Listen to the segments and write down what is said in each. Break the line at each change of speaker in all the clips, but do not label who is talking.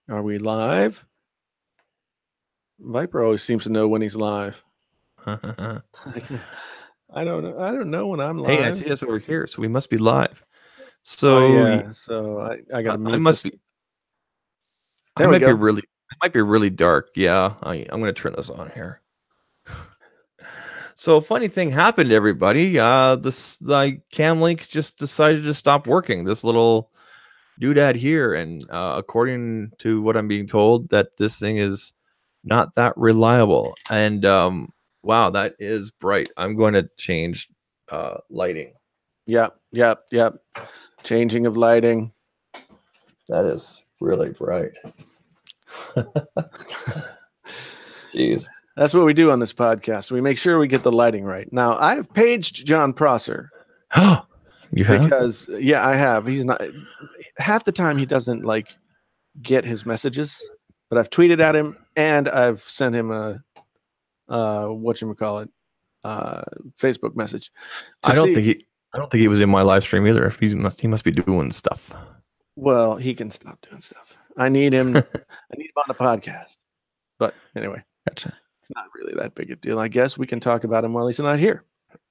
Are we live? Viper always seems to know when he's live. I don't know. I don't know when I'm live.
Hey, I see us over here, so we must be live.
Oh,
So
yeah. So I got to
I
mute
must
this.
be.
There we go.
It might be really dark. Yeah, I'm gonna turn this on here. So a funny thing happened, everybody. This cam link just decided to stop working. This little doodad here, and according to what I'm being told, that this thing is not that reliable. And wow, that is bright. I'm going to change lighting.
Yep. Changing of lighting.
That is really bright. Jeez.
That's what we do on this podcast. We make sure we get the lighting right. Now, I have paged John Prosser.
You have?
Because, yeah, I have. He's not, half the time he doesn't like get his messages, but I've tweeted at him and I've sent him a, whatchamacallit, Facebook message.
I don't think he was in my live stream either. He must be doing stuff.
Well, he can stop doing stuff. I need him. I need him on the podcast. But anyway,
gotcha.
It's not really that big a deal. I guess we can talk about him while he's not here.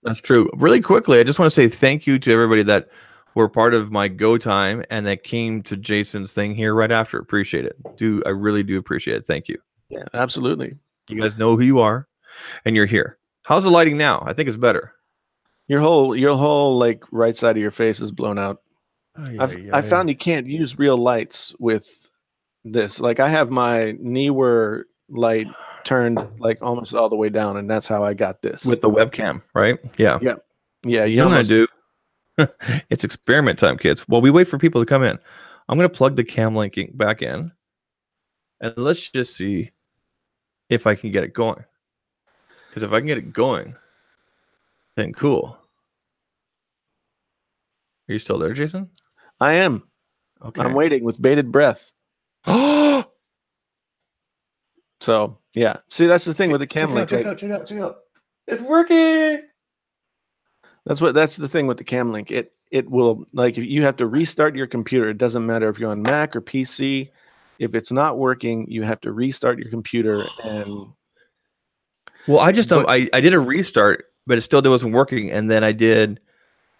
That's true. Really quickly, I just want to say thank you to everybody that were part of my go time and that came to Jason's thing here right after. Appreciate it. I really do appreciate it. Thank you.
Yeah, absolutely.
You guys know who you are, and you're here. How's the lighting now? I think it's better.
Your whole like right side of your face is blown out. I found you can't use real lights with this. Like I have my Neewer light turned like almost all the way down, and that's how I got this
with the webcam, right? Yeah.
You
know what I do? It's experiment time, kids. While we wait for people to come in, I'm going to plug the cam link back in, and let's just see if I can get it going. Because if I can get it going, then cool. Are you still there, Jason?
I am. Okay. I'm waiting with bated breath.
Oh.
So yeah, see that's the thing with the cam link.
Check out! It's working.
That's the thing with the cam link. It will, like, if you have to restart your computer. It doesn't matter if you're on Mac or PC. If it's not working, you have to restart your computer. And
well, I just I did a restart, but it still wasn't working. And then I did.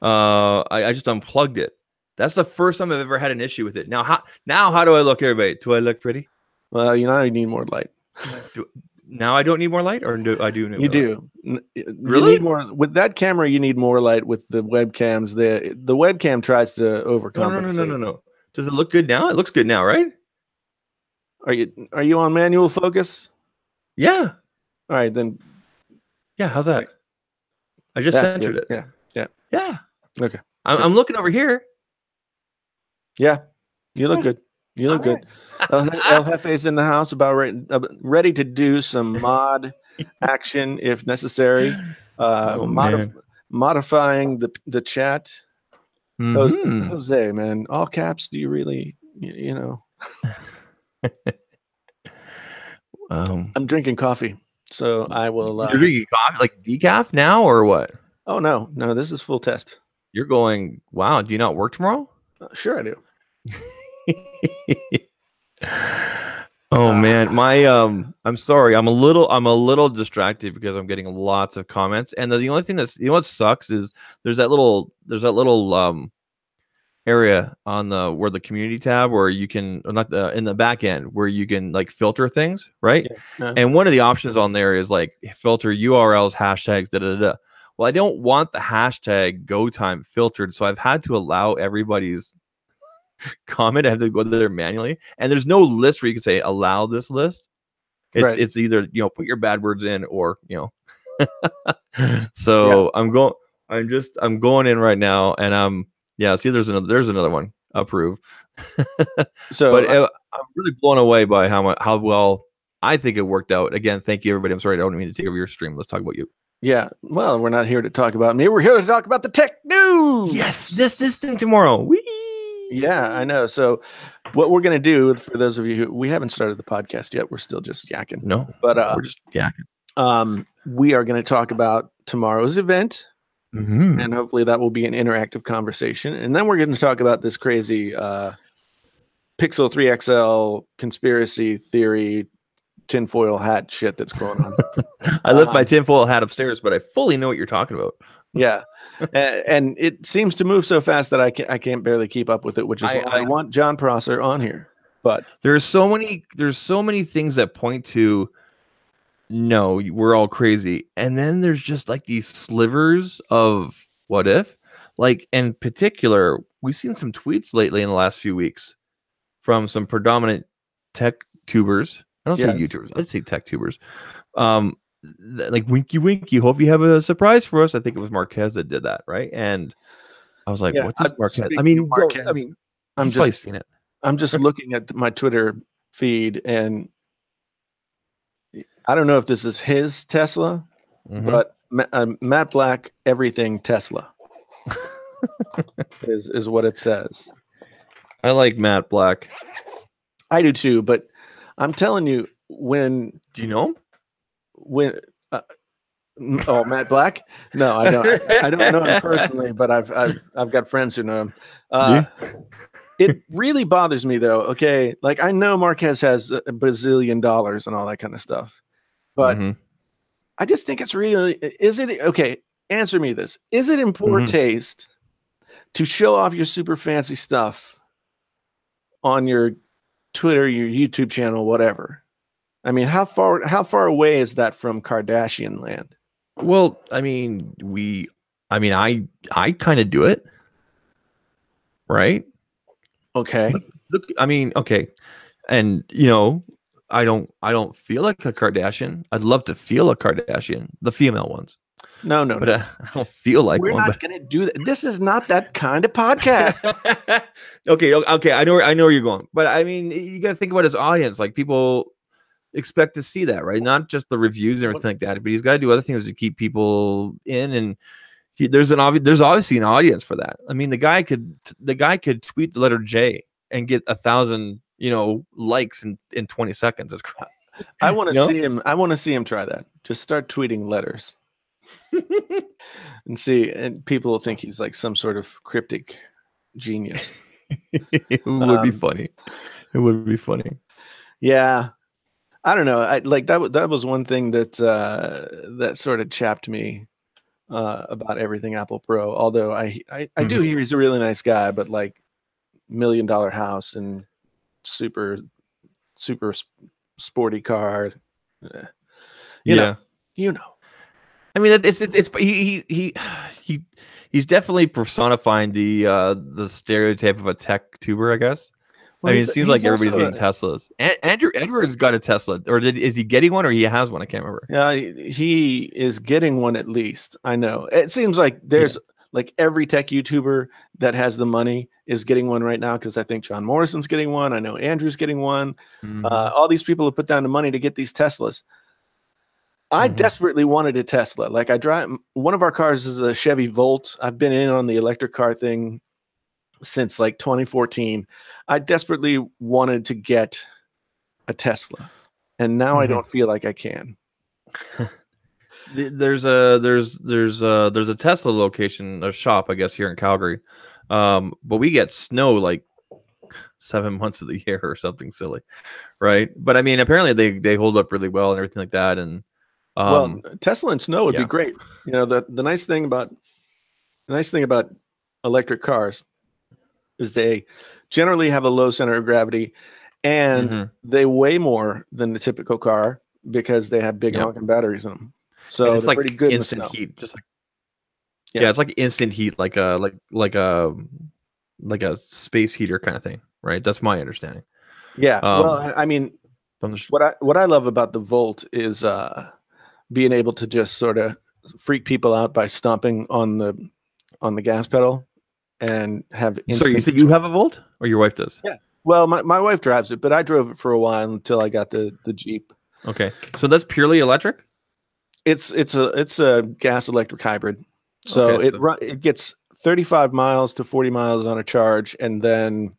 I just unplugged it. That's the first time I've ever had an issue with it. Now how do I look, everybody? Do I look pretty?
Well, you need more light.
Now I don't need more light, or do I do?
You do.
Really?
You need more with that camera. You need more light with the webcams. The webcam tries to overcompensate.
No. Does it look good now? It looks good now, right?
Are you on manual focus?
Yeah.
All right, then.
Yeah. How's that? I just centered it. Yeah.
Okay.
I'm looking over here.
Yeah, you look good. You look good. El Jefe's in the house, about ready to do some mod action if necessary. Modifying the chat.
Mm-hmm.
Jose, man, all caps. Do you really, you know? I'm drinking coffee, so I will.
You're drinking coffee, like decaf now, or what?
Oh no, this is full test.
You're going. Wow. Do you not work tomorrow?
Sure, I do.
Oh man, I'm sorry. I'm a little distracted because I'm getting lots of comments, and the only thing that's what sucks is there's that little area on where the community tab where you can in the back end where you can like filter things, right? Yeah. And one of the options on there is like filter URLs, hashtags, Well, I don't want the hashtag go time filtered, so I've had to allow everybody's comment. I have to go there manually, and there's no list where you can say allow this list. It's either put your bad words in or so yeah. I'm going in right now, and see there's another one approve. So but I'm really blown away by how well I think it worked out. Again, thank you everybody. I'm sorry I don't mean to take over your stream. Let's talk about you.
Yeah, well, we're not here to talk about me. We're here to talk about the tech news.
Yes, this thing tomorrow. Whee!
Yeah, I know. So what we're going to do, for those of you who we haven't started the podcast yet, we're still just yakking.
No,
but
we're just yakking.
We are going to talk about tomorrow's event,
mm-hmm.
and hopefully that will be an interactive conversation. And then we're going to talk about this crazy Pixel 3XL conspiracy theory tinfoil hat shit that's going on.
I left my tinfoil hat upstairs, but I fully know what you're talking about.
Yeah, and it seems to move so fast that I can't barely keep up with it, which is why I want John Prosser on here. But
there's so many things that point to no, we're all crazy, and then there's just like these slivers of what if, like in particular, we've seen some tweets lately in the last few weeks from some predominant tech tubers. I don't say YouTubers. I say tech tubers. Like winky winky. Hope you have a surprise for us. I think it was Marquez that did that, right? And I was like, "What's this Marquez?" I mean,
I'm
just seen it.
I'm just looking at my Twitter feed, and I don't know if this is his Tesla, but Matt Black everything Tesla is what it says.
I like Matt Black.
I do too, but I'm telling you, when
do you know him?
When Matt Black? No, I don't. I don't know him personally, but I've got friends who know him. It really bothers me though. Okay, like I know Marquez has a bazillion dollars and all that kind of stuff, but I just think it's really. Is it okay? Answer me this: is it in poor taste to show off your super fancy stuff on your Twitter, your YouTube channel, whatever? I mean, how far away is that from Kardashian land?
Well, I mean, I kind of do it, right?
Okay.
Look, I mean, okay, and you know, I don't feel like a Kardashian. I'd love to feel a Kardashian, the female ones.
No,
but I don't feel like
we're
one.
Not going to do that. This is not that kind of podcast.
Okay. I know where you're going, but I mean, you got to think about his audience. Like people expect to see that, right? Not just the reviews and everything like that, but he's got to do other things to keep people in. And there's obviously an audience for that. I mean, the guy could tweet the letter J and get 1,000, likes in 20 seconds. That's crap.
I want to see him. I want to see him try that. Just start tweeting letters and see, and people will think he's like some sort of cryptic genius.
It would be funny. It would be funny.
Yeah. I don't know. I like that. That was one thing that that sort of chapped me about everything Apple Pro. Although I do hear he's a really nice guy, but like $1 million house and super sporty car. You know.
I mean, he's definitely personifying the stereotype of a tech tuber, I guess. Well, I mean, it seems like everybody's getting Teslas. Andrew Edwards got a Tesla, or is he getting one, or he has one? I can't remember.
Yeah, he is getting one at least. I know. It seems like there's like every tech YouTuber that has the money is getting one right now, because I think John Morrison's getting one. I know Andrew's getting one. All these people have put down the money to get these Teslas. I desperately wanted a Tesla. Like one of our cars is a Chevy Volt. I've been in on the electric car thing since like 2014. I desperately wanted to get a Tesla, and now I don't feel like I can.
There's a Tesla location, a shop, I guess, here in Calgary. But we get snow like 7 months of the year or something silly, right? But I mean, apparently they hold up really well and everything like that. And
well, Tesla and snow would be great. The nice thing about electric cars is they generally have a low center of gravity, and they weigh more than the typical car because they have big honking batteries in them. So it's like pretty good
instant heat, just like it's like instant heat, like a space heater kind of thing, right? That's my understanding.
Yeah. Well, I mean, what I love about the Volt is being able to just sort of freak people out by stomping on the gas pedal and have instant.
So you said you have a Volt, or your wife does?
Yeah. Well, my wife drives it, but I drove it for a while until I got the Jeep.
Okay. So that's purely electric?
It's a gas electric hybrid. So it gets 35 miles to 40 miles on a charge, and then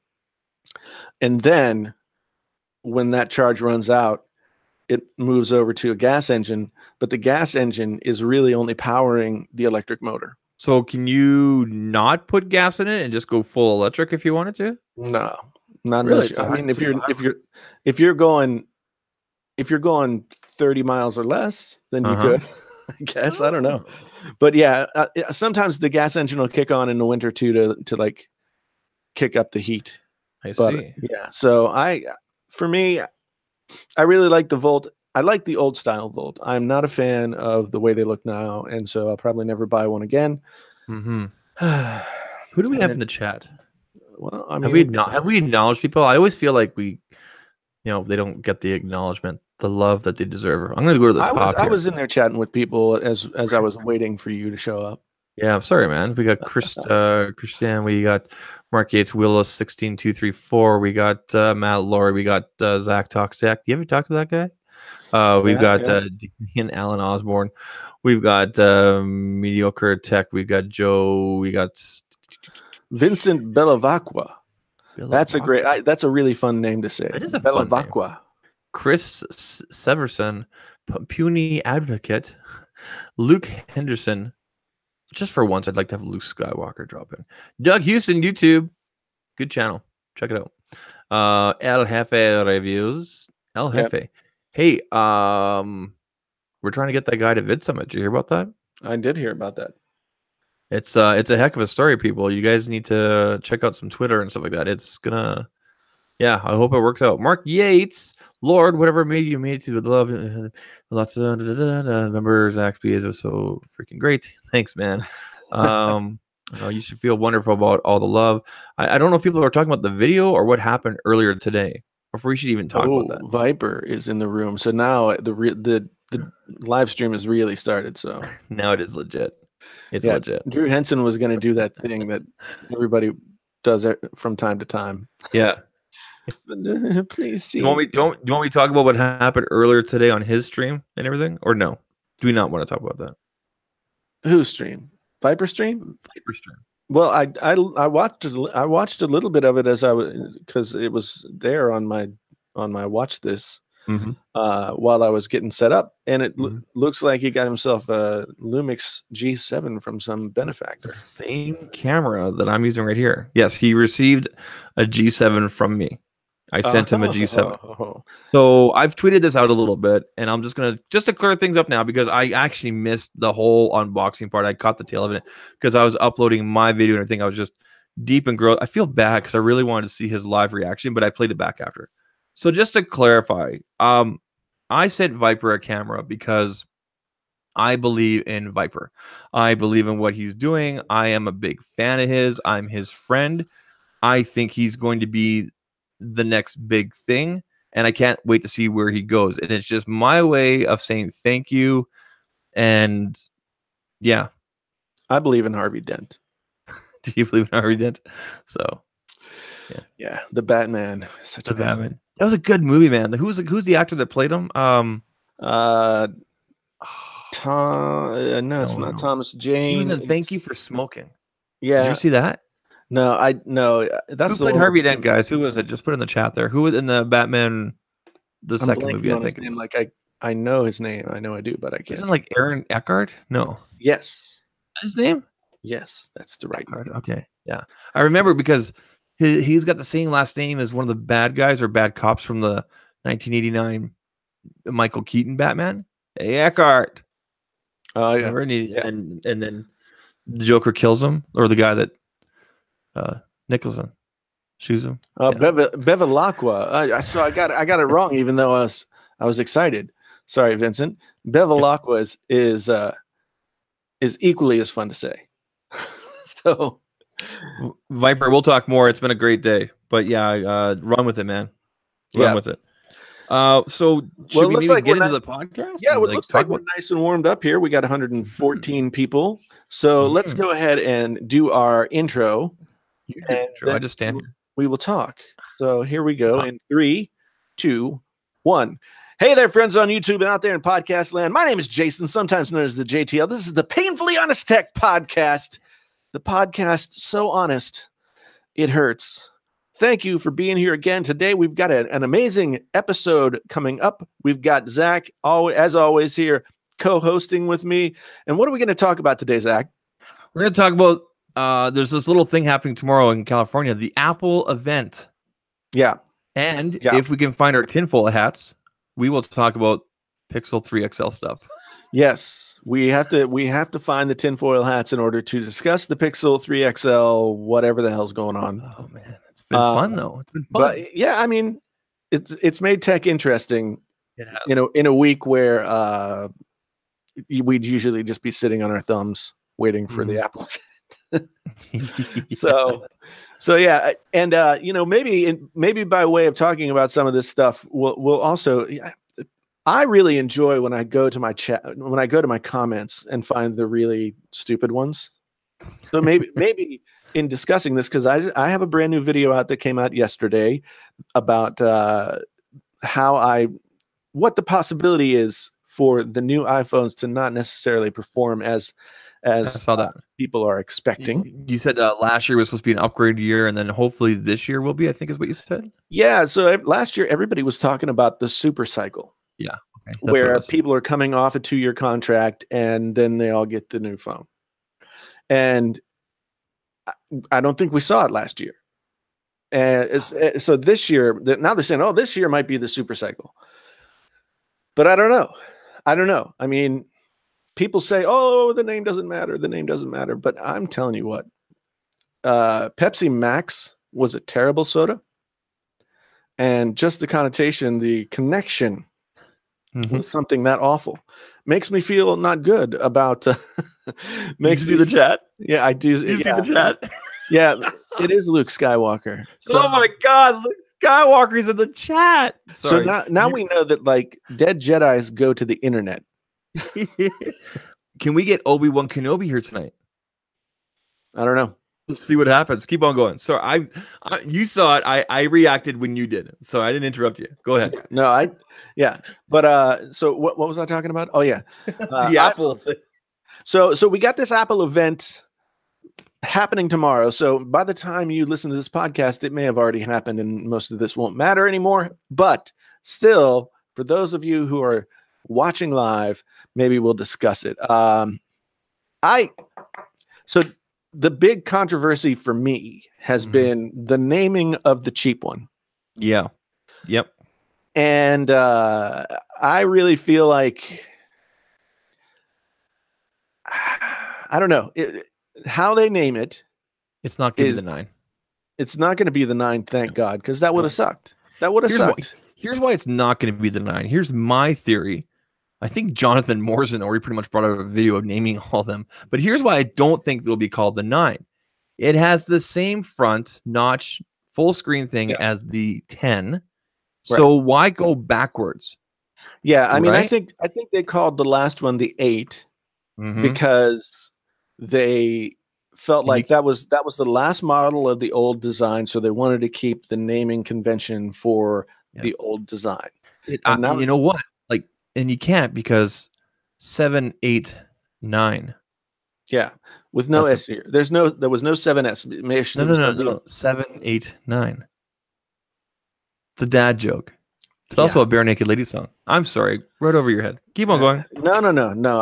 when that charge runs out, it moves over to a gas engine, but the gas engine is really only powering the electric motor.
So can you not put gas in it and just go full electric if you wanted to?
Not really. I mean, if you're going 30 miles or less, then you could. I guess I don't know, but yeah, sometimes the gas engine will kick on in the winter too to like kick up the heat.
I see.
Yeah, so for me, I really like the Volt. I like the old style Volt. I'm not a fan of the way they look now, and so I'll probably never buy one again.
Who do we have in the chat?
Well, I mean,
have we acknowledged people? I always feel like they don't get the acknowledgement, the love that they deserve. I'm going to go to the top.
I was in there chatting with people as I was waiting for you to show up.
Yeah, I'm sorry, man. We got Christian. We got Mark Yates, Willis 16234. We got Matt Laurie. We got Zach Talks Zach. You ever talk to that guy? We've got Dean Alan Osborne. We've got Mediocre Tech. We've got Joe. We got
Vincent Bellavacqua. That's a really fun name to say.
That is a
Bellavacqua.
Chris Severson, Puny Advocate, Luke Henderson. Just for once, I'd like to have Luke Skywalker drop in. Doug Houston, YouTube. Good channel. Check it out. El Jefe Reviews. El Jefe. Yep. Hey, we're trying to get that guy to Vid Summit. Did you hear about that?
I did hear about that.
It's a heck of a story, people. You guys need to check out some Twitter and stuff like that. It's gonna, I hope it works out. Mark Yates, Lord, whatever made you made to love. Lots of remember Zach's videos was so freaking great. Thanks, man. You should feel wonderful about all the love. I don't know if people are talking about the video or what happened earlier today. Before we should even talk about that.
Viper is in the room, so now the live stream has really started. So
now it is legit. It's legit.
Drew Henson was going to do that thing that everybody does from time to time.
Yeah.
Please see.
Do you want me to talk about what happened earlier today on his stream and everything, or no? Do we not want to talk about that?
Whose stream? Viper stream?
Viper stream.
Well, I watched a little bit of it because it was there on my watch this while I was getting set up, and it looks like he got himself a Lumix G7 from some benefactor.
Same camera that I'm using right here. Yes, he received a G7 from me. I sent him a G7. So I've tweeted this out a little bit, and I'm just to clear things up now because I actually missed the whole unboxing part. I caught the tail of it because I was uploading my video and everything. I was just deep in growth. I feel bad because I really wanted to see his live reaction, but I played it back after. So just to clarify, I sent Viper a camera because I believe in Viper. I believe in what he's doing. I am a big fan of his. I'm his friend. I think he's going to be the next big thing, and I can't wait to see where he goes. And it's just my way of saying thank you. And yeah,
I believe in Harvey Dent.
Do you believe in Harvey Dent? So
yeah, the Batman.
Such a Batman. That was a good movie, man. Who's the actor that played him?
No, it's not Thomas Jane.
He was in Thank You for Smoking.
Yeah,
did you see that?
No, that's
who played Harvey Dent, guys. Who was it? Just put it in the chat there. Who was in the Batman, the second movie? I think.
Name. Like I know his name. I know I do, but I can't.
Isn't like Aaron Eckhart? No.
Yes.
His name?
Yes, that's the right name.
Okay, yeah, I remember because he's got the same last name as one of the bad guys or bad cops from the 1989 Michael Keaton Batman. Hey, Eckhart.
Oh yeah.
And then the Joker kills him, or the guy that Nicholson shoots him.
Bevilacqua. So I got it wrong, even though I was excited. Sorry, Vincent. Bevilacqua is equally as fun to say. So
Viper, we'll talk more. It's been a great day, but run with it, man. Run with it. So should we get into the podcast?
Yeah, it looks like we're nice and warmed up here. We got 114 people. So let's go ahead and do our intro.
I just stand here.
We will talk. So here we go in 3, 2, 1. Hey there, friends on YouTube and out there in podcast land. My name is Jason, sometimes known as the JTL. This is the Painfully Honest Tech Podcast. The podcast so honest, it hurts. Thank you for being here again. Today, we've got an amazing episode coming up. We've got Zach, as always, here co-hosting with me. And what are we going to talk about today, Zach?
We're going to talk about there's this little thing happening tomorrow in California, the Apple event.
Yeah.
And if we can find our tinfoil hats, we will talk about Pixel 3XL stuff.
Yes, we have to find the tinfoil hats in order to discuss the Pixel 3XL, whatever the hell's going on.
Oh man, it's been fun though. It's been fun.
But yeah, I mean, it's made tech interesting. In a week where we'd usually just be sitting on our thumbs waiting for the Apple event. So yeah, and maybe by way of talking about some of this stuff, we'll also. I really enjoy when I go to my chat, when I go to my comments and find the really stupid ones. So maybe in discussing this, because I have a brand new video out that came out yesterday about what the possibility is for the new iPhones to not necessarily perform as people are expecting.
You said last year was supposed to be an upgrade year, and then hopefully this year will be, I think is what you said.
Yeah. So last year, everybody was talking about the super cycle.
Yeah. Okay.
Where people are coming off a 2-year contract and then they all get the new phone. And I don't think we saw it last year. And so this year, now they're saying, oh, this year might be the super cycle. But I don't know. I mean, people say, oh, the name doesn't matter. The name doesn't matter. But I'm telling you what, Pepsi Max was a terrible soda. And just the connotation, the connection was something that awful. Makes me feel not good about.
Makes me see the chat.
Yeah, I do.
You see the chat?
Yeah, it is Luke Skywalker.
So, oh my God, Luke Skywalker's in the chat.
Sorry. So now we know that like dead Jedis go to the internet.
Can we get Obi-Wan Kenobi here tonight?
I don't know.
Let's see what happens. Keep on going. So you saw it. I reacted when you did, so I didn't interrupt you. Go ahead.
No, yeah. But so what was I talking about? Oh yeah,
the Apple.
So we got this Apple event happening tomorrow. So by the time you listen to this podcast, it may have already happened, and most of this won't matter anymore. But still, for those of you who are watching live, maybe we'll discuss it. So the big controversy for me has been the naming of the cheap one.
Yeah. Yep.
And I really feel like, I don't know how they name it.
It's not going to be the 9.
It's not going to be the 9. Thank God. Cause that would have sucked. That would have sucked.
Here's why it's not going to be the 9. Here's my theory. I think Jonathan Morrison already pretty much brought out a video of naming all of them. But here's why I don't think they'll be called the 9. It has the same front notch full screen thing as the 10. Right. So why go backwards?
Yeah, I mean, I think they called the last one the 8 because they felt like that was the last model of the old design, so they wanted to keep the naming convention for the old design.
Now, you know what? And you can't because 7, 8, 9.
Yeah, with no S here. There was no 7S.
No. 7, 8, 9. It's a dad joke. It's also a Bare Naked Lady song. I'm sorry, right over your head. Keep on going.
No.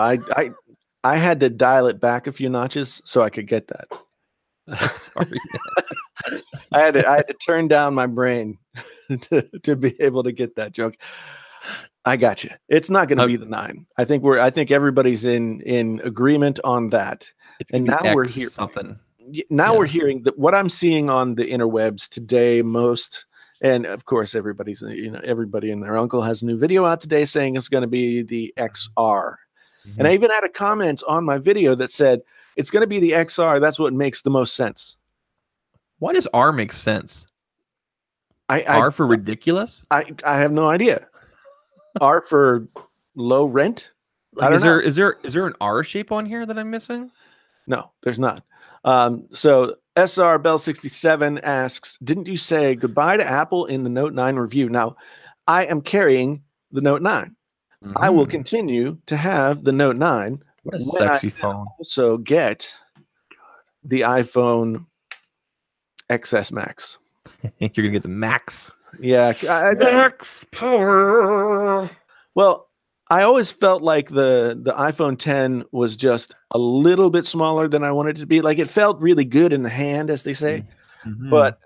I had to dial it back a few notches so I could get that.
Sorry.
I had to turn down my brain to be able to get that joke. I got you. It's not going to be the 9. I think everybody's in agreement on that. And now we're hearing something. Now we're hearing that what I'm seeing on the interwebs today and of course everybody and their uncle has a new video out today saying it's going to be the XR. And I even had a comment on my video that said it's going to be the XR. That's what makes the most sense.
Why does R make sense? R for ridiculous?
I have no idea. R for low rent? I don't know.
Is there an R shape on here that I'm missing?
No, there's not. So SR Bell 67 asks, didn't you say goodbye to Apple in the Note 9 review? Now, I am carrying the Note 9. I will continue to have the Note 9.
What a sexy phone.
Also get the iPhone XS Max.
You're going to get the Max.
Yeah.
Max power.
Well, I always felt like the iPhone 10 was just a little bit smaller than I wanted it to be. Like it felt really good in the hand, as they say. But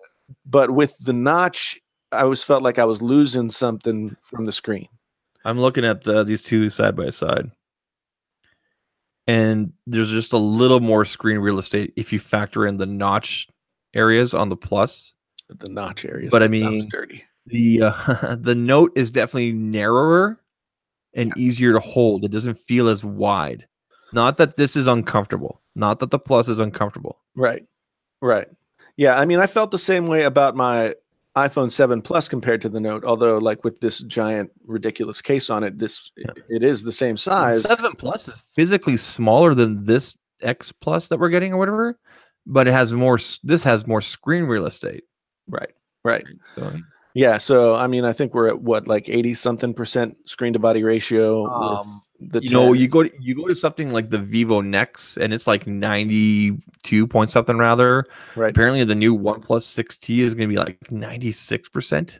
with the notch I always felt like I was losing something from the screen.
I'm looking at these two side by side, and there's just a little more screen real estate if you factor in the notch areas on the Plus.
The notch areas,
but I mean,
sounds dirty.
The Note is definitely narrower and easier to hold. It doesn't feel as wide. Not that this is uncomfortable. Not that the Plus is uncomfortable.
Right. Yeah, I mean, I felt the same way about my iPhone 7 Plus compared to the Note, although like with this giant ridiculous case on it, it is the same size.
The 7 Plus is physically smaller than this X Plus that we're getting or whatever, but it has more. This has more screen real estate.
Right. So, yeah, so I mean, I think we're at what, like 80-something% screen to body ratio. With the
you go to something like the Vivo Nex, and it's like 92 point something rather.
Right.
Apparently, the new OnePlus 6T is going to be like 96%.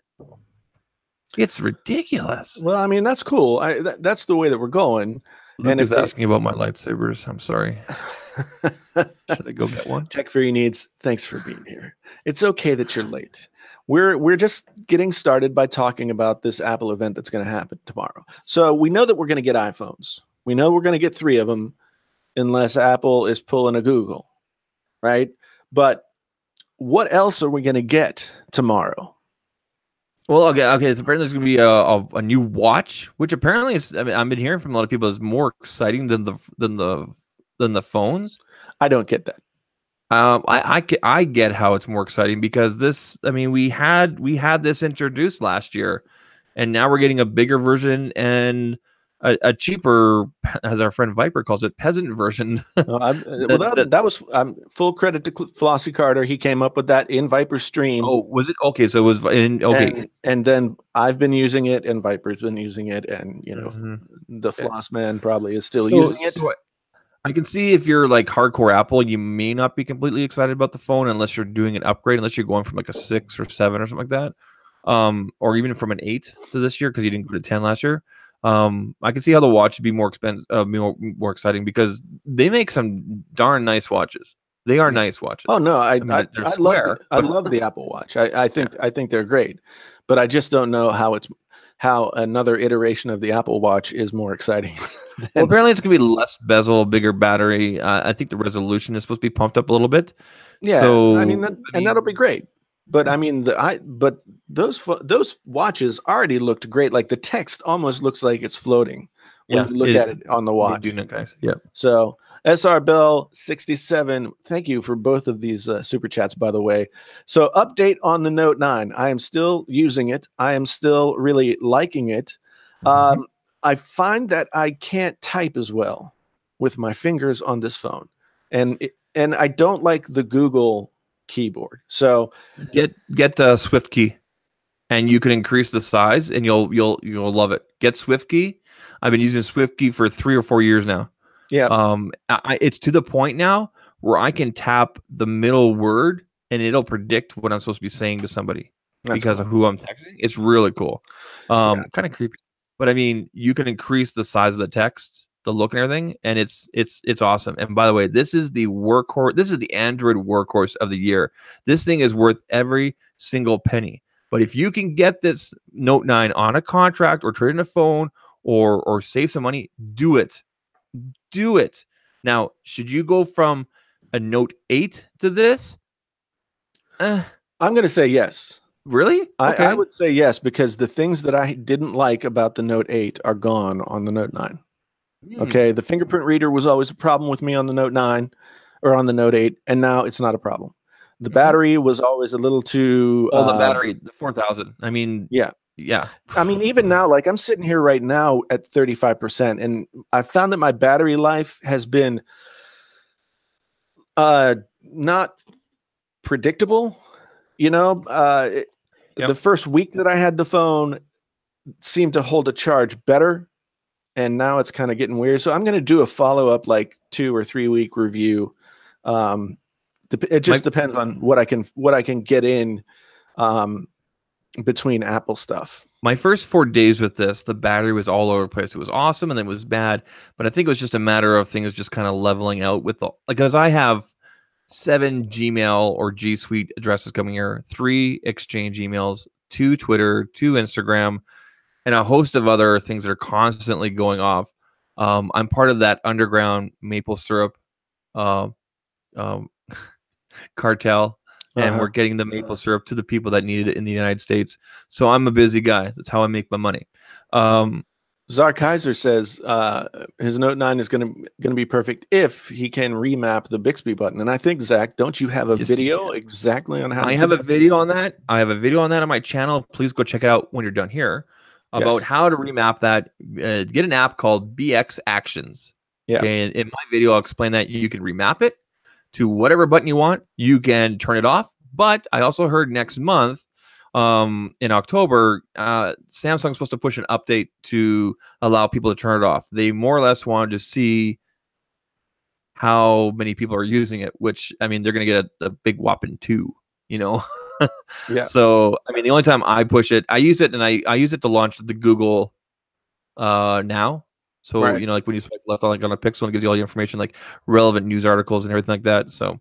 It's ridiculous.
Well, I mean, that's cool. That's the way that we're going.
Luke is asking about my lightsabers. I'm sorry. Should I go get one?
Tech Fury needs. Thanks for being here. It's okay that you're late. We're just getting started by talking about this Apple event that's going to happen tomorrow. So we know that we're going to get iPhones. We know we're going to get 3 of them, unless Apple is pulling a Google, right? But what else are we going to get tomorrow?
Well, okay. So apparently there's going to be a new watch, which apparently is. I mean, I've been hearing from a lot of people is more exciting than the phones.
I don't get that.
I get how it's more exciting because this. I mean, we had this introduced last year, and now we're getting a bigger version and a cheaper, as our friend Viper calls it, peasant version.
That was full credit to Flossie Carter. He came up with that in Viper's stream.
Oh, was it? Okay, so it was in. Okay,
and then I've been using it, and Viper's been using it, and the Floss Man probably is still using it.
So I can see if you're like hardcore Apple, you may not be completely excited about the phone unless you're doing an upgrade, unless you're going from like a 6 or 7 or something like that, or even from an 8 to this year because you didn't go to 10 last year. I can see how the watch would be more expensive, more exciting because they make some darn nice watches. They are nice watches.
Oh no, I love the Apple Watch. I think they're great, but I just don't know how another iteration of the Apple Watch is more exciting.
Well, apparently it's gonna be less bezel, bigger battery. I think the resolution is supposed to be pumped up a little bit.
Yeah, so I mean, that'll be great. But I mean, but those watches already looked great. Like the text almost looks like it's floating when you look at it on the watch.
They do, guys. Yeah.
So SR Bell 67, thank you for both of these super chats, by the way. So update on the Note 9. I am still using it. I am still really liking it. I find that I can't type as well with my fingers on this phone, and I don't like the Google keyboard. So
get Swift Key, and you can increase the size, and you'll love it. Get Swift Key. I've been using Swift Key for 3 or 4 years now.
Yeah.
It's to the point now where I can tap the middle word, and it'll predict what I'm supposed to be saying to somebody because of who I'm texting. It's really cool. Kind of creepy, but I mean, you can increase the size of the text, the look and everything, and it's awesome. And by the way, this is the workhorse. This is the Android workhorse of the year. This thing is worth every single penny. But if you can get this Note 9 on a contract or trade in a phone or save some money, do it. Do it. Now, should you go from a Note 8 to this?
I'm going to say yes.
Really?
Okay. I would say yes, because the things that I didn't like about the Note 8 are gone on the Note 9. Okay, the fingerprint reader was always a problem with me on the Note 9 or on the Note 8, and now it's not a problem. The battery was always a little too...
the battery, the 4,000. I mean...
Yeah.
Yeah.
I mean, even now, like I'm sitting here right now at 35%, and I found that my battery life has been not predictable. The first week that I had the phone seemed to hold a charge better, and now it's kind of getting weird. So I'm going to do a follow-up, like 2 or 3 week review. It just depends on what I can get in between Apple stuff.
My first 4 days with this, the battery was all over the place. It was awesome, and then it was bad. But I think it was just a matter of things just kind of leveling out with because I have 7 Gmail or G Suite addresses coming here, 3 Exchange emails, to Twitter, to Instagram, and a host of other things that are constantly going off. I'm part of that underground maple syrup um, cartel, and we're getting the maple syrup to the people that need it in the United States. So I'm a busy guy. That's how I make my money.
Czar Kaiser says his Note 9 is going to be perfect if he can remap the Bixby button. And I think, Zach, don't you have a video exactly on how?
I have a video on that. I have a video on that on my channel. Please go check it out when you're done here about how to remap that. Get an app called BX Actions.
Yeah.
Okay, and in my video, I'll explain that you can remap it to whatever button you want. You can turn it off. But I also heard next month, in October, Samsung's supposed to push an update to allow people to turn it off. They more or less wanted to see how many people are using it, which, I mean, they're going to get a big whopping 2, you know?
Yeah.
So, I mean, the only time I push it, I use it, and I use it to launch the Google Now. So, you know, like when you swipe left on, like on a Pixel, and it gives you all the information, like relevant news articles and everything like that. So,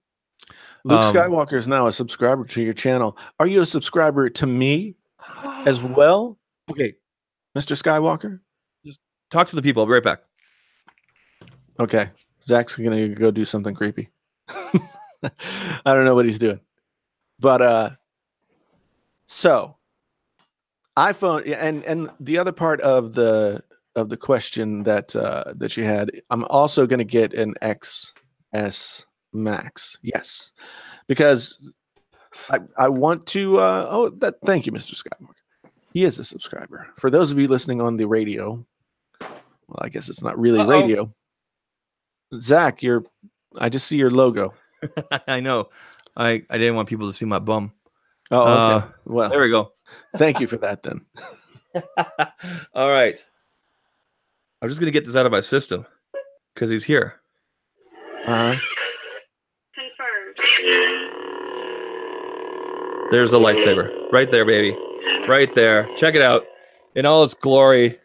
Luke Skywalker is now a subscriber to your channel. Are you a subscriber to me as well?
Okay,
Mr. Skywalker?
Just talk to the people. I'll be right back.
Okay. Zach's going to go do something creepy. I don't know what he's doing. But so iPhone, and the other part of the question that that you had, I'm also going to get an XS Max. Yes. Because I want to thank you, Mr. Skywalker. He is a subscriber. For those of you listening on the radio, well, I guess it's not really radio. Zach, I just see your logo.
I know. I didn't want people to see my bum.
Oh, okay. Well,
there we go.
Thank you for that then.
All right. I'm just going to get this out of my system because he's here.
Confirmed.
There's a lightsaber. Right there, baby. Right there. Check it out. In all its glory.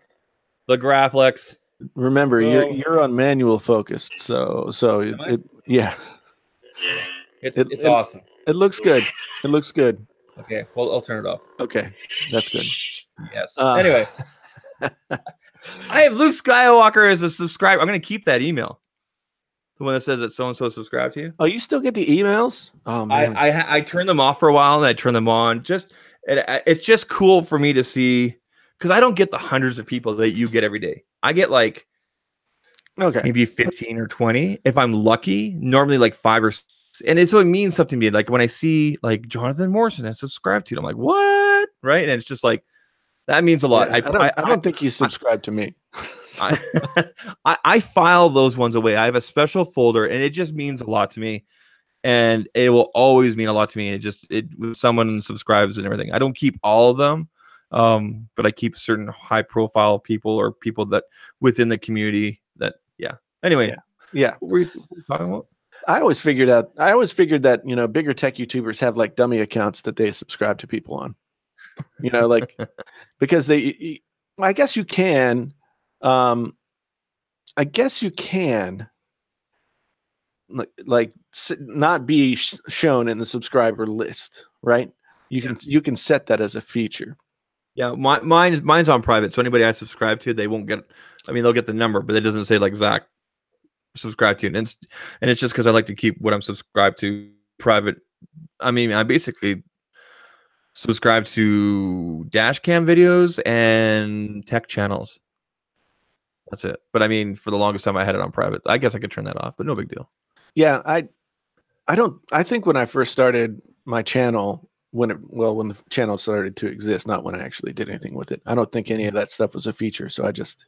The Graphics.
Remember, you're on manual focused, so yeah.
It's awesome.
It looks good. It looks good.
Okay, well, I'll turn it off.
Okay, that's good.
Yes. Anyway, I have Luke Skywalker as a subscriber. I'm going to keep that email. The one that says that so-and-so subscribed to you.
Oh, you still get the emails? Oh, man.
I turned them off for a while, and I turned them on. It's just cool for me to see, because I don't get the hundreds of people that you get every day. I get like maybe 15 or 20 if I'm lucky. Normally like 5 or 6. And so it means something to me. Like when I see like Jonathan Morrison has subscribed to it, I'm like, what? Right? And it's just like, that means a lot.
Yeah, I don't think you subscribe to me.
I file those ones away. I have a special folder, and it just means a lot to me. And it will always mean a lot to me. When someone subscribes and everything. I don't keep all of them. But I keep certain high profile people or people that within the community that, Anyway.
Yeah.
What were you talking about?
I always figured that, you know, bigger tech YouTubers have like dummy accounts that they subscribe to people on, you know, like, because I guess you can not be shown in the subscriber list, right? You can set that as a feature.
Yeah, mine's on private, so anybody I subscribe to, they won't get. I mean, they'll get the number, but it doesn't say like Zach subscribe to, and it's just because I like to keep what I'm subscribed to private. I mean, I basically subscribe to dash cam videos and tech channels. That's it. But I mean, for the longest time, I had it on private. I guess I could turn that off, but no big deal.
Yeah, I think when I first started my channel, when the channel started to exist, not when I actually did anything with it, I don't think any of that stuff was a feature, so I just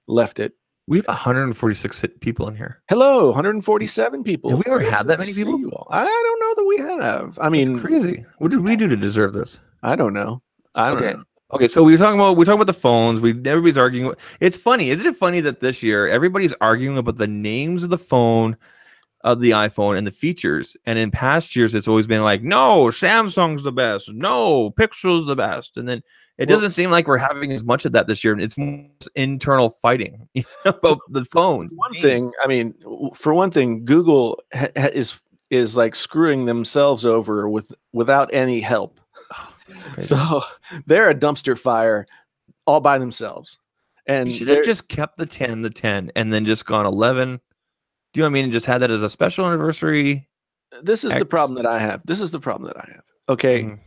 left it.
We have 146 people in here.
Hello, 147 people.
Have we ever had that many people?
I don't know that we have. I mean,
it's crazy. What did we do to deserve this?
I don't know. I don't know.
Okay, so we're talking about the phones. Everybody's arguing. It's funny, isn't it funny that this year everybody's arguing about the names of the phone, of the iPhone, and the features. And in past years, it's always been like, no, Samsung's the best. No, Pixel's the best. And then it doesn't seem like we're having as much of that this year. It's internal fighting about the phones.
For one thing, Google is like screwing themselves over without any help. So they're a dumpster fire all by themselves. And
you should have just kept the 10, and then just gone 11. Do you know what I mean? And just had that as a special anniversary.
This is the problem that I have. Okay.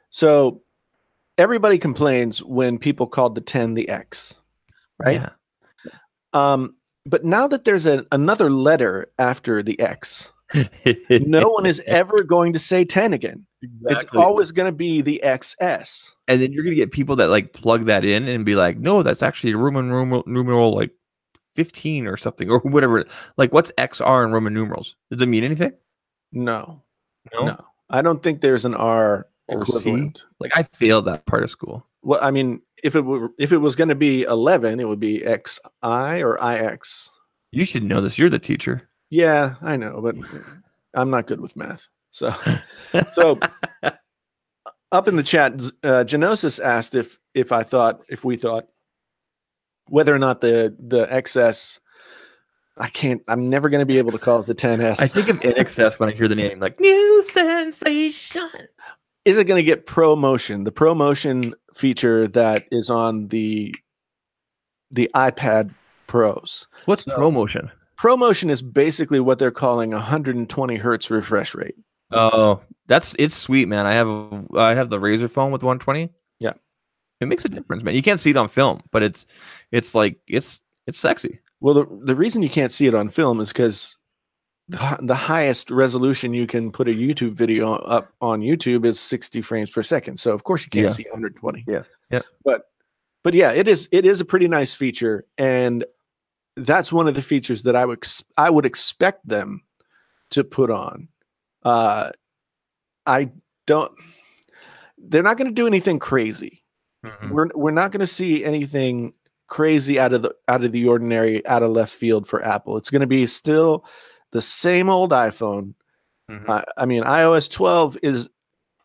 So everybody complains when people called the 10 the X, right? Yeah. But now that there's another letter after the X, no one is ever going to say 10 again. Exactly. It's always going to be the XS.
And then you're going to get people that like plug that in and be like, no, that's actually Roman numeral like 15 or something or whatever. Like, what's XR in Roman numerals? Does it mean anything?
No. I don't think there's an R equivalent.
C? Like, I failed that part of school.
Well, I mean, if it was going to be 11, it would be XI or IX.
You should know this. You're the teacher.
Yeah, I know, but I'm not good with math. So up in the chat, Genosis asked if we thought whether or not the XS. I'm never going to be able to call it the 10S.
I think of NXS when I hear the name, like new sensation.
Is it going to get ProMotion? The ProMotion feature that is on the iPad Pros.
What's ProMotion?
ProMotion is basically what they're calling 120 hertz refresh rate.
Oh, it's sweet, man. I have the Razer phone with 120.
Yeah,
it makes a difference, man. You can't see it on film, but it's sexy.
Well, the reason you can't see it on film is because the highest resolution you can put a YouTube video up on YouTube is 60 frames per second. So of course you can't see 120.
Yeah.
But yeah, it is a pretty nice feature, and that's one of the features that I would expect them to put on. They're not going to do anything crazy. Mm-hmm. We're not going to see anything crazy out of the ordinary, out of left field for Apple. It's going to be still the same old iPhone. Mm-hmm. I mean, iOS 12 is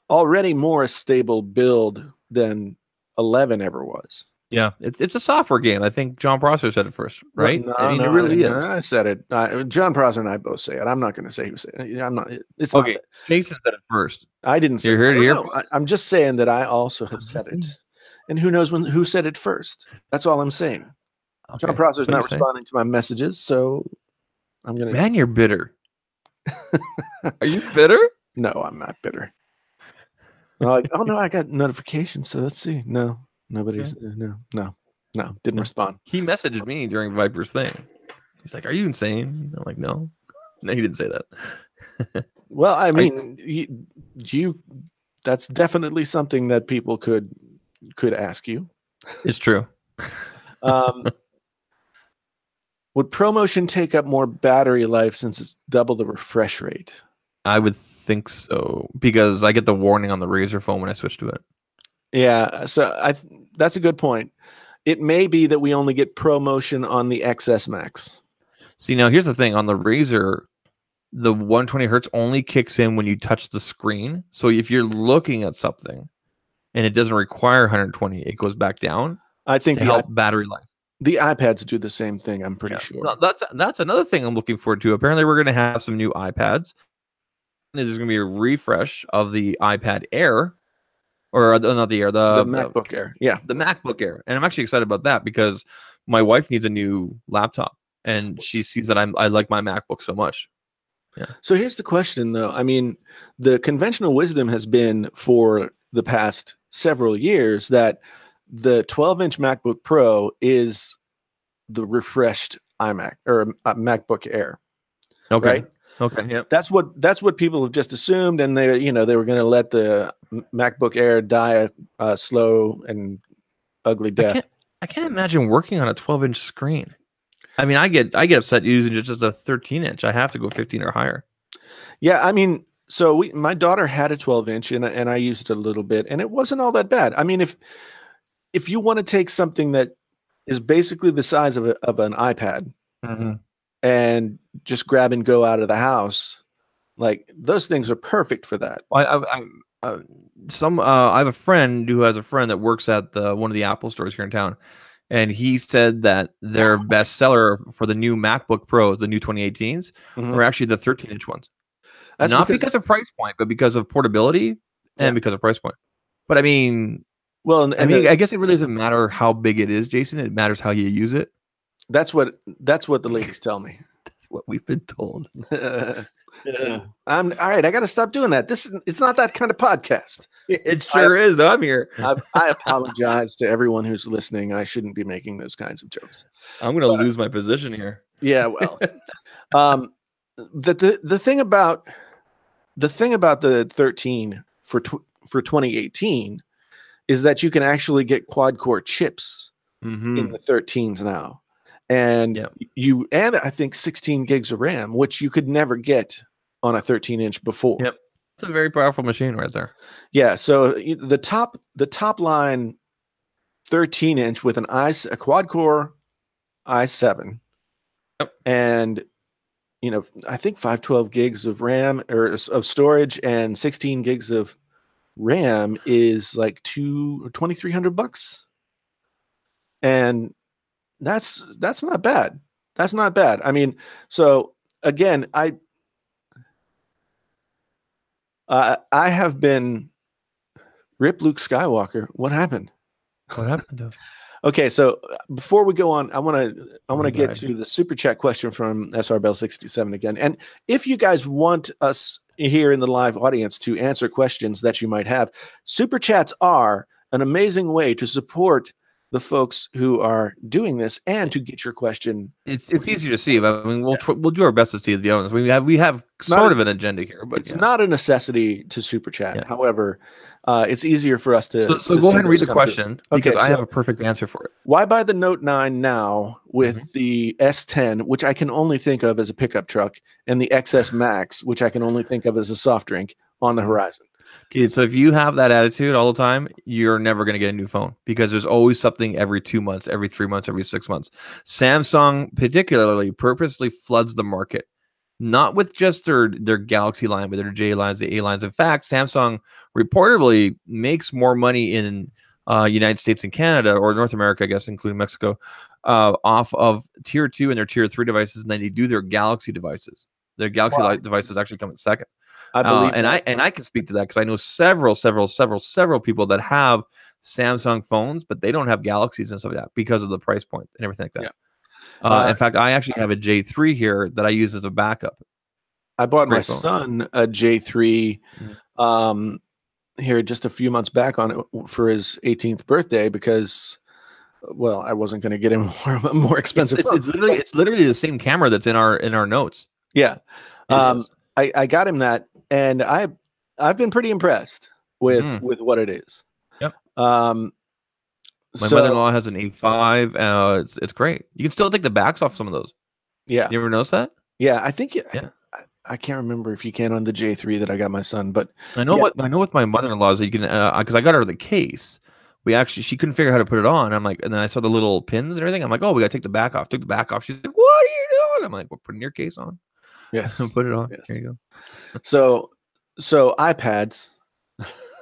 already more a stable build than 11 ever was.
Yeah, it's a software game. I think John Prosser said it first, right?
No, it really is. I said it. John Prosser and I both say it. I'm not going to say who said it. I'm not. It's okay. Not
Jason said it first.
I didn't say
it.
I'm just saying that I also have said it. And who knows who said it first? That's all I'm saying. Okay. John Prosser's not responding to my messages, so I'm gonna.
Man, you're bitter. Are you bitter?
No, I'm not bitter. Like, oh no, I got notifications. So let's see. No. Nobody's no, didn't respond.
He messaged me during Viper's thing. He's like, "Are you insane?" I'm like, "No, he didn't say that."
Well, I mean, you that's definitely something that people could ask you.
It's true.
Would ProMotion take up more battery life since it's double the refresh rate?
I would think so, because I get the warning on the Razer phone when I switch to it.
Yeah, so that's a good point. It may be that we only get ProMotion on the XS Max.
See, now here's the thing. On the Razer, the 120 hertz only kicks in when you touch the screen. So if you're looking at something and it doesn't require 120, it goes back down.
I think
to help battery life.
The iPads do the same thing, I'm pretty sure.
No, that's another thing I'm looking forward to. Apparently, we're going to have some new iPads. There's going to be a refresh of the iPad Air. Or not the Air, the
MacBook Air. Yeah.
The MacBook Air. And I'm actually excited about that because my wife needs a new laptop and she sees that I like my MacBook so much. Yeah.
So here's the question, though. I mean, the conventional wisdom has been for the past several years that the 12-inch MacBook Pro is the refreshed iMac or MacBook Air.
Okay.
Right?
Okay. Yeah.
That's what people have just assumed, and they were going to let the MacBook Air die a slow and ugly death.
I can't imagine working on a 12-inch screen. I mean, I get upset using just a 13-inch. I have to go 15 or higher.
Yeah, I mean, so my daughter had a 12-inch, and I used it a little bit, and it wasn't all that bad. I mean, if you want to take something that is basically the size of an iPad. Mm-hmm. And just grab and go out of the house, like those things are perfect for that.
I have a friend who has a friend that works at one of the Apple stores here in town, and he said that their best seller for the new MacBook Pros, the new 2018s, are actually the 13-inch ones. That's not because of price point, but because of portability and because of price point. But I mean,
well,
I guess it really doesn't matter how big it is, Jason. It matters how you use it.
That's what the ladies tell me.
That's what we've been told.
Yeah. I'm all right. I got to stop doing that. It's not that kind of podcast.
It sure is. I'm here.
I apologize to everyone who's listening. I shouldn't be making those kinds of jokes.
I'm going to lose my position here.
Yeah. Well, the thing about the 13 for 2018 is that you can actually get quad core chips in the 13s now. And I think 16 gigs of RAM, which you could never get on a 13-inch before.
Yep. It's a very powerful machine right there.
Yeah. So the top line 13-inch with a quad core i7.
Yep.
And I think 512 gigs of RAM or of storage and 16 gigs of RAM is like $2,300. And that's not bad. That's not bad. I mean, so again, I have been rip Luke Skywalker. What happened?
What happened to him?
Okay, so before we go on, I want to get to the super chat question from SR Bell 67 again. And if you guys want us here in the live audience to answer questions that you might have, super chats are an amazing way to support the folks who are doing this and to get your question.
It's easy to see. I mean, we'll do our best to see the others. We have sort of an agenda here, but
it's not a necessity to super chat. Yeah. However, it's easier for us to.
So go ahead and read the question because I have a perfect answer for it.
Why buy the Note 9 now with the S10, which I can only think of as a pickup truck, and the XS Max, which I can only think of as a soft drink on the horizon?
Okay, so if you have that attitude all the time, you're never going to get a new phone because there's always something every 2 months, every 3 months, every 6 months. Samsung particularly purposely floods the market, not with just their Galaxy line, but their J lines, the A lines. In fact, Samsung reportedly makes more money in United States and Canada, or North America, I guess, including Mexico, off of tier 2 and their tier 3 devices than they do their Galaxy devices. Their Galaxy devices actually come in second.
I believe
I can speak to that because I know several people that have Samsung phones, but they don't have Galaxies and stuff like that because of the price point and everything like that. Yeah. In fact, I actually have a J3 here that I use as a backup.
I bought my son a J3 here just a few months back on it for his 18th birthday because, well, I wasn't going to get him a more expensive phone.
It's literally the same camera that's in our notes.
Yeah. I got him that, and I've been pretty impressed with what it is.
Yep. My mother-in-law has an A5. It's great. You can still take the backs off some of those.
Yeah.
You ever notice that?
Yeah, I think. Yeah. I can't remember if you can on the J3 that I got my son, but
I know with my mother-in-law is that you can because I got her the case. She couldn't figure out how to put it on. I'm like, and then I saw the little pins and everything. I'm like, oh, we gotta take the back off. Took the back off. She's like, what are you doing? I'm like, we're putting your case on.
Yes.
Put it on.
Yes.
There you go.
So iPads.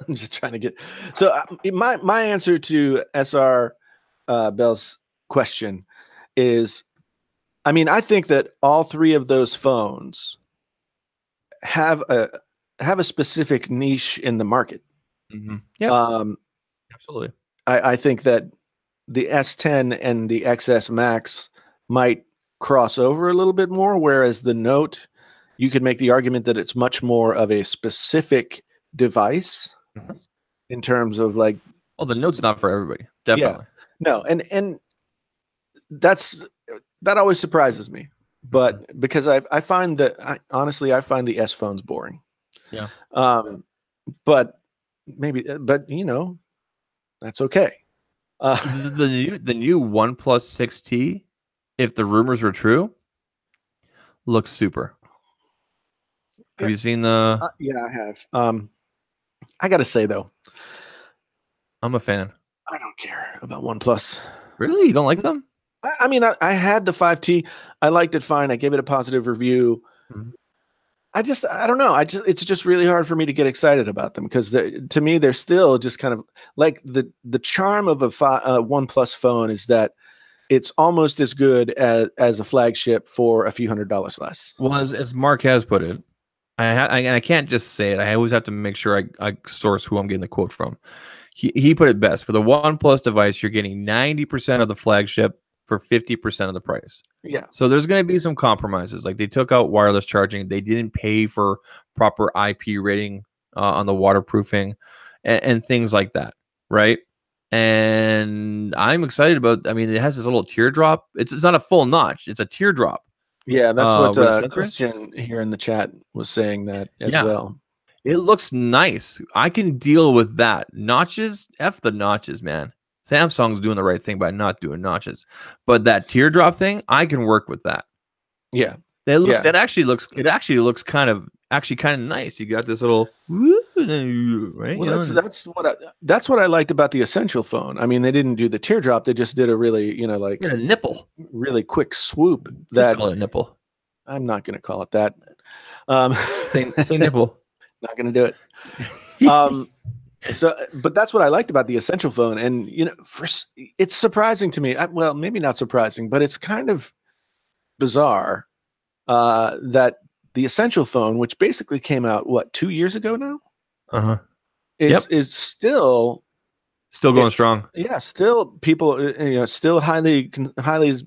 I'm just trying to get. So my answer to SR Bell's question is, I mean, I think that all three of those phones have a specific niche in the market.
Yeah. Absolutely.
I think that the S10 and the XS Max might cross over a little bit more, whereas the Note, you could make the argument that it's much more of a specific device in terms of like.
Well, the Note's not for everybody, definitely.
Yeah. No, and that always surprises me, but because I find that honestly I find the S phones boring.
Yeah.
But that's okay.
The new OnePlus 6T, if the rumors are true, looks super. Have you seen the?
Yeah, I have. I gotta say though,
I'm a fan.
I don't care about OnePlus.
Really, you don't like them?
I mean, I had the 5T. I liked it fine. I gave it a positive review. I don't know. It's just really hard for me to get excited about them because to me, they're still just kind of like the charm of a OnePlus phone is that it's almost as good as a flagship for a few $100s less.
Well, as Mark has put it, I can't just say it. I always have to make sure I source who I'm getting the quote from. he put it best. For the OnePlus device, you're getting 90% of the flagship for 50% of the price.
Yeah.
So there's going to be some compromises. Like they took out wireless charging. They didn't pay for proper IP rating on the waterproofing and things like that, right? And I'm excited about. I mean, it has this little teardrop. It's not a full notch. It's a teardrop.
Yeah, that's what Christian here in the chat was saying that as well.
It looks nice. I can deal with that. Notches, F the notches, man. Samsung's doing the right thing by not doing notches. But that teardrop thing, I can work with that.
Yeah.
It actually looks kind of nice. You got this little right.
Well, that's what I liked about the Essential phone. I mean, they didn't do the teardrop. They just did a really, like
a nipple,
really quick swoop.
Just call it a nipple.
I'm not going to call it that.
Say nipple.
Not going to do it. But that's what I liked about the Essential phone. And, it's surprising to me. Well, maybe not surprising, but it's kind of bizarre that the Essential phone, which basically came out, 2 years ago now? Is still
going strong.
Yeah. Still people, still highly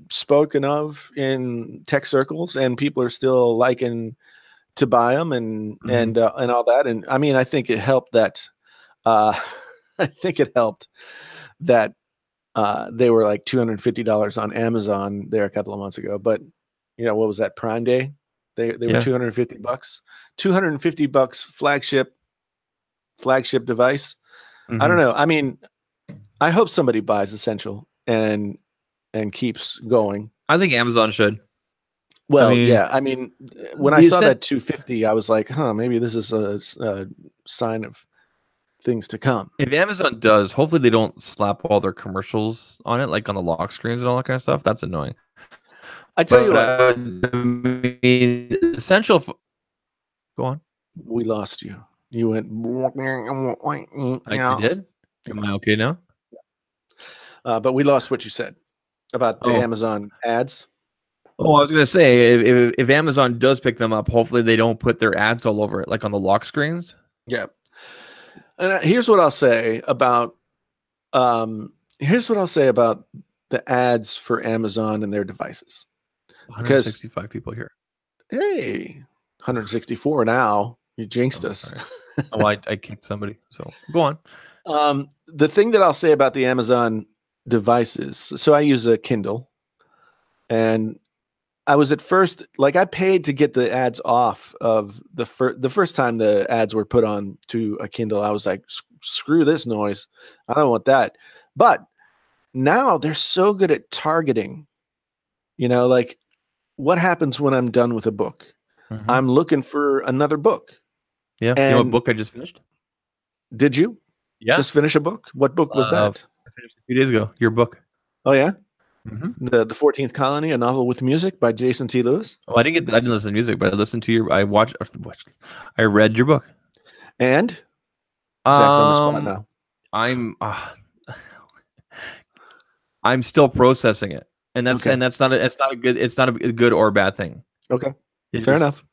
spoken of in tech circles, and people are still liking to buy them and all that. And I mean, I think it helped that they were like $250 on Amazon there a couple of months ago. But what was that, Prime Day? They were $250, $250 flagship device. I don't know. I mean, I hope somebody buys Essential and keeps going.
I think Amazon should.
Well, I mean, when I saw that 250, I was like, maybe this is a sign of things to come.
If Amazon does, hopefully they don't slap all their commercials on it, like on the lock screens and all that kind of stuff. That's annoying.
I tell you what,
I mean, Essential. Go on.
We lost you. You went.
I did. Am I okay now?
But we lost what you said about the Amazon ads.
Oh, I was going to say, if Amazon does pick them up, hopefully they don't put their ads all over it, like on the lock screens.
Yeah. And here's what I'll say about the ads for Amazon and their devices.
165 people here.
Hey, 164 now. You jinxed us.
I kicked somebody. So go on.
The thing that I'll say about the Amazon devices. So I use a Kindle, and I was at first, like, I paid to get the ads off of the first time the ads were put on to a Kindle. I was like, screw this noise. I don't want that. But now they're so good at targeting, like what happens when I'm done with a book? I'm looking for another book.
Yeah. And you know what book I just finished?
Did you?
Yeah.
Just finish a book? What book was that?
I finished a few days ago. Your book.
Oh, yeah? The 14th Colony, a novel with music by Jason T. Lewis.
Oh, I didn't listen to music, but I listened to I read your book.
And Zach's on the spot now.
I'm still processing it, and that's not a good or bad thing.
Okay, fair enough.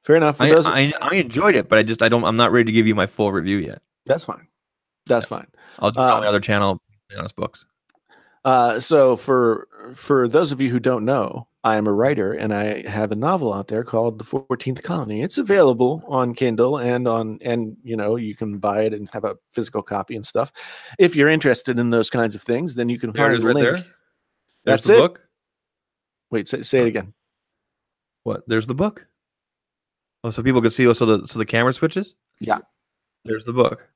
I enjoyed it, but I'm not ready to give you my full review yet.
That's fine.
I'll do it on the other channel, Honest Books.
So for those of you who don't know, I am a writer, and I have a novel out there called The 14th Colony. It's available on Kindle and you can buy it and have a physical copy and stuff. If you're interested in those kinds of things, then you can find the link.
There.
That's the book. Wait, say it again.
What? There's the book. Oh, so people can see. So the camera switches.
Yeah.
There's the book.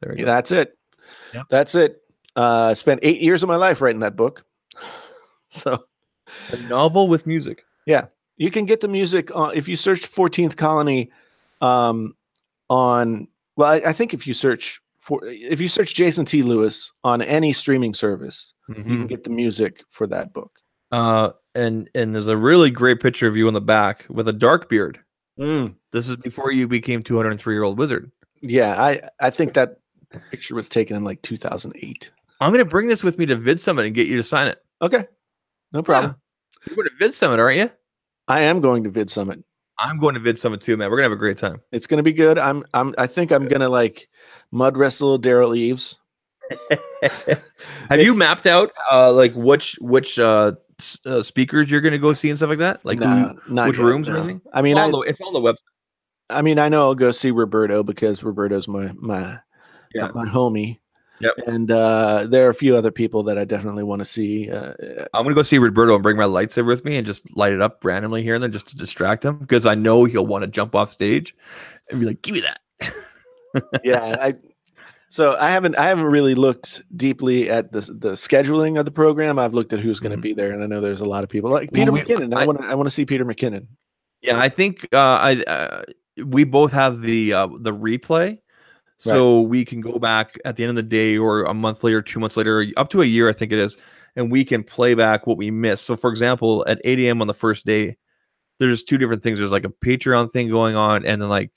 There we go.
That's it. Yep. That's it. I spent 8 years of my life writing that book. So,
a novel with music.
Yeah, you can get the music if you search 14th Colony on. Well, I think if you search Jason T. Lewis on any streaming service, you can get the music for that book.
And there's a really great picture of you on the back with a dark beard. This is before you became 203-year-old wizard.
Yeah, I think that picture was taken in like 2008.
I'm going to bring this with me to Vid Summit and get you to sign it.
Okay. No problem.
Yeah. You're going to Vid Summit, aren't you?
I am going to Vid Summit.
I'm going to Vid Summit too, man. We're gonna have a great time.
It's gonna be good. I think I'm gonna like mud wrestle Daryl Eves.
Have you mapped out like which speakers you're gonna go see and stuff like that? Like which rooms or anything?
I mean,
it's on the website.
I mean, I know I'll go see Roberto because Roberto's my homie.
Yep.
And there are a few other people that I definitely want to see.
I'm gonna go see Roberto and bring my lightsaber with me and just light it up randomly here and there just to distract him because I know he'll want to jump off stage and be like, "Give me that."
Yeah, so I haven't really looked deeply at the scheduling of the program. I've looked at who's going to be there, and I know there's a lot of people like Peter McKinnon. I want to see Peter McKinnon.
Yeah, I think we both have the replay. So we can go back at the end of the day or a month later, 2 months later, up to a year, I think it is, and we can play back what we missed. So, for example, at 8 a.m. on the first day, there's two different things. There's like a Patreon thing going on and then like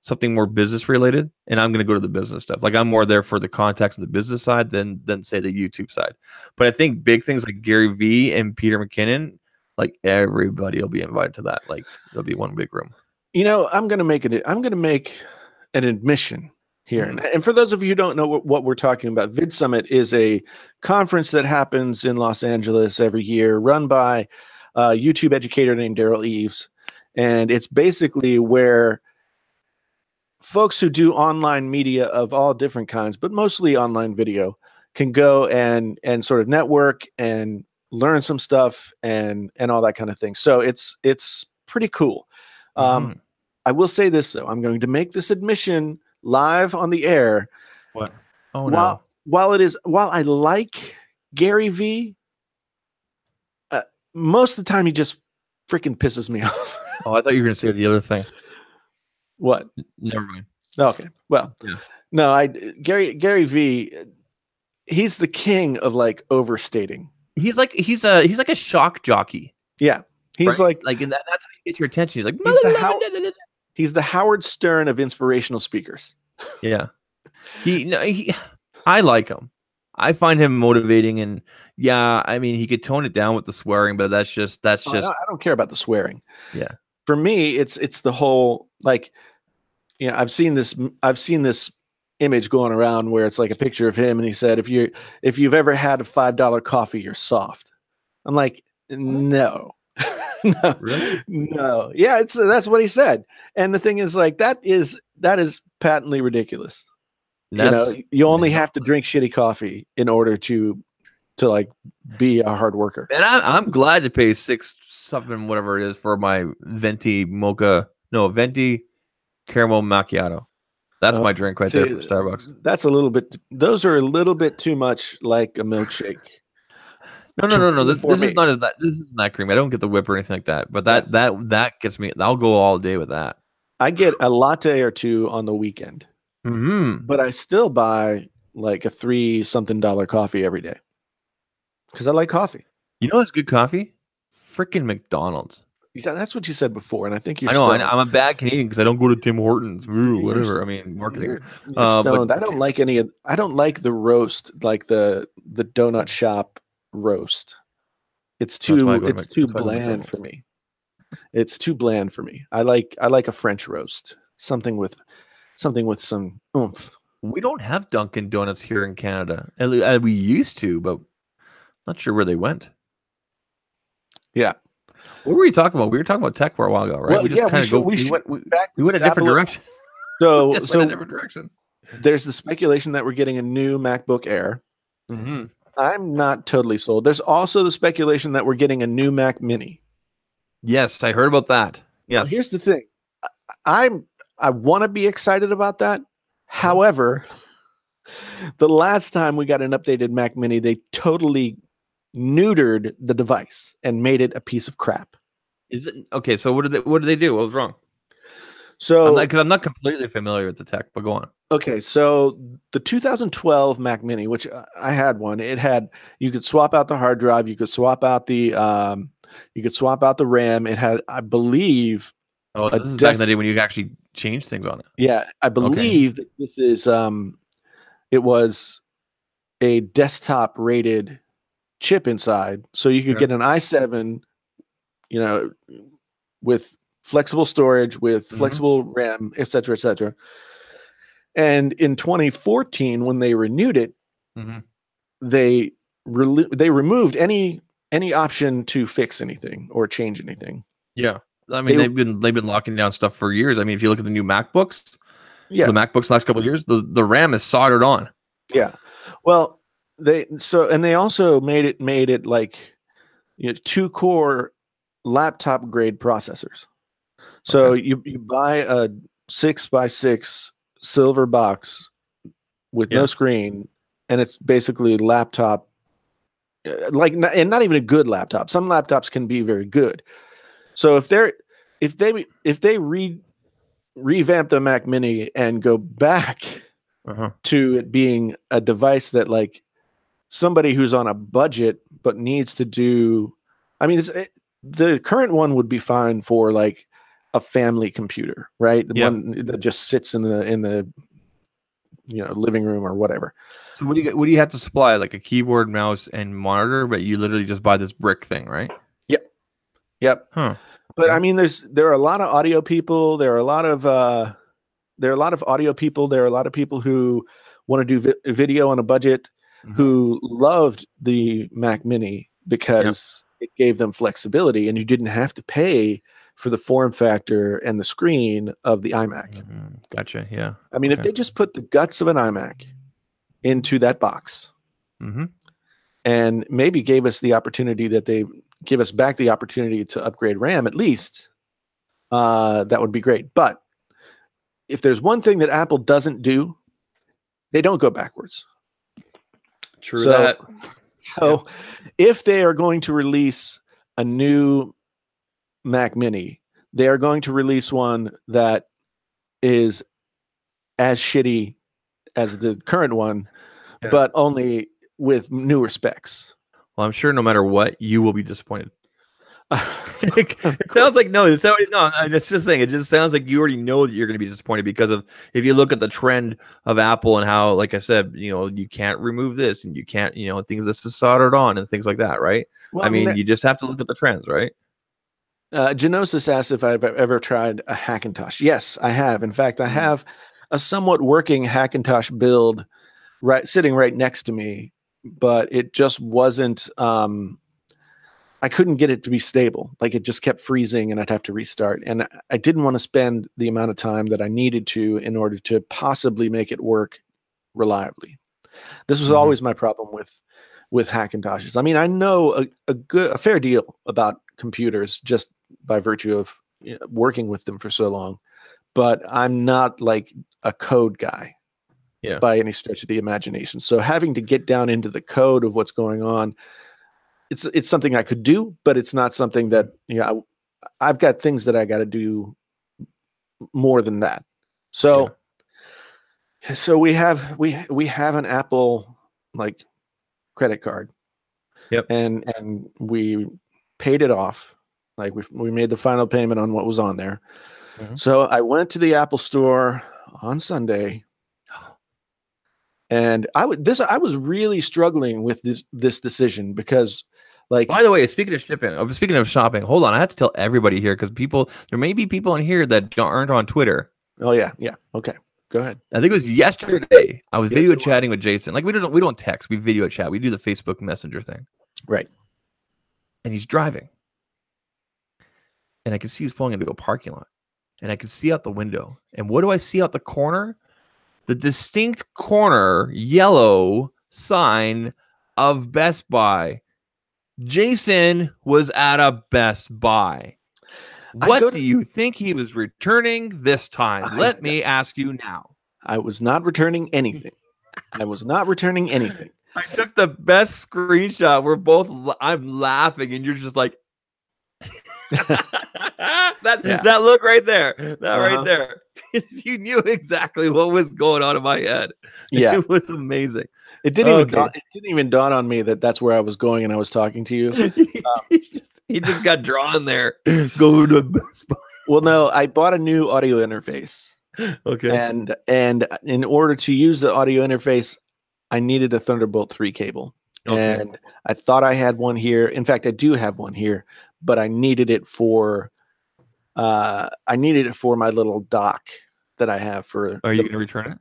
something more business related. And I'm going to go to the business stuff. Like I'm more there for the context of the business side than say the YouTube side. But I think big things like Gary Vee and Peter McKinnon, like everybody will be invited to that. Like there'll be one big room.
You know, I'm going to make an admission here. And for those of you who don't know what we're talking about, Vid Summit is a conference that happens in Los Angeles every year, run by a YouTube educator named Daryl Eves. And it's basically where folks who do online media of all different kinds, but mostly online video, can go and sort of network and learn some stuff and all that kind of thing. So it's pretty cool. I will say this though, I'm going to make this admission live on the air.
What? Oh no.
While I like Gary Vee, most of the time he just freaking pisses me off.
Oh, I thought you were going to say the other thing.
What?
Never mind.
Okay. Well, yeah. No, Gary Vee, he's the king of like overstating.
He's like a shock jockey.
Yeah. He's
right? like that's how he gets your attention. He's like
he's the Howard Stern of inspirational speakers.
Yeah. I like him. I find him motivating, and yeah, I mean he could tone it down with the swearing, but that's just I
don't care about the swearing.
Yeah.
For me, it's the whole like, you know, I've seen this image going around where it's like a picture of him and he said, if you've ever had a $5 coffee, you're soft. I'm like, no. No,
really?
No. Yeah, that's what he said. And the thing is like that is patently ridiculous. You only have to drink shitty coffee in order to like be a hard worker.
And I'm glad to pay $6 whatever it is for my venti caramel macchiato. That's my drink right there from Starbucks.
Those are a little bit too much like a milkshake.
No. This is not that. This isn't that creamy. I don't get the whip or anything like that. But that gets me. I'll go all day with that.
I get a latte or two on the weekend, but I still buy like a $3-something coffee every day because I like coffee.
You know what's good coffee? Freaking McDonald's.
Yeah, that's what you said before, and I think you're.
I know. I'm a bad Canadian because I don't go to Tim Hortons. Whatever. I mean, marketing.
You're stoned. I don't like any. I don't like the roast, like the donut shop roast. It's too bland for me. It's too bland for me. I like a French roast, something with some oomph.
We don't have Dunkin' Donuts here in Canada. We used to, but not sure where they went.
Yeah.
What were we talking about? We were talking about tech for a while ago, right?
Well, we just kind of
we went a different direction.
So went a different direction. There's the speculation that we're getting a new MacBook Air. I'm not totally sold. There's also the speculation that we're getting a new Mac Mini.
Yes, I heard about that. Yes.
Well, here's the thing. I want to be excited about that. However, the last time we got an updated Mac Mini, they totally neutered the device and made it a piece of crap.
Is it okay? So what did they do? What was wrong?
So
because I'm not completely familiar with the tech, but go on.
Okay, so the 2012 Mac Mini, which I had one, you could swap out the hard drive, you could swap out the RAM. It had, I believe,
this is back in the day when you could actually change things on it.
Yeah, I believe that this is it was a desktop rated chip inside, so you could get an i7, with flexible storage with flexible RAM, et cetera, et cetera. And in 2014, when they renewed it, they removed any option to fix anything or change anything.
Yeah, I mean they've been locking down stuff for years. I mean, if you look at the new MacBooks, the MacBooks last couple of years, the RAM is soldered on.
Yeah, well, they also made it like 2-core laptop grade processors. So you buy a 6x6 silver box with no screen, and it's basically laptop, and not even a good laptop. Some laptops can be very good. So if they revamp the Mac Mini and go back to it being a device that like somebody who's on a budget but needs to do, I mean, the current one would be fine for like a family computer, right? The one that just sits in the living room or whatever.
So what do you have to supply? Like a keyboard, mouse, and monitor, but you literally just buy this brick thing, right?
Yep. Huh. But I mean, there are a lot of audio people. There are a lot of audio people. There are a lot of people who want to do video on a budget, who loved the Mac Mini because it gave them flexibility, and you didn't have to pay for the form factor and the screen of the iMac.
Gotcha. Yeah.
I mean, if they just put the guts of an iMac into that box, and maybe gave us the opportunity that they give us back the opportunity to upgrade RAM at least, that would be great. But if there's one thing that Apple doesn't do, they don't go backwards.
True that.
So if they are going to release a new Mac Mini, they are going to release one that is as shitty as the current one, but only with newer specs.
Well, I'm sure no matter what, you will be disappointed. It sounds like it's just saying, it just sounds like you already know that you're going to be disappointed because of, if you look at the trend of Apple and how, like I said, you can't remove this and you can't, things that's soldered on and things like that, right? Well, I mean, you just have to look at the trends, right?
Genosis asked if I've ever tried a Hackintosh. Yes, I have. In fact, I have a somewhat working Hackintosh build sitting right next to me, but it just wasn't, I couldn't get it to be stable. Like, it just kept freezing and I'd have to restart. And I didn't want to spend the amount of time that I needed to in order to possibly make it work reliably. This was always my problem with Hackintoshes. I mean, I know a fair deal about computers just by virtue of working with them for so long, but I'm not like a code guy by any stretch of the imagination. So having to get down into the code of what's going on, it's something I could do, but it's not something that I've got things that I got to do more than that. So so we have an Apple like credit card. And we paid it off. Like we made the final payment on what was on there. So I went to the Apple store on Sunday, and I was really struggling with this decision because, like,
by the way, speaking of shopping, hold on, I have to tell everybody here because there may be people in here that aren't on Twitter.
Oh yeah, okay, go ahead.
I think it was yesterday. I was video chatting with Jason. Like, we don't text, we video chat. We do the Facebook Messenger thing,
right?
And he's driving, and I can see he's pulling into a parking lot, and I can see out the window. And what do I see out the corner? The distinct corner yellow sign of Best Buy. Jason was at a Best Buy. What do you think he was returning this time? Let me ask you now.
I was not returning anything. I was not returning anything.
I took the best screenshot. I'm laughing, and you're just like, that look right there. Right there. You knew exactly what was going on in my head.
Yeah.
It was amazing.
It didn't even dawn on me that that's where I was going and I was talking to you.
He just got drawn there. Go to Best Buy.
Well, no, I bought a new audio interface.
Okay.
And in order to use the audio interface, I needed a Thunderbolt 3 cable. Okay. And I thought I had one here. In fact, I do have one here, but I needed it for I needed it for my little dock that I have for.
Are you going to return it?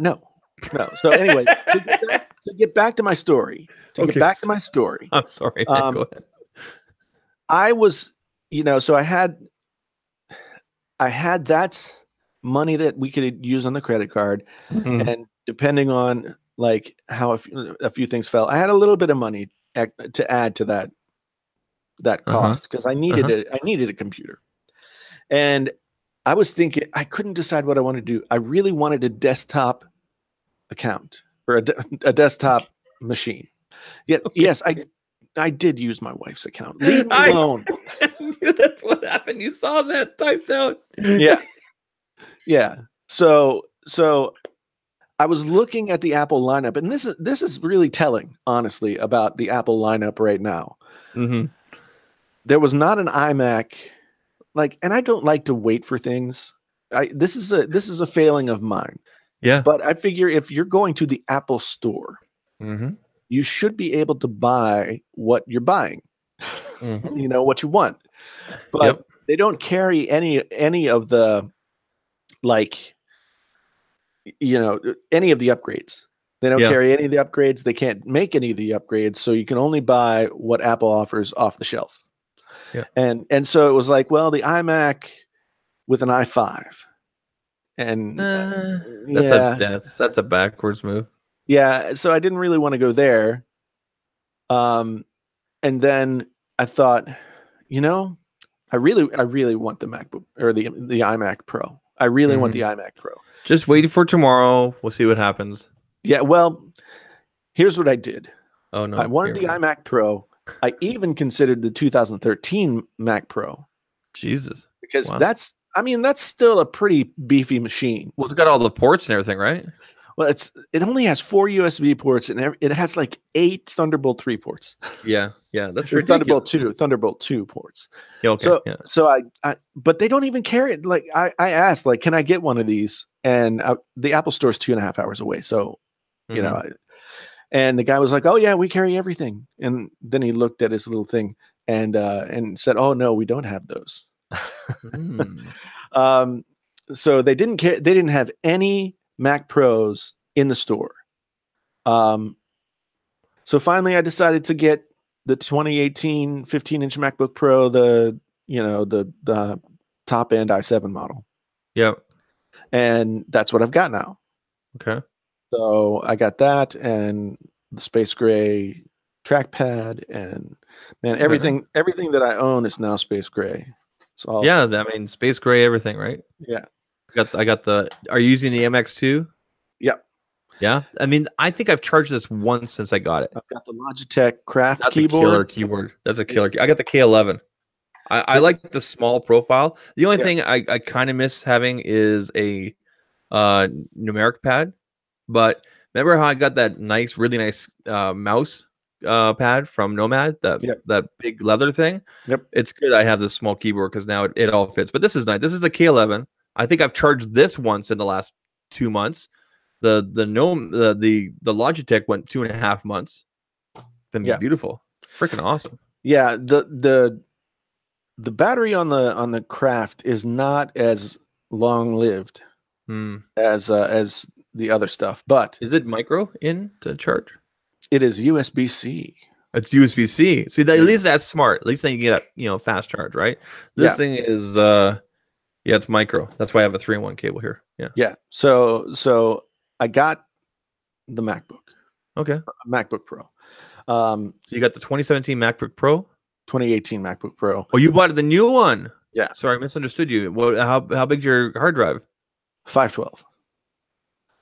No. So anyway, to get back to my story.
I'm sorry. Go ahead.
I was, so I had that money that we could use on the credit card, and depending on like how a few things fell, I had a little bit of money to add to that cost because I needed it. I needed a computer, and I was thinking I couldn't decide what I wanted to do. I really wanted a desktop account or a desktop machine. Yes, I did use my wife's account. Leave me alone.
That's what happened. You saw that typed out.
Yeah. So I was looking at the Apple lineup, and this is really telling, honestly, about the Apple lineup right now. There was not an iMac, and I don't like to wait for things. This is a failing of mine.
Yeah.
But I figure if you're going to the Apple store, you should be able to buy what you're buying. What you want. But they don't carry any of the any of the upgrades. They don't carry any of the upgrades. They can't make any of the upgrades, so you can only buy what Apple offers off the shelf.
Yeah.
And so it was like, well, the iMac with an i5. And
that's a backwards move.
Yeah, so I didn't really want to go there. And then I thought, I really want the MacBook or the iMac Pro. I really want the iMac Pro.
Just wait for tomorrow. We'll see what happens.
Yeah, well, here's what I did.
Oh no.
I wanted the iMac Pro. I even considered the 2013 Mac Pro.
Jesus.
Because that's still a pretty beefy machine.
Well, it's got all the ports and everything, right?
Well, it only has 4 USB ports and it has like 8 Thunderbolt 3 ports.
Yeah, that's ridiculous.
Thunderbolt 2 ports.
Yeah, okay.
So I but they don't even carry it. Like I asked, like, can I get one of these? And the Apple Store is 2.5 hours away. So, and the guy was like, "Oh yeah, we carry everything." And then he looked at his little thing and said, "Oh no, we don't have those." So they didn't have any Mac Pros in the store. So finally I decided to get the 2018 15-inch MacBook Pro, the top end i7 model.
Yep.
And that's what I've got now.
Okay.
So I got that and the space gray trackpad, and man, everything that I own is now space gray. So
space gray everything, right?
Yeah.
I got the. Are you using the MX2?
Yep.
Yeah. I mean, I think I've charged this once since I got it.
I've got the Logitech Craft
That's
keyboard.
A killer keyboard. That's a killer. I got the K11. I like the small profile. The only thing I kind of miss having is a numeric pad. But remember how I got that really nice mouse pad from Nomad, that big leather thing?
Yep.
It's good I have this small keyboard because now it all fits. But this is nice. This is the K11. I think I've charged this once in the last 2 months. The Logitech went 2.5 months. Been beautiful. Freaking awesome.
Yeah, the battery on the Craft is not as long lived as the other stuff, but
is it micro in to charge?
It is USB-C.
It's USB-C. See, at least that's smart. At least then you get a fast charge, right? This thing is it's micro. That's why I have a 3-in-1 cable here.
Yeah. So I got the MacBook.
Okay.
MacBook Pro.
So you got the 2017 MacBook Pro?
2018 MacBook Pro.
Oh, you bought the new one.
Yeah.
Sorry, I misunderstood you. How big's your hard drive?
512.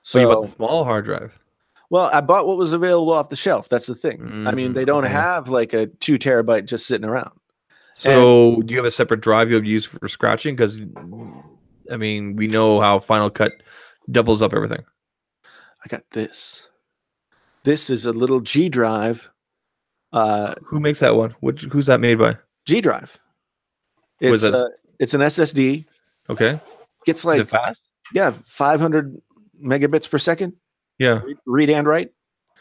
So you bought the small hard drive.
Well, I bought what was available off the shelf. That's the thing. I mean, they don't have like a 2 terabyte just sitting around.
So do you have a separate drive you'll use for scratching? Because I mean, we know how Final Cut doubles up everything.
I got this. This is a little G drive.
Who makes that one? Who's that made by?
G drive. It's an SSD.
Okay.
Gets like,
is it fast?
Yeah, 500 megabits per second.
Yeah.
Read and write.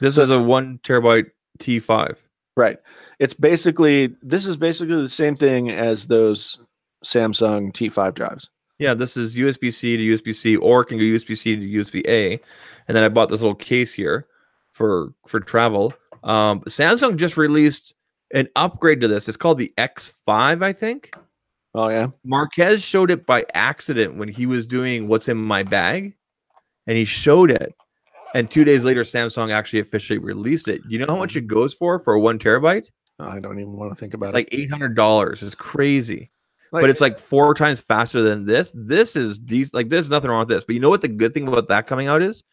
This is a 1 terabyte T5.
Right. This is basically the same thing as those Samsung T5 drives.
Yeah, this is USB-C to USB-C, or it can go USB-C to USB-A. And then I bought this little case here for travel. Samsung just released an upgrade to this. It's called the X5, I think.
Oh, yeah?
Marquez showed it by accident when he was doing What's in My Bag, and he showed it. And 2 days later, Samsung actually officially released it. You know how much it goes for a 1 terabyte?
I don't even want to think about
it. It's like $800. It's crazy. But it's like 4 times faster than this. This is decent. Like, there's nothing wrong with this. But you know what the good thing about that coming out is?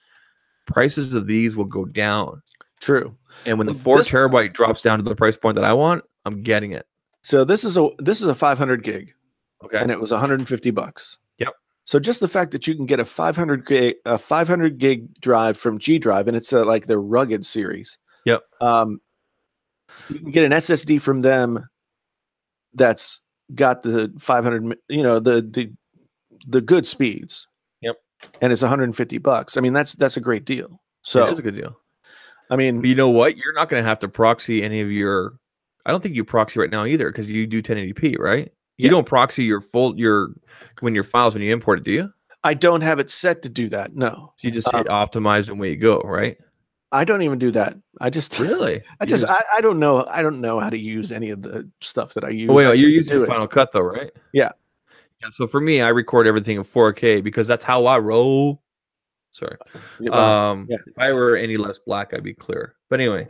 Prices of these will go down.
True.
And when the 4 terabyte drops down to the price point that I want, I'm getting it.
So this is a 500 gig.
Okay.
And it was $150.
Yep.
So just the fact that you can get a 500 gig drive from G Drive, and it's like their rugged series.
Yep.
You can get an SSD from them that's got the 500, the good speeds.
Yep.
And it's $150. I mean, that's a great deal. So
it is a good deal.
I mean,
but you know what? You're not going to have to proxy any of your. I don't think you proxy right now either, because you do 1080p, right? You don't proxy your files when you import it, do you?
I don't have it set to do that. No.
So you just hit optimize and away you go, right?
I don't even do that. I just
really.
I don't know. I don't know how to use any of the stuff that I use.
Oh, wait, you're using Final Cut though, right?
Yeah.
Yeah. So for me, I record everything in 4K because that's how I roll. Sorry. If I were any less black, I'd be clear. But anyway,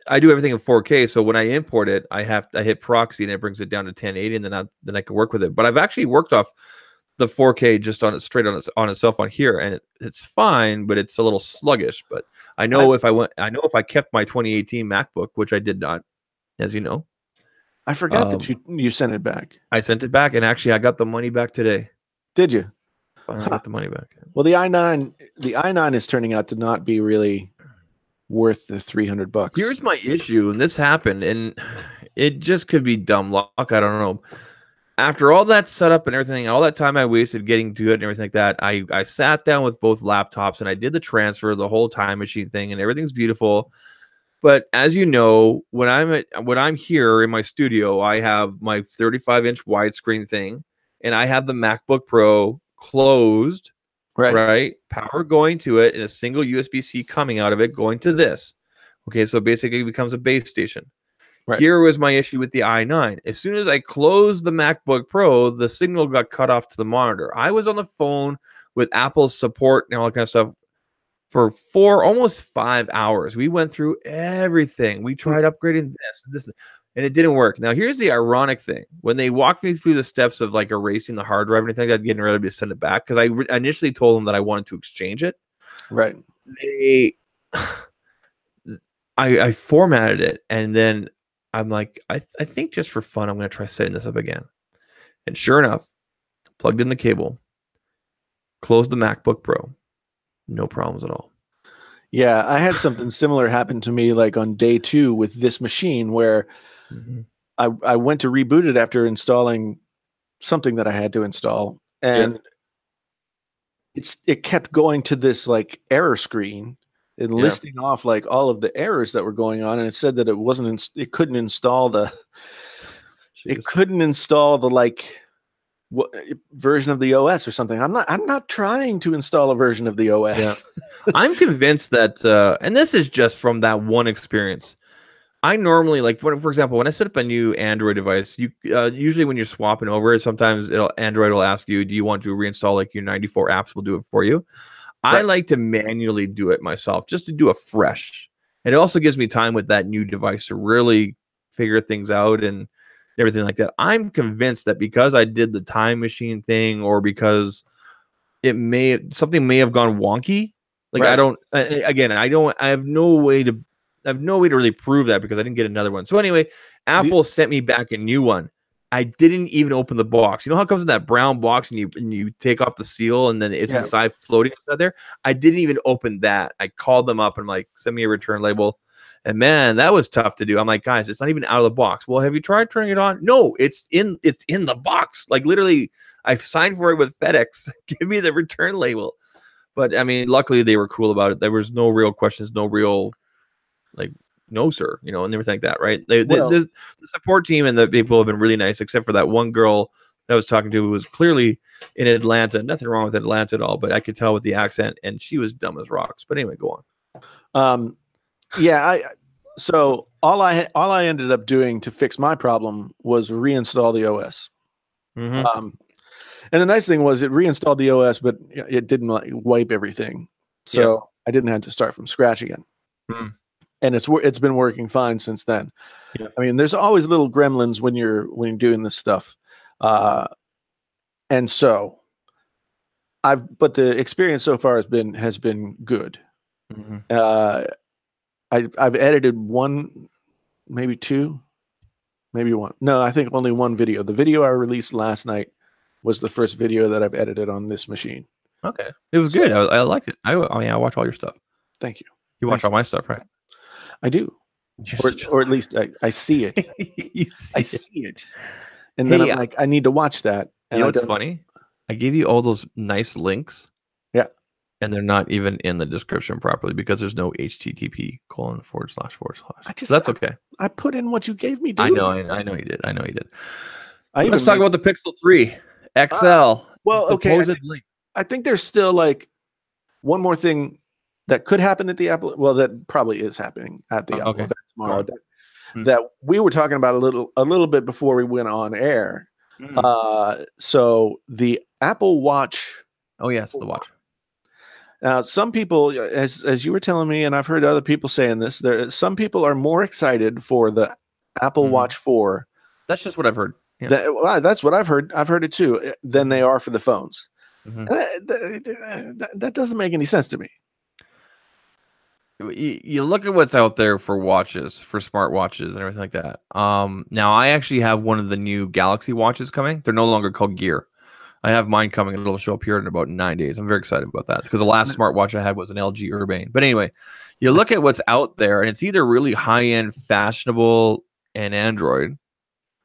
I do everything in 4K. So when I import it, I hit proxy and it brings it down to 1080, and then I can work with it. But I've actually worked off the 4K just on itself on here, and it's fine, but it's a little sluggish. But I know if I kept my 2018 MacBook, which I did not, as you know.
I forgot that you sent it back.
I sent it back, and actually I got the money back today.
Did you?
Finally got the money back.
Well, the i9 is turning out to not be really worth the $300.
Here's my issue, and this happened, and it just could be dumb luck. I don't know. After all that setup and everything, all that time I wasted getting to it and everything like that, I sat down with both laptops and I did the transfer, the whole time machine thing, and everything's beautiful. But as you know, when I'm here in my studio, I have my 35-inch widescreen thing, and I have the MacBook Pro closed, right? Power going to it, and a single USB-C coming out of it going to this. Okay, so basically it becomes a base station. Right. Here was my issue with the i9. As soon as I closed the MacBook Pro, the signal got cut off to the monitor. I was on the phone with Apple's support and all that kind of stuff for almost 5 hours. We went through everything. We tried upgrading this, and it didn't work. Now, here's the ironic thing. When they walked me through the steps of like erasing the hard drive and anything, I'd getting ready to send it back because I initially told them that I wanted to exchange it.
Right.
I formatted it, and then I'm like, I think just for fun, I'm going to try setting this up again. And sure enough, plugged in the cable, closed the MacBook Pro, no problems at all.
Yeah, I had something similar happen to me like on day 2 with this machine where I went to reboot it after installing something that I had to install, and it kept going to this like error screen and listing off like all of the errors that were going on, and it said that it couldn't install the like version of the OS or something. I'm not trying to install a version of the OS.
Yeah. I'm convinced that and this is just from that one experience. I normally, like, for example, when I set up a new Android device, you usually when you're swapping over, sometimes Android will ask you, do you want to reinstall like your 94 apps? We'll do it for you. Right. I like to manually do it myself, just to do a fresh. And it also gives me time with that new device to really figure things out and everything like that. I'm convinced that because I did the time machine thing, or because something may have gone wonky. Like, right. I have no way to really prove that because I didn't get another one. So anyway, Apple sent me back a new one. I didn't even open the box. You know how it comes in that brown box and you take off the seal and then it's inside floating inside there? I didn't even open that. I called them up and I'm like, send me a return label. And man, that was tough to do. I'm like, guys, it's not even out of the box. Well, have you tried turning it on? No, it's in the box. Like, literally, I signed for it with FedEx. Give me the return label. But I mean, luckily they were cool about it. There was no real questions, no real like no, sir, you know, and everything like that, right? The support team and the people have been really nice, except for that one girl that I was talking to who was clearly in Atlanta. Nothing wrong with Atlanta at all, but I could tell with the accent, and she was dumb as rocks. But anyway, go
on. So all I ended up doing to fix my problem was reinstall the OS. And the nice thing was it reinstalled the OS, but it didn't like wipe everything. So I didn't have to start from scratch again. And it's been working fine since then. I mean, there's always little gremlins when you're doing this stuff. And so but the experience so far has been good. I've edited one, maybe two, maybe one. No, I think only one video. The video I released last night was the first video that I've edited on this machine.
Okay. It was good. I liked it. I mean, I watch all your stuff.
Thank you.
You watch all my stuff, right?
I do. Or at least I see it. I see it. And then I'm like, I need to watch that. And
you know what's funny? I gave you all those nice links.
Yeah.
And they're not even in the description properly because there's no http://. So that's okay.
I put in what you gave me, dude.
I know you did. Let's talk about the Pixel 3 XL.
Well, okay. I think there's still like one more thing that could happen at the Apple. Well, that probably is happening at the Apple event tomorrow. That we were talking about a little bit before we went on air. So the Apple Watch.
Oh yes, the watch.
Now, some people, as you were telling me, and I've heard other people saying this, some people are more excited for the Apple Watch 4.
That's just what I've heard.
That's what I've heard. I've heard it too. Than they are for the phones. That doesn't make any sense to me.
You look at what's out there for watches, for smart watches and everything like that. Now I actually have one of the new Galaxy watches coming. They're no longer called Gear. I have mine coming and it'll show up here in about 9 days. I'm very excited about that because the last smartwatch I had was an LG Urbane. But anyway, you look at what's out there and it's either really high-end, fashionable, and Android,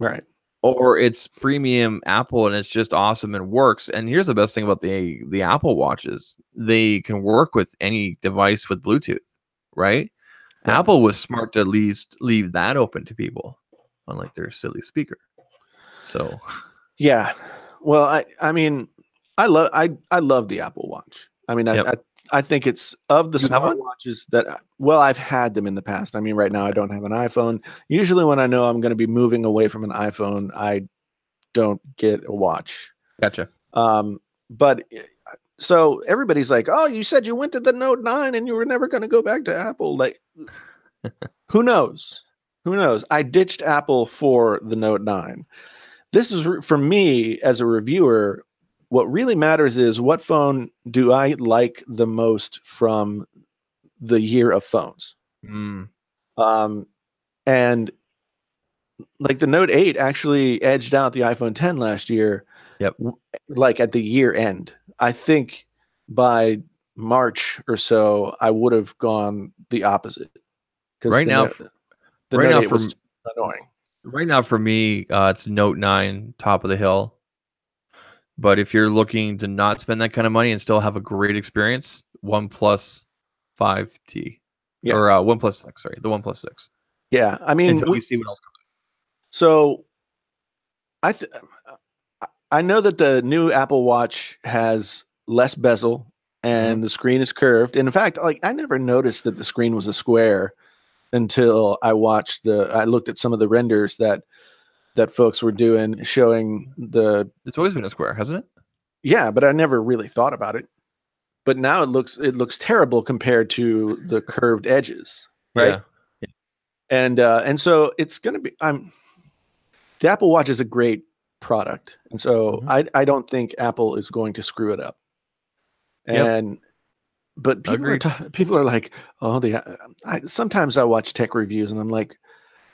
right,
or it's premium Apple and it's just awesome and works. And here's the best thing about the Apple watches: they can work with any device with Bluetooth, right? Yeah. Apple was smart to at least leave that open to people, unlike their silly speaker. So,
yeah. Well, I mean, I love the Apple Watch. I mean, I think it's of the smart watches that, well, I've had them in the past. I mean, right now I don't have an iPhone. Usually when I know I'm going to be moving away from an iPhone, I don't get a watch.
Gotcha.
But so everybody's like, oh, you said you went to the Note 9 and you were never going to go back to Apple. Like, who knows? Who knows? I ditched Apple for the Note 9. This is, for me as a reviewer, what really matters is what phone do I like the most from the year of phones. And like the Note 8 actually edged out the iPhone 10 last year.
Yep.
Like at the year end. I think by March or so, I would have gone the opposite.
Right now,
the Note 8 was annoying.
Right now, for me, it's Note 9, top of the hill. But if you're looking to not spend that kind of money and still have a great experience, OnePlus 5T.
Yeah.
Or OnePlus 6, sorry, the OnePlus 6.
Yeah, I mean,
until we see what else comes.
So, I know that the new Apple Watch has less bezel and the screen is curved. And in fact, like I never noticed that the screen was a square until I looked at some of the renders that folks were doing, showing
it's always been a square, hasn't it?
Yeah, but I never really thought about it. But now it looks terrible compared to the curved edges, right?
Yeah.
And so it's going to be the Apple Watch is a great product. And so I don't think Apple is going to screw it up. But people are like, oh, sometimes I watch tech reviews and I'm like,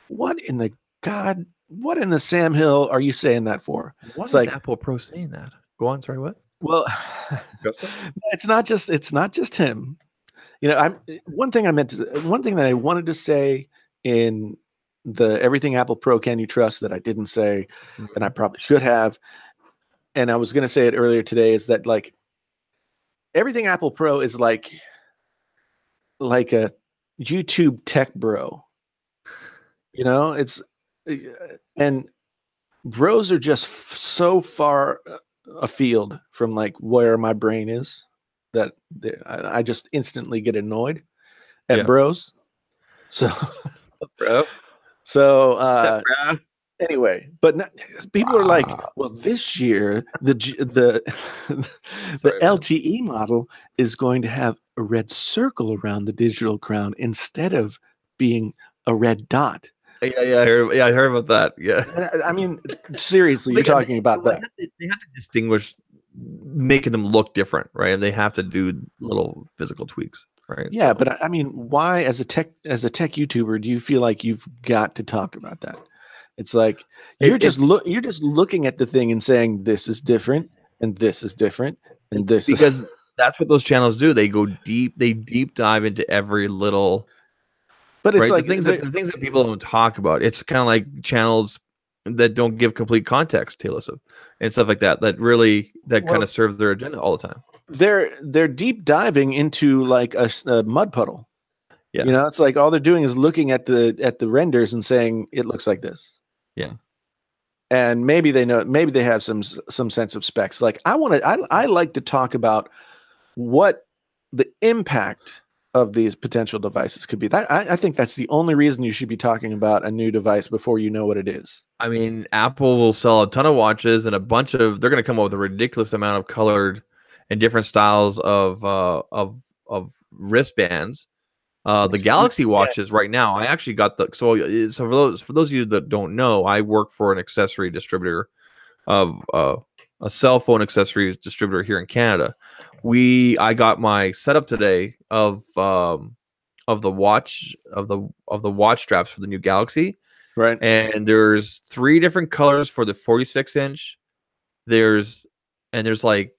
what in the Sam Hill are you saying that for?
What is like, Apple Pro saying that? Go on, sorry, what?
Well, it's not just him. You know, one thing that I wanted to say in the Everything Apple Pro Can You Trust that I didn't say, and I probably should have, and I was going to say it earlier today, is that like Everything Apple Pro is like a YouTube tech bro. You know, and bros are just so far afield from like where my brain is that I just instantly get annoyed at bros. So,
bro.
So anyway, but people are like, well, this year the the LTE model is going to have a red circle around the digital crown instead of being a red dot.
I heard about that. Yeah,
I mean, seriously, you're talking about that.
They have to distinguish, making them look different, right? And they have to do little physical tweaks, right?
Yeah, so. But I mean, why, as a tech YouTuber, do you feel like you've got to talk about that? It's like you're just looking at the thing and saying this is different and this is different and this
because that's what those channels do. They go deep. They deep dive into every little.
But it's like
the things that people don't talk about. It's kind of like channels that don't give complete context, Taylor, and stuff like that. That kind of serve their agenda all the time.
They're deep diving into like a mud puddle.
Yeah,
you know, it's like all they're doing is looking at the renders and saying it looks like this.
Yeah,
and maybe they know, maybe they have some sense of specs. Like I like to talk about what the impact of these potential devices could be. I think that's the only reason you should be talking about a new device before you know what it is.
I mean, Apple will sell a ton of watches and they're going to come up with a ridiculous amount of colored and different styles of wristbands. The Galaxy watches right now, I actually got so for those of you that don't know, I work for an accessory distributor of a cell phone accessories distributor here in Canada. I got my setup today of the watch straps for the new Galaxy.
Right.
And there's 3 different colors for the 46-inch. There's like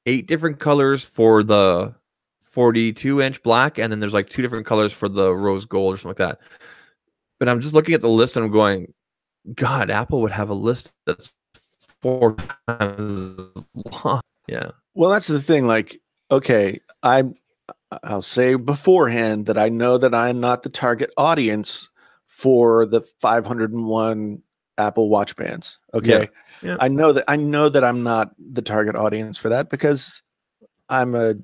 8 different colors for the 42-inch black, and then there's like 2 different colors for the rose gold or something like that. But I'm just looking at the list and I'm going, God, Apple would have a list that's 4 times long. Yeah.
Well, that's the thing. Like, okay, I'll say beforehand that I know that I'm not the target audience for the 501 Apple Watch bands. Okay.
Yeah.
I know that I'm not the target audience for that because I'm a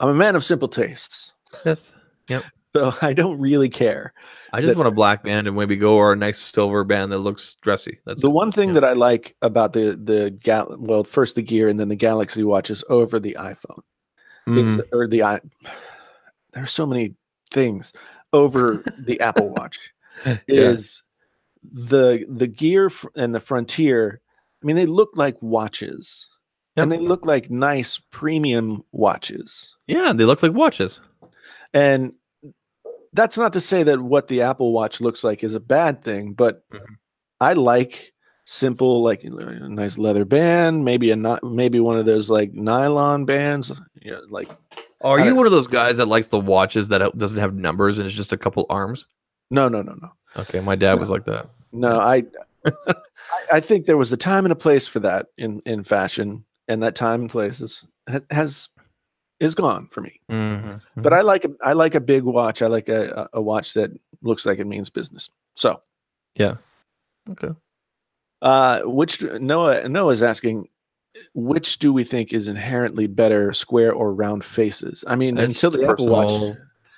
man of simple tastes.
Yes. Yep.
So I don't really care.
I just want a black band and maybe go, or a nice silver band that looks dressy. That's
the one thing that I like about first the Gear and then the Galaxy watches over the iPhone. There's so many things over the Apple Watch is the Gear and the Frontier. I mean, they look like watches. Yep. And they look like nice premium watches.
Yeah, they look like watches.
And that's not to say that what the Apple Watch looks like is a bad thing, but I like simple, like a nice leather band, maybe one of those like nylon bands. Yeah, like.
Are you one of those guys that likes the watches that doesn't have numbers and it's just a couple arms?
No.
Okay, my dad was like that.
No, I think there was a time and a place for that in fashion, and that time and place is gone for me. But I like a big watch. I like a watch that looks like it means business. So,
yeah, okay.
Which Noah's asking, which do we think is inherently better, square or round faces? I mean, until the Apple Watch,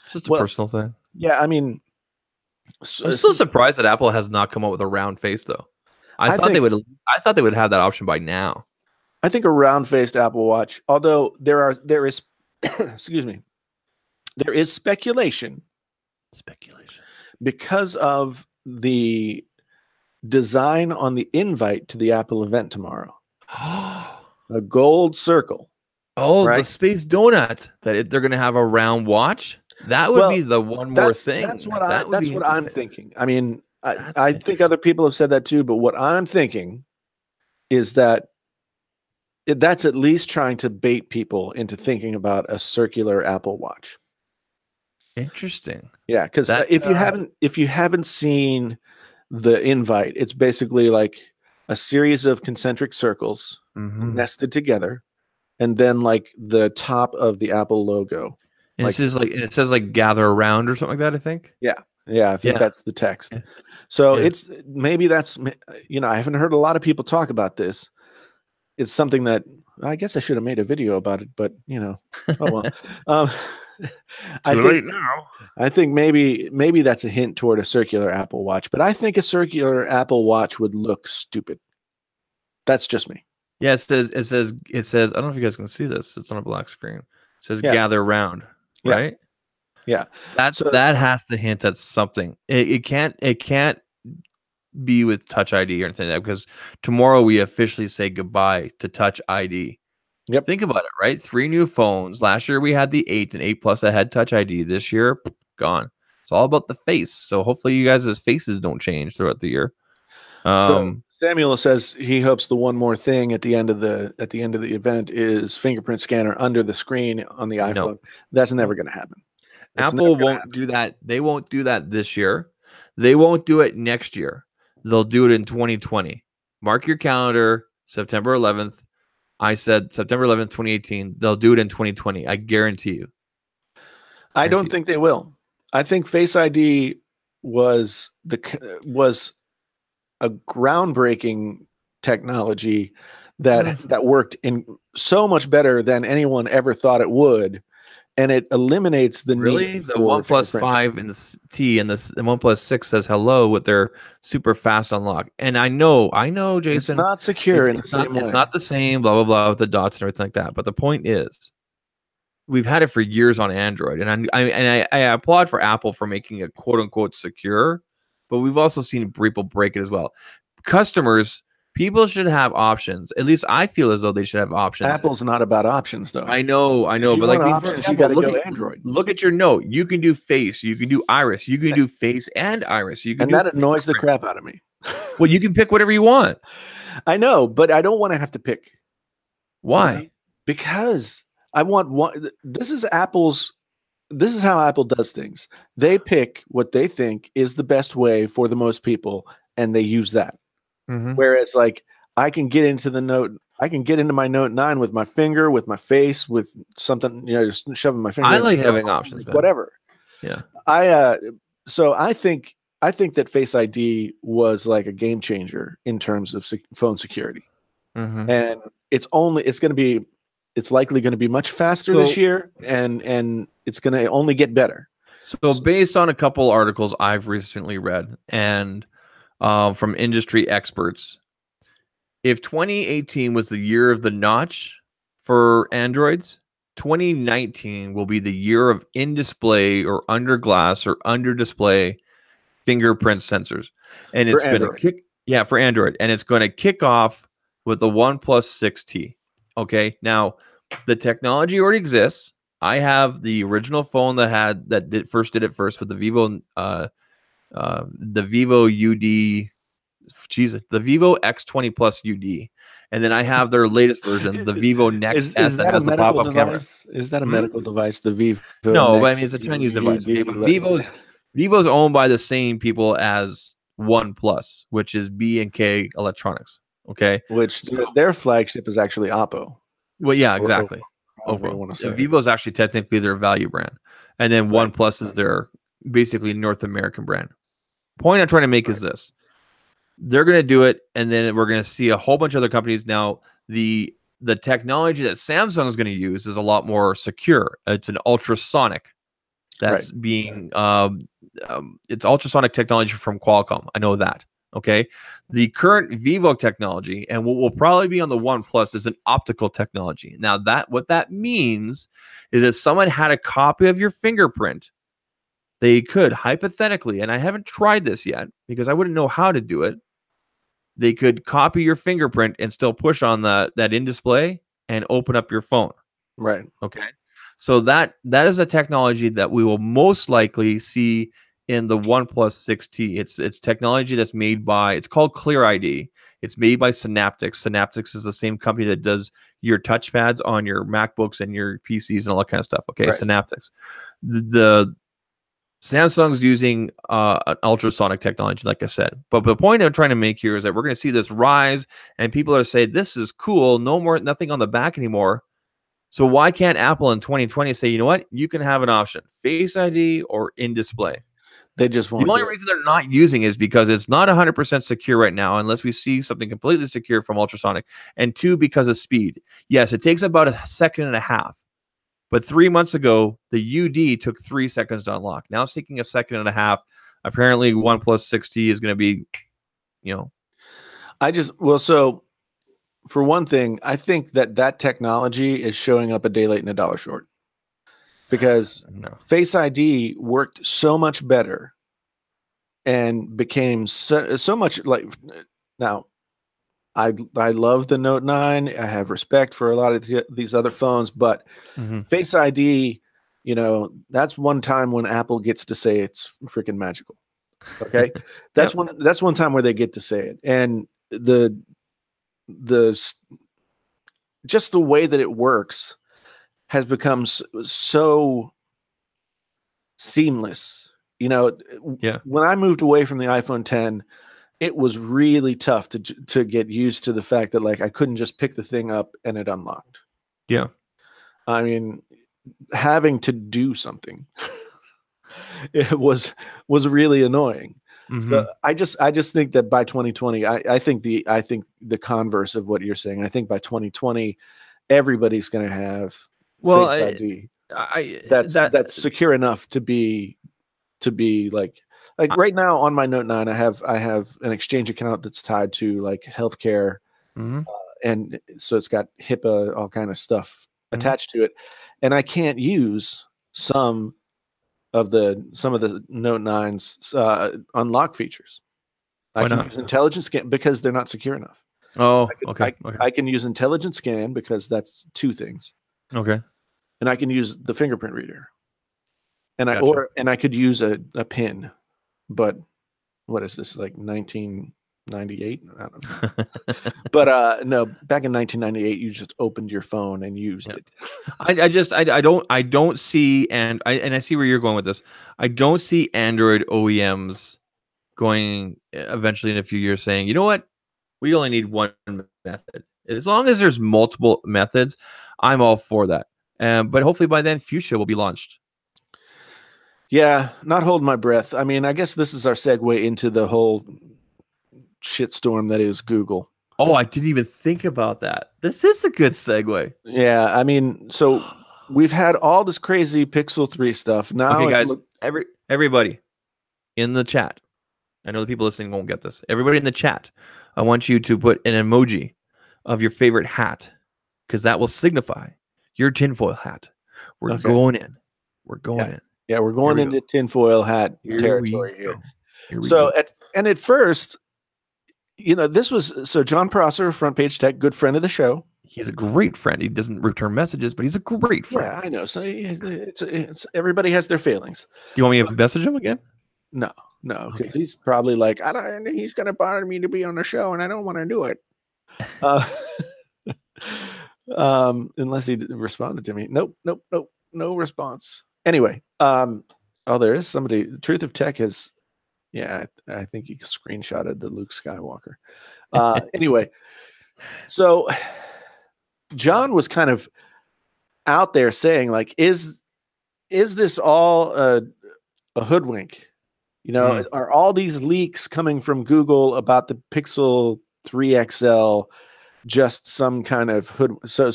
it's just a personal thing.
Yeah, I mean,
I'm still surprised that Apple has not come up with a round face, though. I thought they would have that option by now.
I think a round-faced Apple Watch, although there is excuse me, there is speculation because of the design on the invite to the Apple event tomorrow. A gold circle.
Oh, right? The space donut that they're going to have a round watch. That would be the one more thing.
That's what I'm thinking. I mean, I think other people have said that too, but what I'm thinking is that that's at least trying to bait people into thinking about a circular Apple Watch.
Interesting.
Yeah, because if you haven't seen the invite, it's basically like a series of concentric circles nested together, and then like the top of the Apple logo.
And it says like gather around or something like that, I think.
Yeah. Yeah, I think that's the text. So it's maybe that's, I haven't heard a lot of people talk about this. It's something that I guess I should have made a video about it, but oh well. I think maybe that's a hint toward a circular Apple Watch, but I think a circular Apple Watch would look stupid. That's just me.
Yeah, it says I don't know if you guys can see this. It's on a black screen. It says gather round, right?
Yeah.
That has to hint at something. It can't be with Touch ID or anything like that, because tomorrow we officially say goodbye to Touch ID.
Yep.
Think about it, right? 3 new phones. Last year we had the 8 and 8 Plus that had Touch ID. This year, gone. It's all about the face. So hopefully you guys' faces don't change throughout the year.
So Samuel says he hopes the one more thing at the end of the event is fingerprint scanner under the screen on the iPhone. No. That's never going to happen.
Apple won't do that. They won't do that this year. They won't do it next year. They'll do it in 2020. Mark your calendar, September 11th. I said September 11th, 2018. They'll do it in 2020. I guarantee you.
I don't think they will. I think Face ID was a groundbreaking technology that worked in so much better than anyone ever thought it would. And it eliminates the need
the OnePlus 5 and the T and the OnePlus 6 says hello with their super fast unlock. And I know, Jason,
it's not secure.
It's not the same, blah, blah, blah, with the dots and everything like that. But the point is, we've had it for years on Android. And I applaud for Apple for making it quote unquote secure, but we've also seen people break it as well. People should have options. At least I feel as though they should have options.
Apple's not about options, though.
I know.
But like options, you got to go Android.
Look at your note. You can do face. You can do iris. You can do face and iris. You can.
And that annoys the crap out of me.
Well, you can pick whatever you want.
I know, but I don't want to have to pick.
Why?
Because I want one. This is how Apple does things. They pick what they think is the best way for the most people, and they use that.
Mm-hmm.
Whereas, like, I can get into my Note 9 with my finger, with my face, with something, just shoving my finger.
I like having options,
whatever.
Yeah.
So I think that Face ID was like a game changer in terms of phone security, and it's likely going to be much faster this year, and it's going to only get better.
So based on a couple articles I've recently read and from industry experts, if 2018 was the year of the notch for Androids, 2019 will be the year of in-display or under glass or under display fingerprint sensors. And it's going to for Android. And it's going to kick off with the OnePlus 6T. Okay. Now the technology already exists. I have the original phone that did it first with the Vivo UD, the Vivo X20 Plus UD, and then I have their latest version, the Vivo Next S that has the pop-up camera.
Is that a medical device? The Vivo?
No, but I mean it's a Chinese device. Okay, but Vivo's owned by the same people as OnePlus, which is B&K Electronics. Okay,
which their flagship is actually Oppo.
Well, yeah, exactly. Vivo is actually technically their value brand, and then OnePlus is their basically North American brand. Point I'm trying to make is this: they're going to do it, and then we're going to see a whole bunch of other companies. Now, the technology that Samsung is going to use is a lot more secure. It's an ultrasonic that's being it's ultrasonic technology from Qualcomm. I know that. Okay, the current Vivo technology and what will probably be on the OnePlus is an optical technology. Now, what that means is if someone had a copy of your fingerprint, they could hypothetically, and I haven't tried this yet because I wouldn't know how to do it. They could copy your fingerprint and still push on that in display and open up your phone.
Right.
Okay. So that is a technology that we will most likely see in the OnePlus 6T. It's technology that's made by, it's called Clear ID. It's made by Synaptics. Synaptics is the same company that does your touchpads on your MacBooks and your PCs and all that kind of stuff. Okay, Synaptics. The Samsung's using an ultrasonic technology, like I said. But the point I'm trying to make here is that we're going to see this rise, and people are saying, this is cool, nothing on the back anymore. So why can't Apple in 2020 say, you know what, you can have an option, Face ID or in display?
They just won't.
The only reason they're not using is because it's not 100% secure right now, unless we see something completely secure from ultrasonic. And 2, because of speed. Yes, it takes about 1.5 seconds. But 3 months ago, the UD took 3 seconds to unlock. Now it's taking 1.5 seconds. Apparently, OnePlus 6T is going to be,
So for one thing, I think that technology is showing up a day late and a dollar short. Because Face ID worked so much better and became so much like now. I love the Note 9. I have respect for a lot of these other phones, but Face ID, that's one time when Apple gets to say it's freaking magical. Okay, that's one time where they get to say it, and just the way that it works has become so seamless. When I moved away from the iPhone 10, it was really tough to get used to the fact that like I couldn't just pick the thing up and it unlocked.
Yeah.
I mean, having to do something it was really annoying. So I just think that by 2020, I think the converse of what you're saying. I think by 2020, everybody's going to have Face ID. That's secure enough to be like right now on my Note 9, I have an Exchange account that's tied to like healthcare, and so it's got HIPAA, all kind of stuff attached to it, and I can't use some of the Note 9's unlock features. I can use intelligent scan because they're not secure enough. I can use intelligent scan because that's 2 things.
Okay.
And I can use the fingerprint reader. And I could use a pin, but what is this, like 1998? I don't know. But no, back in 1998, you just opened your phone and used it.
I don't see, and I see where you're going with this. I don't see Android OEMs going eventually in a few years saying, you know what, we only need one method. As long as there's multiple methods, I'm all for that. But hopefully by then, Fuchsia will be launched.
Yeah, not holding my breath. I mean, I guess this is our segue into the whole shitstorm that is Google.
Oh, I didn't even think about that. This is a good segue.
Yeah, I mean, so we've had all this crazy Pixel 3 stuff. Now,
okay, guys, everybody in the chat. I know the people listening won't get this. Everybody in the chat, I want you to put an emoji of your favorite hat, because that will signify your tinfoil hat. We're going in. We're going in.
Yeah, we're going into tinfoil hat territory here. So at first, this was John Prosser, Front Page Tech, good friend of the show.
He's a great friend. He doesn't return messages, but he's a great friend.
Yeah, I know. So it's everybody has their failings.
Do you want me to message him again?
No, because he's probably like, he's going to bother me to be on the show, and I don't want to do it. Unless he responded to me. Nope, no response. Anyway, there is somebody. Truth of Tech has, I think he screenshotted the Luke Skywalker. Anyway, so John was kind of out there saying, like, is this all a hoodwink? Are all these leaks coming from Google about the Pixel 3XL just some kind of hood? So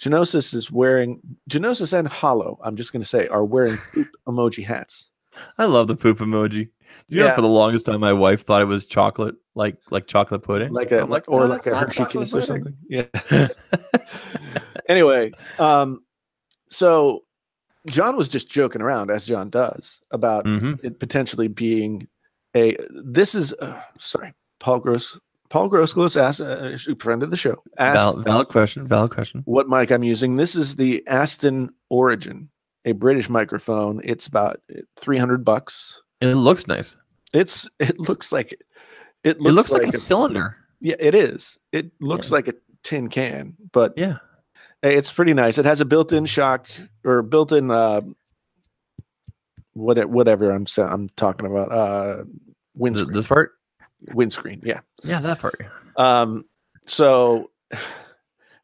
Genosis and Hollow, I'm just going to say, are wearing poop emoji hats.
I love the poop emoji. You know, for the longest time, my wife thought it was chocolate, like chocolate pudding,
like a Hershey Kiss or something. Yeah. Anyway, so John was just joking around, as John does, about it potentially being Paul Grossgloss asked, a friend of the show, asked,
valid question,
what mic I'm using. This is the Aston Origin, a British microphone. It's about $300.
And it looks nice.
It looks like
a cylinder.
Yeah, it is. It looks like a tin can, but it's pretty nice. It has a built-in shock or built-in whatever I'm talking about. Windscreen.
This part?
Windscreen, yeah,
that part.
So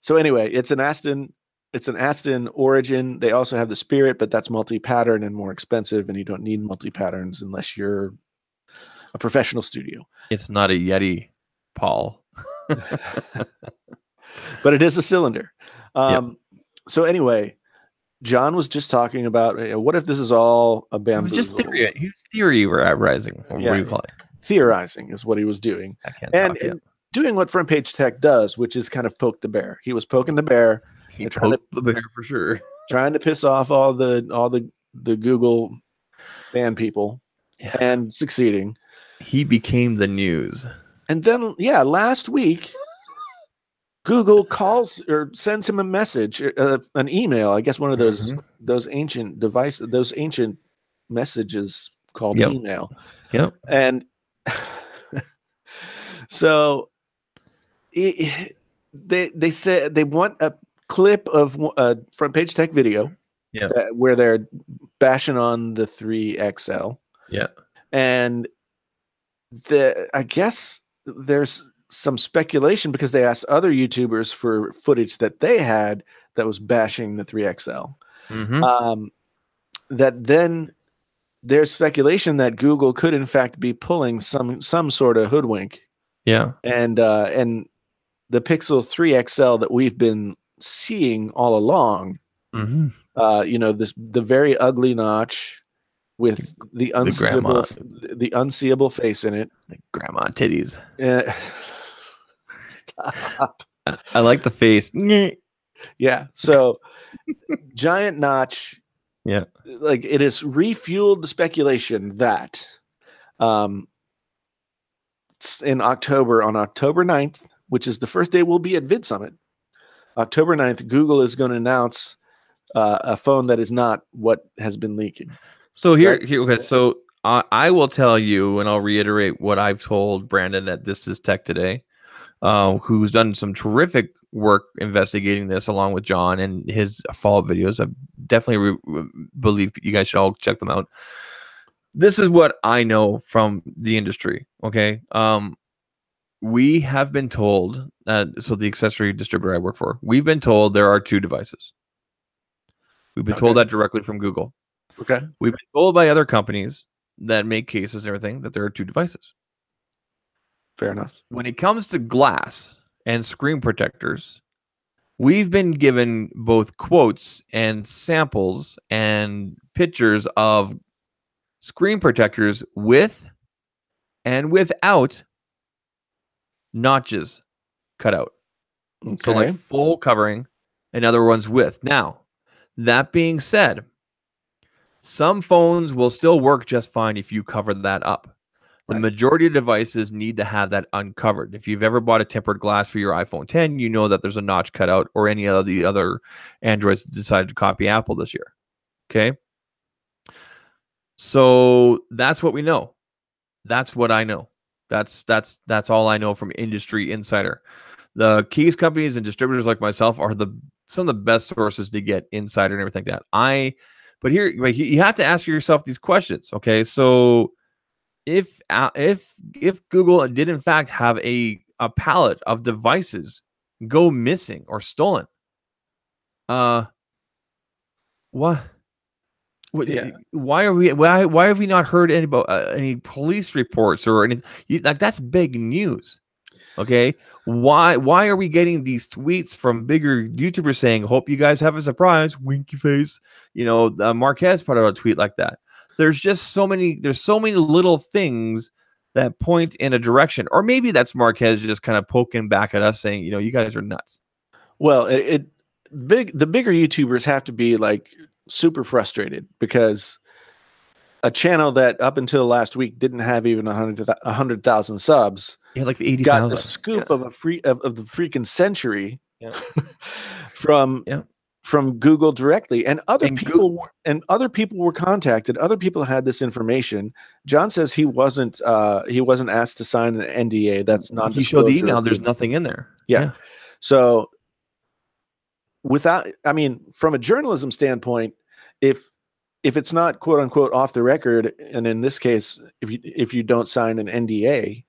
anyway, it's an Aston It's an Aston Origin. They also have the Spirit, but that's multi-pattern and more expensive, and you don't need multi-patterns unless you're a professional studio.
It's not a Yeti, Paul.
But it is a cylinder. So anyway, John was just talking about what if this is all a bamboo?
It was just theory. He was theory rising. What do you call it?
Theorizing is what he was doing.
I can't talk
and doing what Front Page Tech does, which is kind of poke the bear. He was poking the bear.
He poked the bear for sure.
Trying to piss off all the Google fan people and succeeding.
He became the news.
And then, last week, Google calls or sends him a message, an email. I guess one of those ancient devices, those ancient messages called email.
Yep.
And so they said they want a clip of a Front Page Tech video where they're bashing on the 3XL.
Yeah.
And I guess there's some speculation because they asked other YouTubers for footage that they had that was bashing the 3XL. That then there's speculation that Google could in fact be pulling some sort of hoodwink.
Yeah.
And the Pixel 3XL that we've been seeing all along, the very ugly notch with the unseeable face in it,
like grandma titties.
Stop.
I like the face.
Yeah. So giant notch.
Yeah.
Like it has refueled the speculation that in October, on October 9th, which is the first day we'll be at Vid Summit, October 9th, Google is going to announce a phone that is not what has been leaking.
So okay. So I will tell you, and I'll reiterate what I've told Brandon at This Is Tech today, who's done some terrific work investigating this along with John and his follow-up videos. I definitely believe you guys should all check them out. This is what I know from the industry. Okay. We have been told, so the accessory distributor I work for, we've been told there are two devices. We've been told that directly from Google.
Okay.
We've been told by other companies that make cases and everything that there are two devices.
Fair enough.
When it comes to glass and screen protectors, we've been given both quotes and samples and pictures of screen protectors with and without notches cut out.
Okay.
So like full covering, and other ones with. Now, that being said, some phones will still work just fine if you cover that up. The majority of devices need to have that uncovered. If you've ever bought a tempered glass for your iPhone 10, you know that there's a notch cut out, or any of the other Androids that decided to copy Apple this year. Okay. So that's what we know. That's what I know. That's all I know from industry insider. The case companies and distributors like myself are some of the best sources to get insider and everything like that. But here, you have to ask yourself these questions. Okay, so if Google did in fact have a pallet of devices go missing or stolen, what?
Yeah.
Why have we not heard any police reports or anything? Like, that's big news. Okay, why are we getting these tweets from bigger YouTubers saying, "Hope you guys have a surprise," winky face? Marquez put out a tweet like that. There's so many little things that point in a direction, or maybe that's Marquez just kind of poking back at us, saying, you guys are nuts.
Well, the bigger YouTubers have to be like super frustrated because a channel that up until last week didn't have even 100,000 subs,
like 80,000,
got the scoop of the freaking century from Google directly, and other people were contacted. Other people had this information. John says he wasn't asked to sign an NDA. That's not.
He showed the email. There's nothing in there.
Yeah. So from a journalism standpoint, if it's not quote unquote off the record, and in this case, if you don't sign an NDA,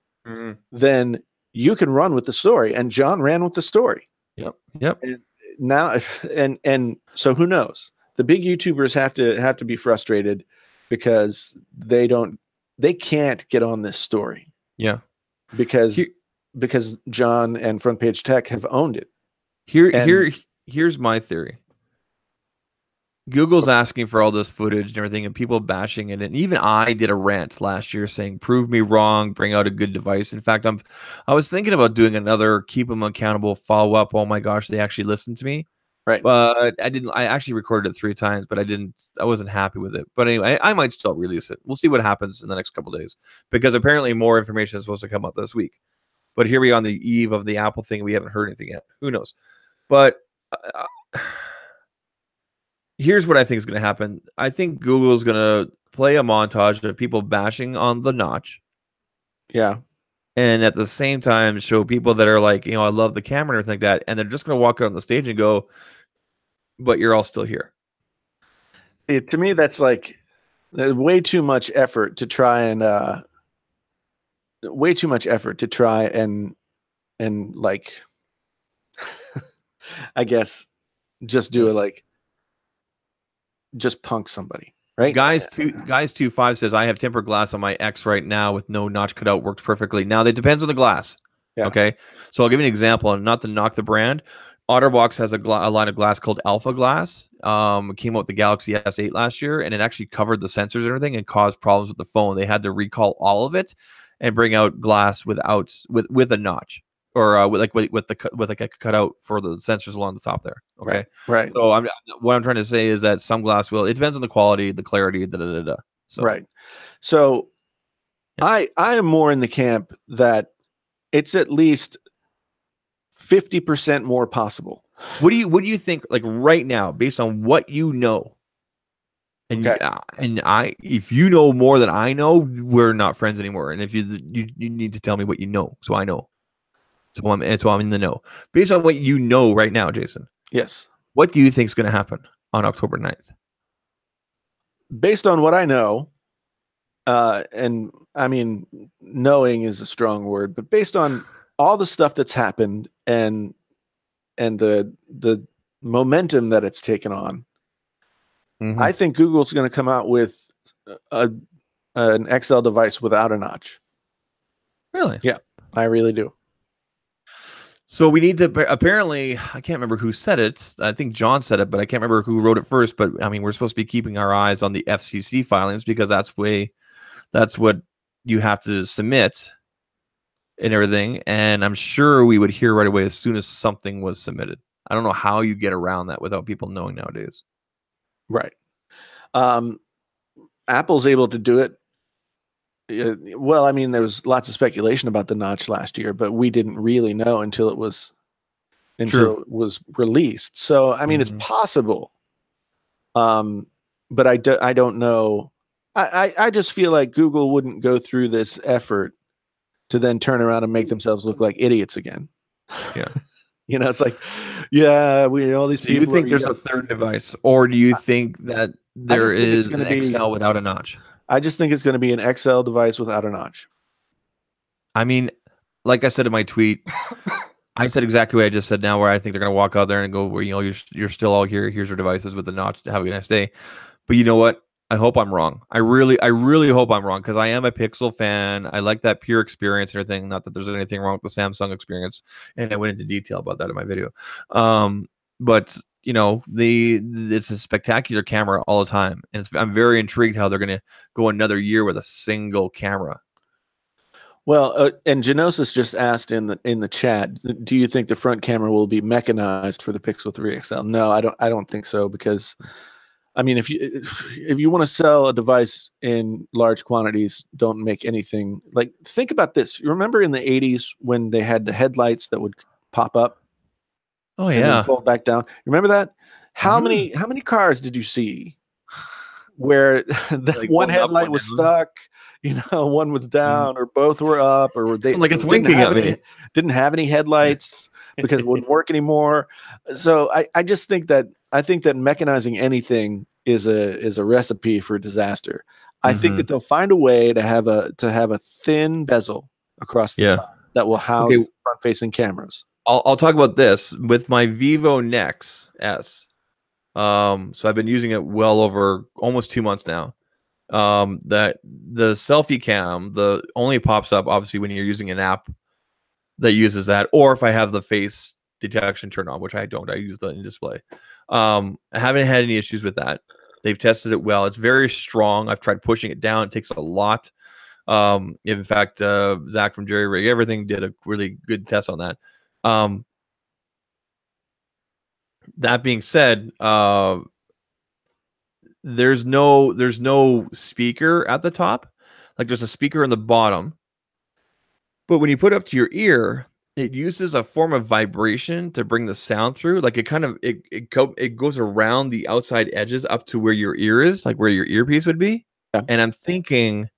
then you can run with the story. And John ran with the story.
Yep.
And now, and so who knows? The big YouTubers have to be frustrated because they can't get on this story.
Yeah,
because John and Front Page Tech have owned it.
Here's my theory. Google's asking for all this footage and everything, and people bashing it. And even I did a rant last year saying, "Prove me wrong, bring out a good device." In fact, I was thinking about doing another keep them accountable follow up. Oh my gosh, they actually listened to me,
right?
But I didn't. I actually recorded it 3 times, but I wasn't happy with it. But anyway, I might still release it. We'll see what happens in the next couple of days, because apparently more information is supposed to come out this week. But here we are on the eve of the Apple thing. We haven't heard anything yet. Who knows? But here's what I think is going to happen. I think Google's going to play a montage of people bashing on the Notch.
Yeah.
And at the same time, show people that are like, I love the camera and everything like that. And they're just going to walk out on the stage and go, but you're all still here.
To me, that's like way too much effort to try and like, I guess, just do it, like, just punk somebody, right?
Guys 25 says, I have tempered glass on my X right now with no notch cut out, works perfectly. Now, that depends on the glass. Yeah. Okay, so I'll give you an example, and not to knock the brand. OtterBox has a line of glass called Alpha Glass. It came out with the Galaxy S8 last year, and it actually covered the sensors and everything and caused problems with the phone. They had to recall all of it and bring out glass with a notch, or with a cutout for the sensors along the top there. Okay,
right.
So what I'm trying to say is that some glass it depends on the quality, the clarity, So
right. So yeah. I am more in the camp that it's at least 50% more possible.
What do you think, like, right now, based on what you know? And okay. If you know more than I know, we're not friends anymore. And if you need to tell me what you know, so I know. So I'm in the know. Based on what you know right now, Jason.
Yes.
What do you think is going to happen on October 9th?
Based on what I know, and I mean, knowing is a strong word, but based on all the stuff that's happened and the momentum that it's taken on, I think Google's going to come out with an XL device without a notch.
Really?
Yeah, I really do.
So we need to, apparently, I can't remember who said it. I think John said it, but I can't remember who wrote it first. But I mean, we're supposed to be keeping our eyes on the FCC filings, because that's what you have to submit and everything. And I'm sure we would hear right away as soon as something was submitted. I don't know how you get around that without people knowing nowadays.
Right. Apple's able to do it. Well, I mean, there was lots of speculation about the notch last year, but we didn't really know until it was released. So, I mean, it's possible. But I don't know. I just feel like Google wouldn't go through this effort to then turn around and make themselves look like idiots again.
Yeah.
It's like, yeah, all these people.
Do you think there's a third device, or do you think that there is an XL without a notch?
I just think it's going to be an XL device without a notch.
I mean, like I said in my tweet, I said exactly what I just said now, where I think they're going to walk out there and go, well, you're still all here. Here's your devices with the notch. Have a nice day. But you know what? I hope I'm wrong. I really hope I'm wrong, because I am a Pixel fan. I like that pure experience and everything. Not that there's anything wrong with the Samsung experience, and I went into detail about that in my video. But it's a spectacular camera all the time, and I'm very intrigued how they're going to go another year with a single camera.
Well, and Genosis just asked in the chat, do you think the front camera will be mechanized for the Pixel 3 XL? No, I don't think so, because I mean, if you want to sell a device in large quantities, don't make anything. Like, think about this. You remember in the 80s when they had the headlights that would pop up?
Oh yeah,
and fold back down. Remember that? How many cars did you see where the one headlight was stuck, one was down, or both were up, or they
like it's winking at me.
Didn't have any headlights because it wouldn't work anymore. So I just think that mechanizing anything is a recipe for disaster. I think that they'll find a way to have a thin bezel across the top that will house front-facing cameras.
I'll talk about this with my Vivo Nex S. So I've been using it well over almost 2 months now. That the selfie cam only pops up obviously when you're using an app that uses that, or if I have the face detection turned on, which I don't. I use the in-display. I haven't had any issues with that. They've tested it well. It's very strong. I've tried pushing it down. It takes a lot. In fact, Zach from Jerry Rig Everything did a really good test on that. That being said, there's no speaker at the top. Like there's a speaker in the bottom. But when you put it up to your ear, it uses a form of vibration to bring the sound through. Like it kind of it goes around the outside edges up to where your ear is, like where your earpiece would be.
Yeah.
And I'm thinking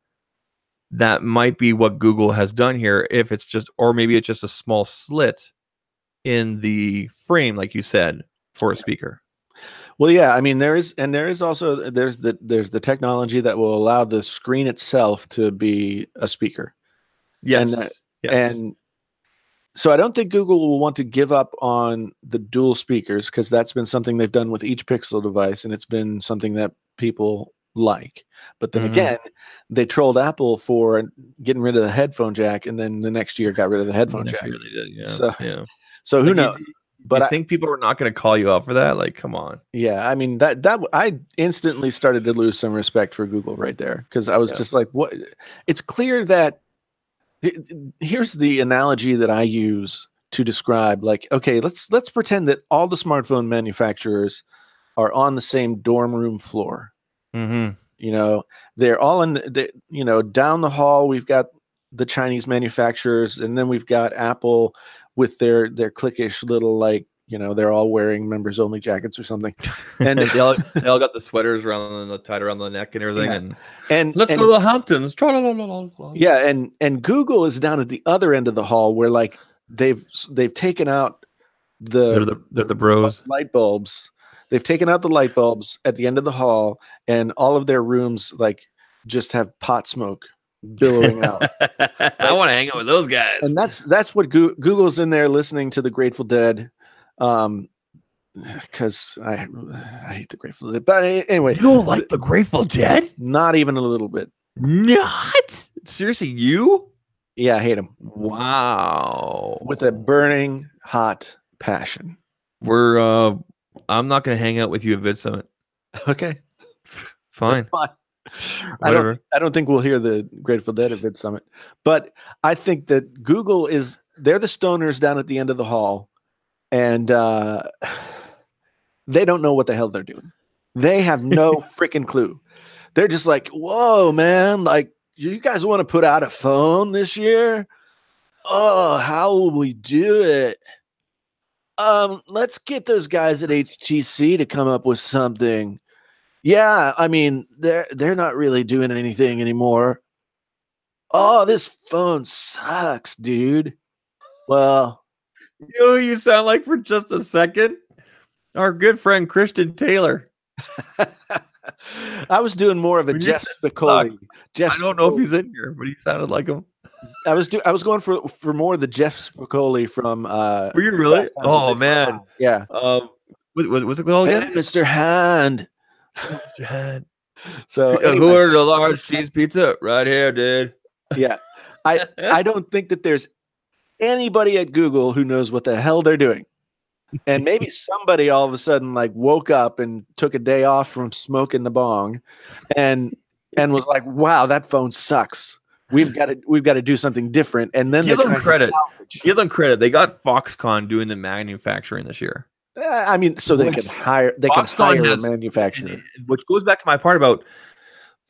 that might be what Google has done here. If it's just, or maybe it's just a small slit in the frame, like you said, for a speaker.
Well, yeah, I mean, there's also the technology that will allow the screen itself to be a speaker.
Yes.
And so I don't think Google will want to give up on the dual speakers, because that's been something they've done with each Pixel device, and it's been something that people like. But then again, they trolled Apple for getting rid of the headphone jack, and then the next year got rid of the headphone jack.
Really did, yeah.
So who knows?
But I think people are not going to call you out for that. Like, come on.
Yeah, I mean that I instantly started to lose some respect for Google right there, because I was just like, what? It's clear that here's the analogy that I use to describe, like, okay, let's pretend that all the smartphone manufacturers are on the same dorm room floor. You know, they're all down the hall. We've got the Chinese manufacturers, and then we've got Apple with their cliquish little, like, they're all wearing members only jackets or something, and
they all got the sweaters tied around the neck and everything, and let's go to the Hamptons.
Yeah, and Google is down at the other end of the hall, where like they've taken out
they're the bros
light bulbs. They've taken out the light bulbs at the end of the hall, and all of their rooms like just have pot smoke billowing out.
Right? I want to hang out with those guys.
And that's what Google's in there listening to the Grateful Dead, because I hate the Grateful Dead. But anyway,
you don't like the Grateful Dead?
Not even a little bit.
Not? Seriously, you?
Yeah, I hate them.
Wow.
With a burning hot passion.
I'm not going to hang out with you at Vid Summit.
Okay.
Fine.
I don't think we'll hear the Grateful Dead at Vid Summit. But I think that Google they're the stoners down at the end of the hall, and they don't know what the hell they're doing. They have no freaking clue. They're just like, whoa, man, like, you guys want to put out a phone this year? Oh, how will we do it? Let's get those guys at HTC to come up with something. Yeah, I mean, they're not really doing anything anymore. Oh, this phone sucks, dude. Well,
you know who you sound like for just a second? Our good friend Christian Taylor.
I was doing more of a Jeff Spicoli.
I don't know if he's in here, but he sounded like him.
I was going for more of the Jeff Spicoli from.
Were you really? Oh man,
yeah.
What's it called again?
Hey, Mr. Hand.
Mr. Hand.
So
who ordered a large cheese pizza? Right here, dude.
Yeah, I don't think that there's anybody at Google who knows what the hell they're doing. And maybe somebody all of a sudden like woke up and took a day off from smoking the bong, and was like, "Wow, that phone sucks. We've got to do something different." And then
give them credit. Give them credit. They got Foxconn doing the manufacturing this year.
I mean, so they can hire. They can hire a manufacturer.
Which goes back to my part about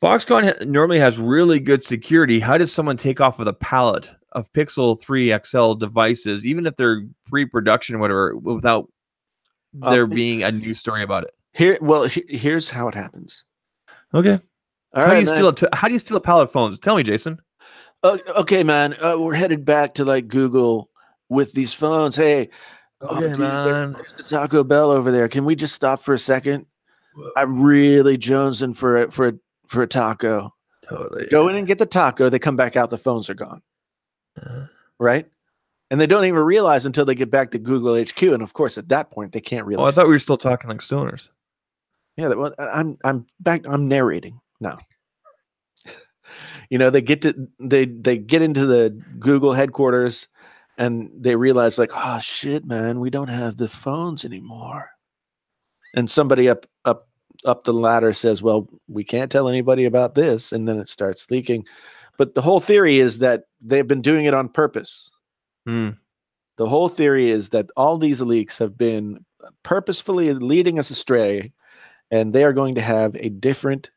Foxconn normally has really good security. How does someone take off with a pallet of Pixel 3XL devices, even if they're pre-production or whatever, without there being a news story about it?
Here's how it happens.
Okay. How do you steal a pallet of phones? Tell me, Jason.
Okay, man. We're headed back to like Google with these phones. Hey,
okay, man.
There's the Taco Bell over there. Can we just stop for a second? I'm really jonesing for a taco.
Totally.
Go in and get the taco. They come back out. The phones are gone. Right? And they don't even realize until they get back to Google HQ. And of course, at that point, they can't realize.
Oh, I thought we were still talking like stoners.
Yeah, well, I'm back. I'm narrating now. They get into the Google headquarters, and they realize like, oh shit, man, we don't have the phones anymore. And somebody up the ladder says, well, we can't tell anybody about this, and then it starts leaking. But the whole theory is that they've been doing it on purpose. The whole theory is that all these leaks have been purposefully leading us astray, and they are going to have a different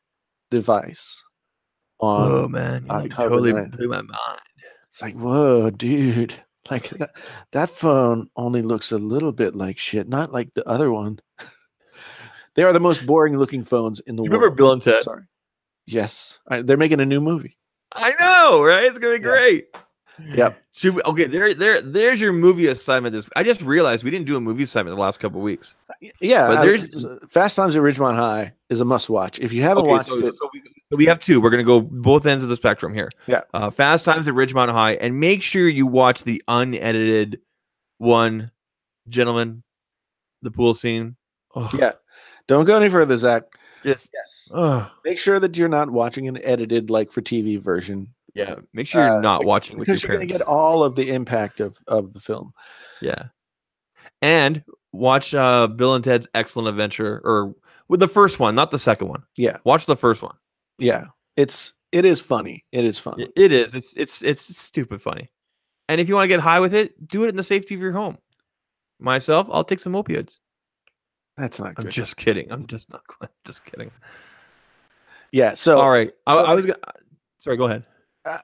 device on.
Oh man, you totally blew my mind.
It's like, whoa, dude. Like that phone only looks a little bit like shit, not like the other one. They are the most boring looking phones in the world.
Remember Bill and Ted?
Sorry. Yes. They're making a new movie.
I know, right? It's gonna be great.
Yep.
Okay, there's your movie assignment. I just realized we didn't do a movie assignment the last couple of weeks.
Yeah, but there's Fast Times at Ridgemont High is a must watch. If you haven't watched it,
so we have two. We're gonna go both ends of the spectrum here.
Yeah.
Fast Times at Ridgemont High, and make sure you watch the unedited one, gentlemen. The pool scene.
Oh. Yeah. Don't go any further, Zach.
Yes.
Make sure that you're not watching an edited, like for TV version.
Yeah. Make sure you're not watching with your parents.
Because you're going to get all of the impact of the film.
Yeah. And watch Bill and Ted's Excellent Adventure, or with the first one, not the second one.
Yeah.
Watch the first one.
Yeah. It is funny. It is fun.
It is. It's stupid funny. And if you want to get high with it, do it in the safety of your home. Myself, I'll take some opioids.
That's not good.
I'm just kidding. I'm just kidding.
Yeah. So
all right. I was gonna. Sorry. Go ahead.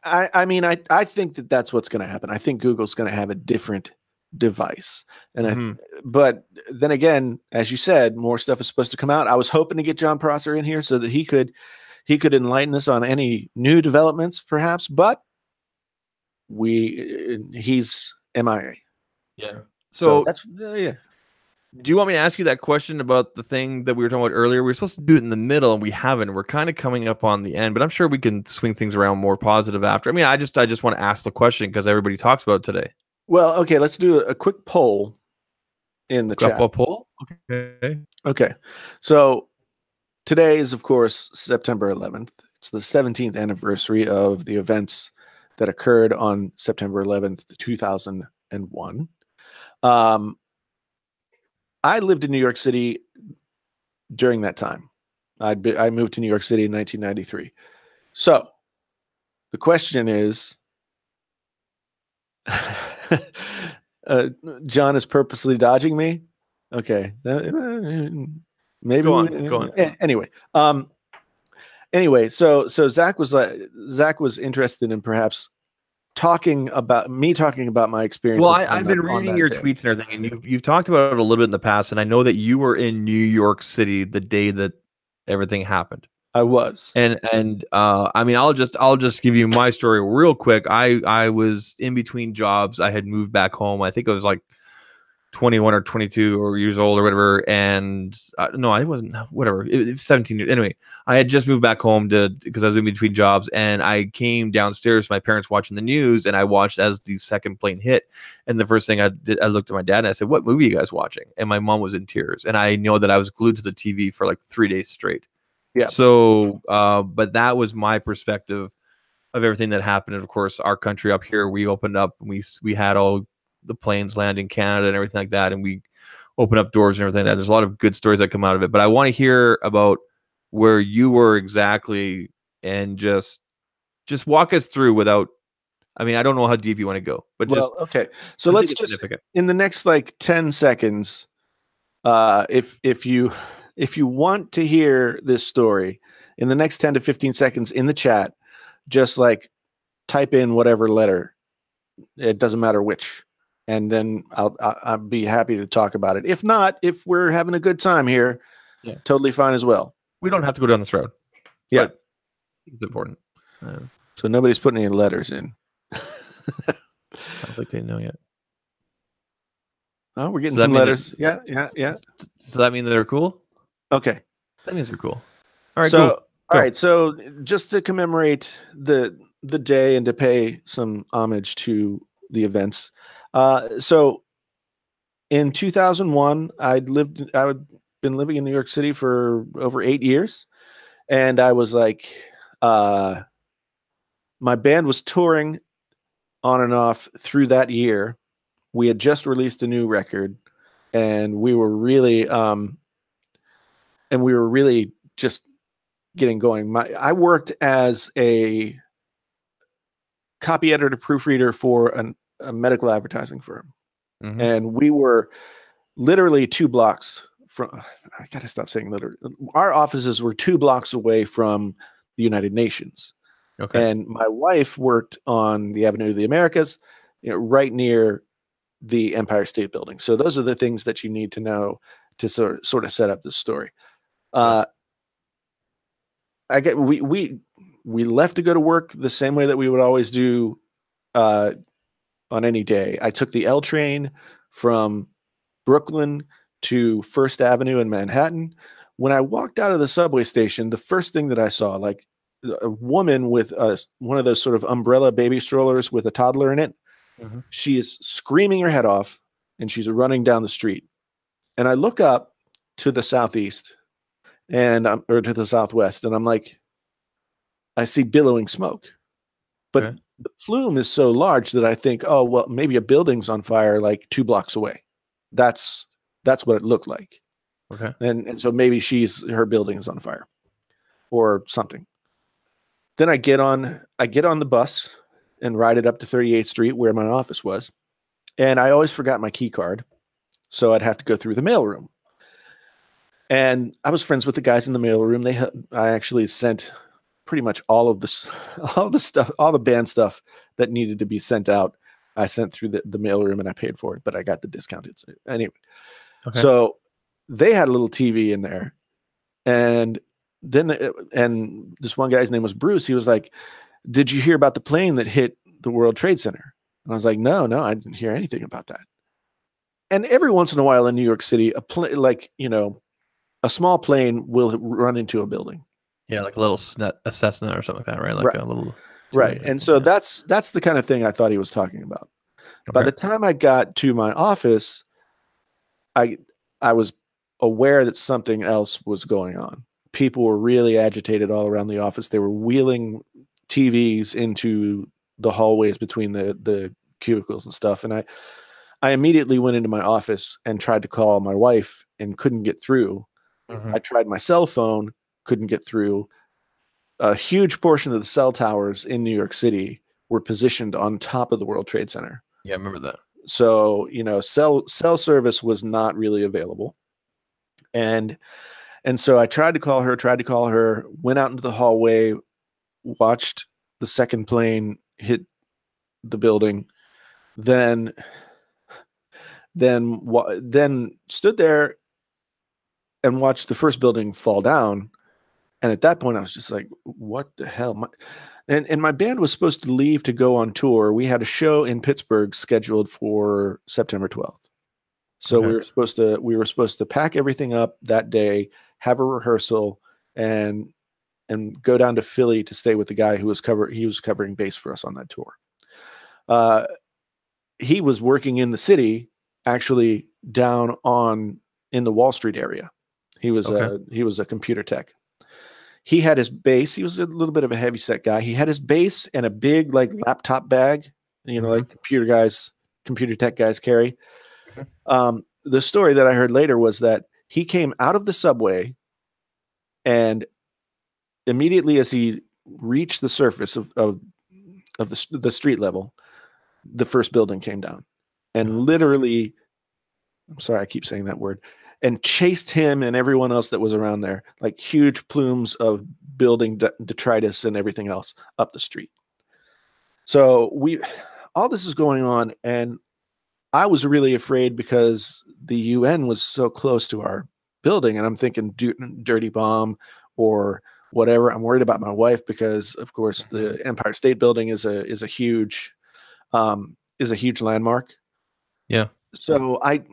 I mean, I think that's what's going to happen. I think Google's going to have a different device, and but then again, as you said, more stuff is supposed to come out. I was hoping to get John Prosser in here so that he could enlighten us on any new developments, perhaps. But he's MIA.
Yeah.
So that's yeah.
Do you want me to ask you that question about the thing that we were talking about earlier? We were supposed to do it in the middle, and we haven't. We're kind of coming up on the end, but I'm sure we can swing things around more positive after. I mean, I just want to ask the question because everybody talks about it today.
Well, okay, let's do a quick poll in the chat.
A poll?
Okay. So today is, of course, September 11th. It's the 17th anniversary of the events that occurred on September 11th, 2001. I lived in New York City during that time. I moved to New York City in 1993. So the question is, John is purposely dodging me. Okay, maybe
go on.
Anyway, so Zach was interested in perhaps talking about my experiences.
Well, I've been reading your tweets and everything, and you've talked about it a little bit in the past, and I know that you were in New York City the day that everything happened.
I was,
and I mean, I'll just give you my story real quick. I was in between jobs. I had moved back home. I think I was like 21 or 22 or years old or whatever. And no, I wasn't, whatever. It was 17 years. Anyway, I had just moved back home because I was in between jobs, and I came downstairs to my parents watching the news, and I watched as the second plane hit. And the first thing I did, I looked at my dad and I said, "What movie are you guys watching?" And my mom was in tears. And I know that I was glued to the TV for like 3 days straight.
Yeah.
So, but that was my perspective of everything that happened. And of course, our country up here, we opened up, and we had all the planes land in Canada and everything like that, and we open up doors and everything like that. There's a lot of good stories that come out of it, but I want to hear about where you were exactly, and just walk us through without, I mean, I don't know how deep you want to go, but
okay. So let's just, in the next like 10 seconds, if you want to hear this story, in the next 10 to 15 seconds in the chat, just like type in whatever letter, it doesn't matter which, and then I'll be happy to talk about it. If not, if we're having a good time here, totally fine as well.
We don't have to go down this road.
Yeah,
it's important.
So nobody's putting any letters in.
I don't think they know yet.
Oh, we're getting some letters. Yeah.
So that means they're cool?
Okay.
That means they're cool. All right,
so,
cool.
All right. So just to commemorate the day and to pay some homage to the events, So in 2001, I had been living in New York City for over 8 years, and I was like, my band was touring on and off through that year. We had just released a new record, and we were really just getting going. I worked as a copy editor proofreader for a medical advertising firm. Mm-hmm. And we were literally 2 blocks from, I gotta stop saying literally. Our offices were 2 blocks away from the United Nations. Okay. And my wife worked on the Avenue of the Americas, right near the Empire State Building. So those are the things that you need to know to sort of set up this story. We left to go to work the same way that we would always do on any day. I took the L train from Brooklyn to First Avenue in Manhattan. When I walked out of the subway station, the first thing that I saw, like a woman with one of those sort of umbrella baby strollers with a toddler in it. Mm-hmm. She is screaming her head off, and she's running down the street. And I look up to the southeast or to the southwest, and I'm like, I see billowing smoke. But the plume is so large that I think, oh, well, maybe a building's on fire like 2 blocks away. That's what it looked like. Okay. And so maybe her building is on fire or something. Then I get on the bus and ride it up to 38th Street where my office was. And I always forgot my key card. So I'd have to go through the mailroom. And I was friends with the guys in the mailroom. I actually sent pretty much all the stuff, all the band stuff that needed to be sent out. I sent through the mailroom, and I paid for it, but I got the discounted. Anyway, okay. So they had a little TV in there, and this one guy's name was Bruce. He was like, "Did you hear about the plane that hit the World Trade Center?" And I was like, "No, I didn't hear anything about that." And every once in a while in New York City, a small plane will run into a building.
Yeah, like a little Cessna or something like that, right? Like a little.
Right. And so that's the kind of thing I thought he was talking about. Okay. By the time I got to my office, I was aware that something else was going on. People were really agitated all around the office. They were wheeling TVs into the hallways between the cubicles and stuff. And I immediately went into my office and tried to call my wife and couldn't get through. Mm-hmm. I tried my cell phone, couldn't get through. A huge portion of the cell towers in New York City were positioned on top of the World Trade Center.
Yeah, I remember that.
So, cell service was not really available. And so I tried to call her, went out into the hallway, watched the second plane hit the building, then stood there and watched the first building fall down. And at that point, I was just like, what the hell? And my band was supposed to leave to go on tour. We had a show in Pittsburgh scheduled for September 12th. So okay. we were supposed to pack everything up that day, have a rehearsal, and go down to Philly to stay with the guy who was covering bass for us on that tour. He was working in the city, actually down in the Wall Street area. He was a computer tech. He had his bass. He was a little bit of a heavy set guy. He had his bass and a big laptop bag, mm-hmm. like computer tech guys carry. Mm-hmm. The story that I heard later was that he came out of the subway, and immediately as he reached the surface of the street level, the first building came down, and literally, I'm sorry, I keep saying that word, and chased him and everyone else that was around there, like huge plumes of building detritus and everything else up the street. So all this is going on, and I was really afraid because the UN was so close to our building, and I'm thinking dirty bomb or whatever. I'm worried about my wife because, of course, the Empire State Building is a huge landmark.
Yeah.
So I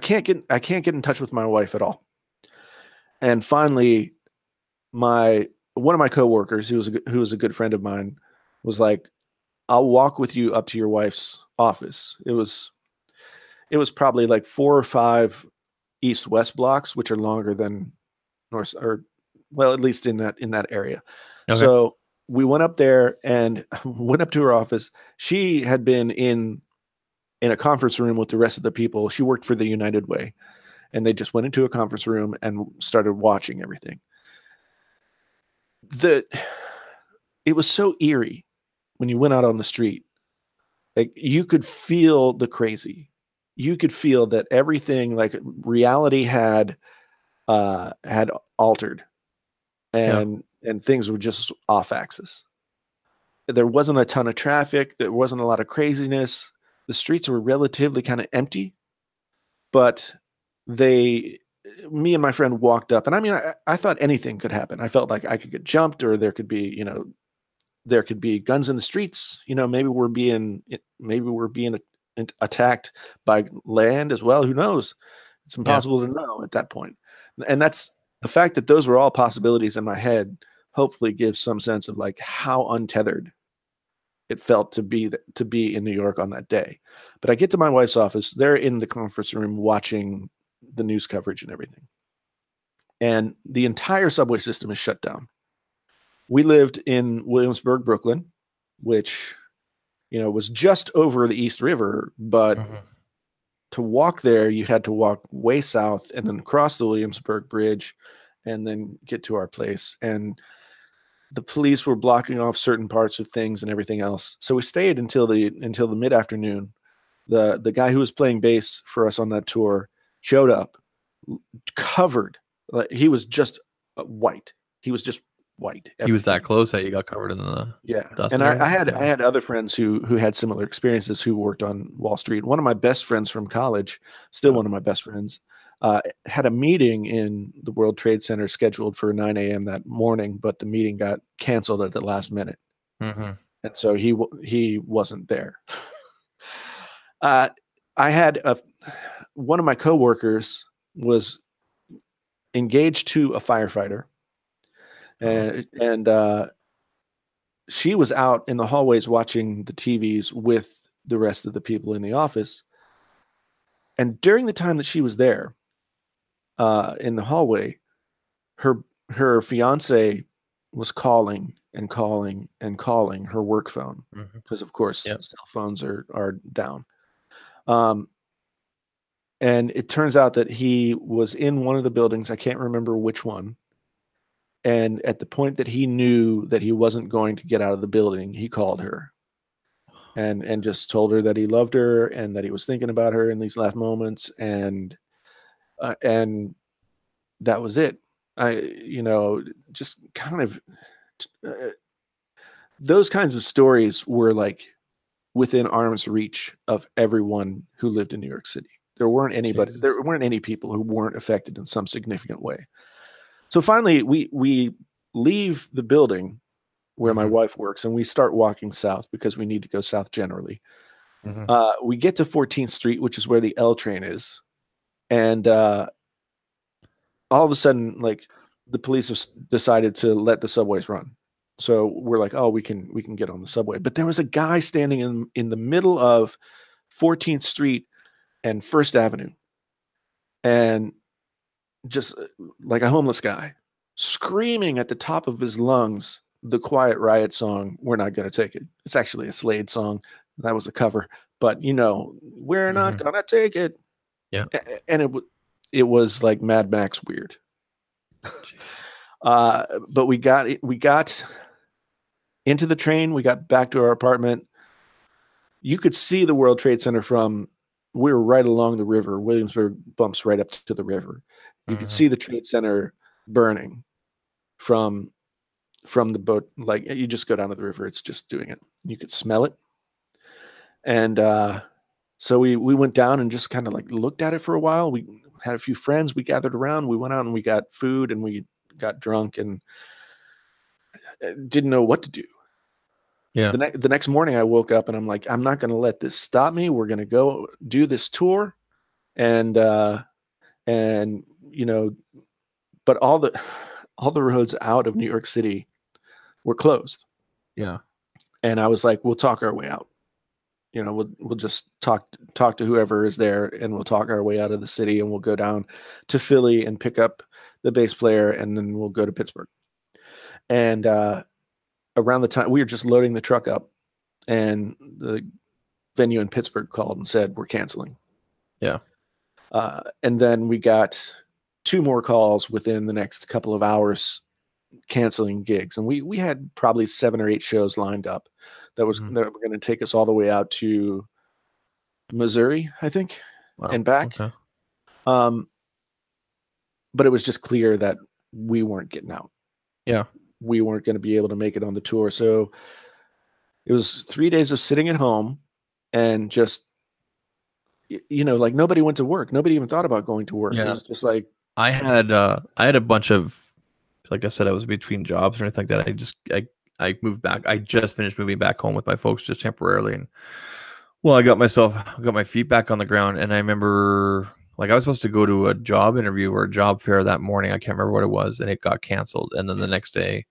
can't get in touch with my wife at all. And finally, one of my coworkers, who was a good friend of mine, was like, I'll walk with you up to your wife's office. It was probably like 4 or 5 east-west blocks, which are longer than north, or well, at least in that area. Okay. So we went up there and went up to her office. She had been in a conference room with the rest of the people. She worked for the United Way, and they just went into a conference room and started watching everything. It was so eerie when you went out on the street. Like, you could feel the crazy. You could feel that everything, like reality had altered, and things were just off axis. There wasn't a ton of traffic. There wasn't a lot of craziness. The streets were relatively kind of empty, but me and my friend walked up, and I mean, I thought anything could happen. I felt like I could get jumped, or there could be, guns in the streets. Maybe we're being attacked by land as well. Who knows? It's impossible to know at that point. And that's the fact that those were all possibilities in my head, hopefully gives some sense of like how untethered it felt to be in New York on that day. But I get to my wife's office. They're in the conference room watching the news coverage and everything. And the entire subway system is shut down. We lived in Williamsburg, Brooklyn, which, was just over the East River, but to walk there, you had to walk way south and then cross the Williamsburg Bridge and then get to our place. And the police were blocking off certain parts of things and everything else. So we stayed until the mid-afternoon. The guy who was playing bass for us on that tour showed up, covered. He was just white. He was just white. Everything.
He was that close that you got covered in the dust.
And I had other friends who had similar experiences, who worked on Wall Street. One of my best friends from college, still one of my best friends, had a meeting in the World Trade Center scheduled for 9 a.m. that morning, but the meeting got canceled at the last minute. And so he wasn't there. I had one of my coworkers was engaged to a firefighter, and she was out in the hallways watching the TVs with the rest of the people in the office. And during the time that she was there, in the hallway, her fiance was calling and calling and calling her work phone, because of course cell phones are down. And it turns out that he was in one of the buildings. I can't remember which one. And at the point that he knew that he wasn't going to get out of the building, he called her and just told her that he loved her and that he was thinking about her in these last moments. And that was it. Just kind of those kinds of stories were like within arm's reach of everyone who lived in New York City. There weren't any people who weren't affected in some significant way. So finally, we leave the building where my wife works, and we start walking south because we need to go south generally. We get to 14th Street, which is where the L train is. And all of a sudden, like, the police have decided to let the subways run. So we're like, oh, we can get on the subway. But there was a guy standing in the middle of 14th Street and First Avenue, and just like a homeless guy, screaming at the top of his lungs the Quiet Riot song, "We're Not Gonna Take It." It's actually a Slade song. That was a cover, but we're not gonna take it.
Yeah.
And it was like Mad Max weird. But we got into the train. We got back to our apartment. You could see the World Trade Center we were right along the river. Williamsburg bumps right up to the river. You could see the Trade Center burning from the boat. Like, you just go down to the river, it's just doing it. You could smell it. And so we went down and just kind of like looked at it for a while. We had a few friends. We gathered around. We went out and we got food and we got drunk and didn't know what to do.
Yeah.
The next morning I woke up and I'm like, I'm not going to let this stop me. We're going to go do this tour. And but all the roads out of New York City were closed.
Yeah.
And I was like, we'll talk our way out. We'll just talk to whoever is there, and we'll talk our way out of the city, and we'll go down to Philly and pick up the bass player, and then we'll go to Pittsburgh. And around the time we were just loading the truck up, and the venue in Pittsburgh called and said, we're canceling.
Yeah.
And then we got 2 more calls within the next couple of hours canceling gigs. And we had probably 7 or 8 shows lined up that were going to take us all the way out to Missouri, I think, and back.
Okay.
But it was just clear that we weren't getting out.
Yeah.
We weren't going to be able to make it on the tour. So it was 3 days of sitting at home and just, like nobody went to work. Nobody even thought about going to work.
Yeah.
It was just like,
I had a bunch of, like I said, I was between jobs or anything like that. I moved back. I just finished moving back home with my folks just temporarily. And well, I got my feet back on the ground. And I remember, like, I was supposed to go to a job interview or a job fair that morning. I can't remember what it was. And it got canceled. And then the next day,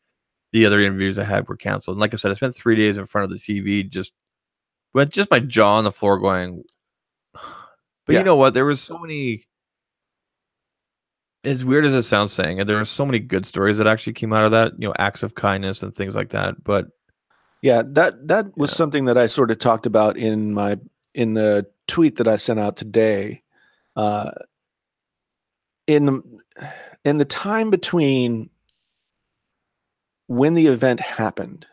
the other interviews I had were canceled. And like I said, I spent 3 days in front of the TV, just my jaw on the floor going. But you know what? There was so many, as weird as it sounds saying, and there are so many good stories that actually came out of that, acts of kindness and things like that. But
yeah, that was something that I sort of talked about in the tweet that I sent out today. In the time between when the event happened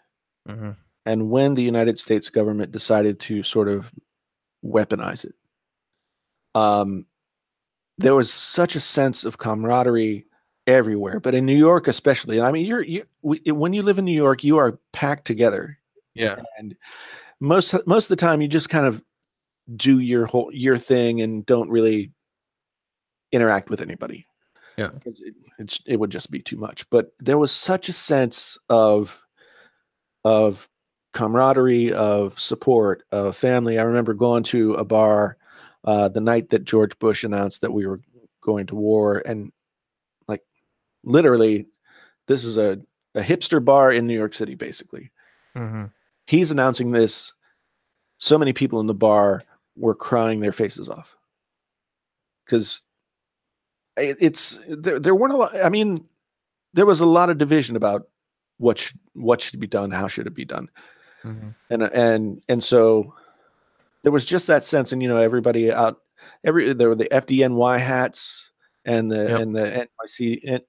and when the United States government decided to sort of weaponize it, there was such a sense of camaraderie everywhere, but in New York especially. I mean, when you live in New York, you are packed together.
Yeah,
and most of the time, you just kind of do your thing and don't really interact with anybody.
Yeah,
because it would just be too much. But there was such a sense of camaraderie, of support, of family. I remember going to a bar the night that George Bush announced that we were going to war, and like literally, this is a hipster bar in New York City, basically. He's announcing this. So many people in the bar were crying their faces off because there weren't a lot. I mean, there was a lot of division about what should be done, how should it be done, and so there was just that sense, and everybody out. There were the FDNY hats and the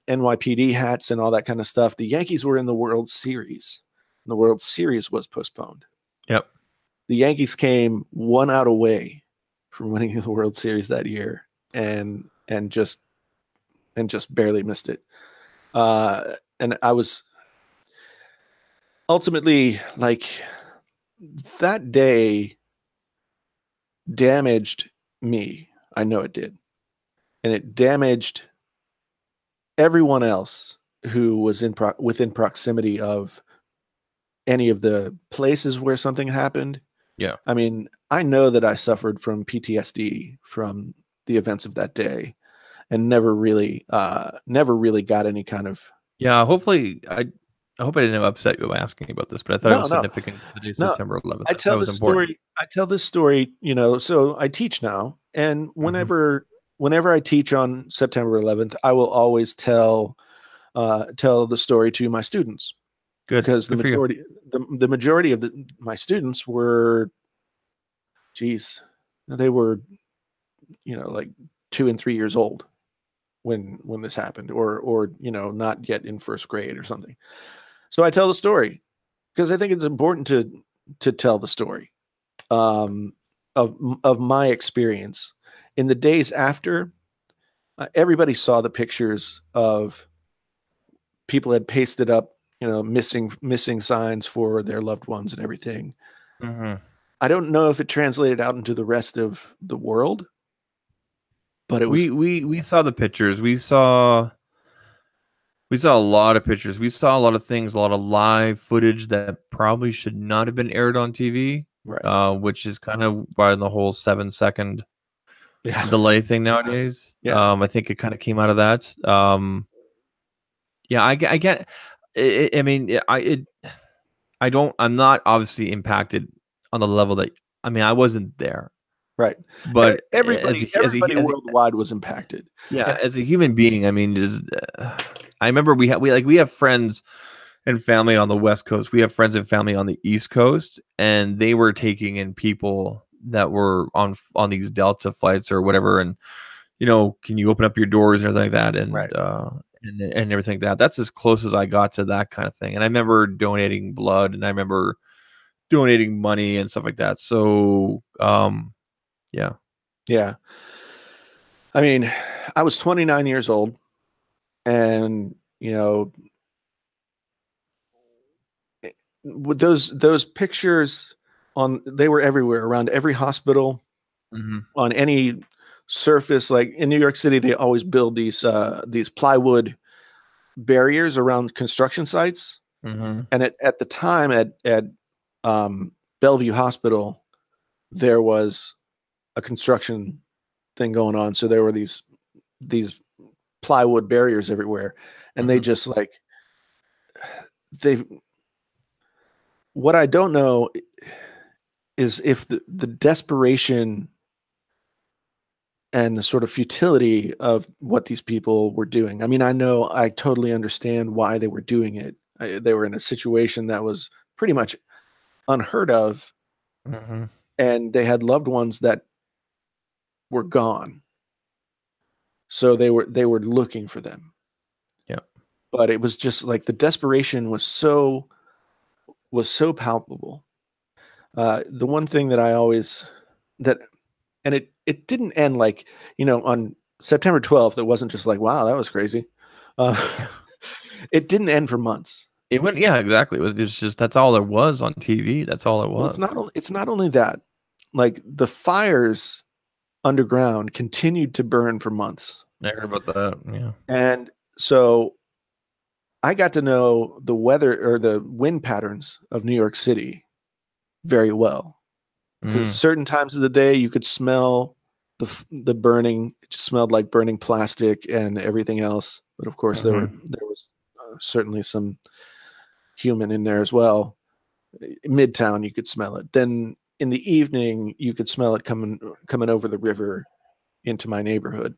NYPD hats and all that kind of stuff. The Yankees were in the World Series. And the World Series was postponed.
Yep.
The Yankees came 1 out away from winning the World Series that year, and just barely missed it. And I was ultimately like, that day damaged me. I know it did. And it damaged everyone else who was within proximity of any of the places where something happened.
Yeah.
I mean, I know that I suffered from PTSD from the events of that day and never really got any kind of.
Yeah. Hopefully, I hope I didn't upset you by asking about this, but I thought it was significant for the day September 11th.
I tell this story. I tell this story, so I teach now. And whenever I teach on September 11th, I will always tell the story to my students.
Good.
Because the majority of my students were, they were, like 2 and 3 years old when this happened, or not yet in first grade or something. So I tell the story because I think it's important to tell the story of my experience. In the days after, everybody saw the pictures of people had pasted up, missing signs for their loved ones and everything. I don't know if it translated out into the rest of the world, but it was.
We saw the pictures. We saw a lot of pictures. We saw a lot of things, a lot of live footage that probably should not have been aired on TV,
right?
Which is kind of why the whole 7-second delay thing nowadays. I think it kind of came out of that. I get. I mean, I'm not obviously impacted on the level that, I mean, I wasn't there.
Right.
But
everybody worldwide was impacted.
Yeah, and as a human being, I mean, I remember we have friends and family on the West Coast. We have friends and family on the East Coast, and they were taking in people that were on these Delta flights or whatever, and can you open up your doors and everything like that, and
right.
And everything like that. That's as close as I got to that kind of thing. And I remember donating blood, and I remember donating money and stuff like that. So, yeah.
I mean, I was 29 years old, and with those pictures they were everywhere, around every hospital, on any surface. Like in New York City, they always build these plywood barriers around construction sites. And at the time at Bellevue Hospital, there was a construction thing going on, so there were these plywood barriers everywhere, and they just what I don't know is if the desperation and the sort of futility of what these people were doing. I mean, I totally understand why they were doing it. They were in a situation that was pretty much unheard of, and they had loved ones that were gone. So they were looking for them.
Yeah.
But it was just like the desperation was so palpable. The one thing that I always and it didn't end like, on September 12th, it wasn't just like, wow, that was crazy. It didn't end for months.
It went, yeah, exactly. It was just, that's all there was on TV. That's all it was.
Well, it's not only that, like the fires underground continued to burn for months.
I heard about that. Yeah.
And so I got to know the weather or the wind patterns of New York City very well, because certain times of the day you could smell the burning. It just smelled like burning plastic and everything else. But of course, there was certainly some human in there as well. Midtown, you could smell it. Then in the evening, you could smell it coming over the river into my neighborhood.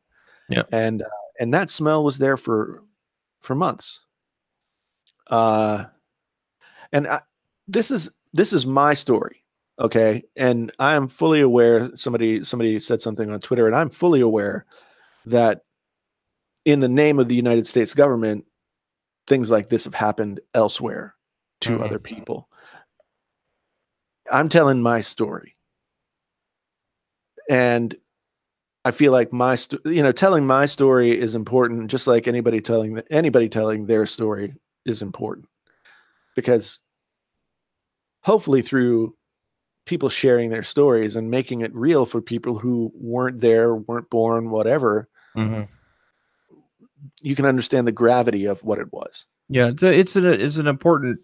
Yeah,
and that smell was there for months. This is my story, okay? And I am fully aware. Somebody said something on Twitter, and I'm fully aware that in the name of the United States government, things like this have happened elsewhere to other people. I'm telling my story, and I feel like telling my story is important, just like anybody telling their story is important, because hopefully through people sharing their stories and making it real for people who weren't there, weren't born, whatever, you can understand the gravity of what it was.
Yeah, it's an important.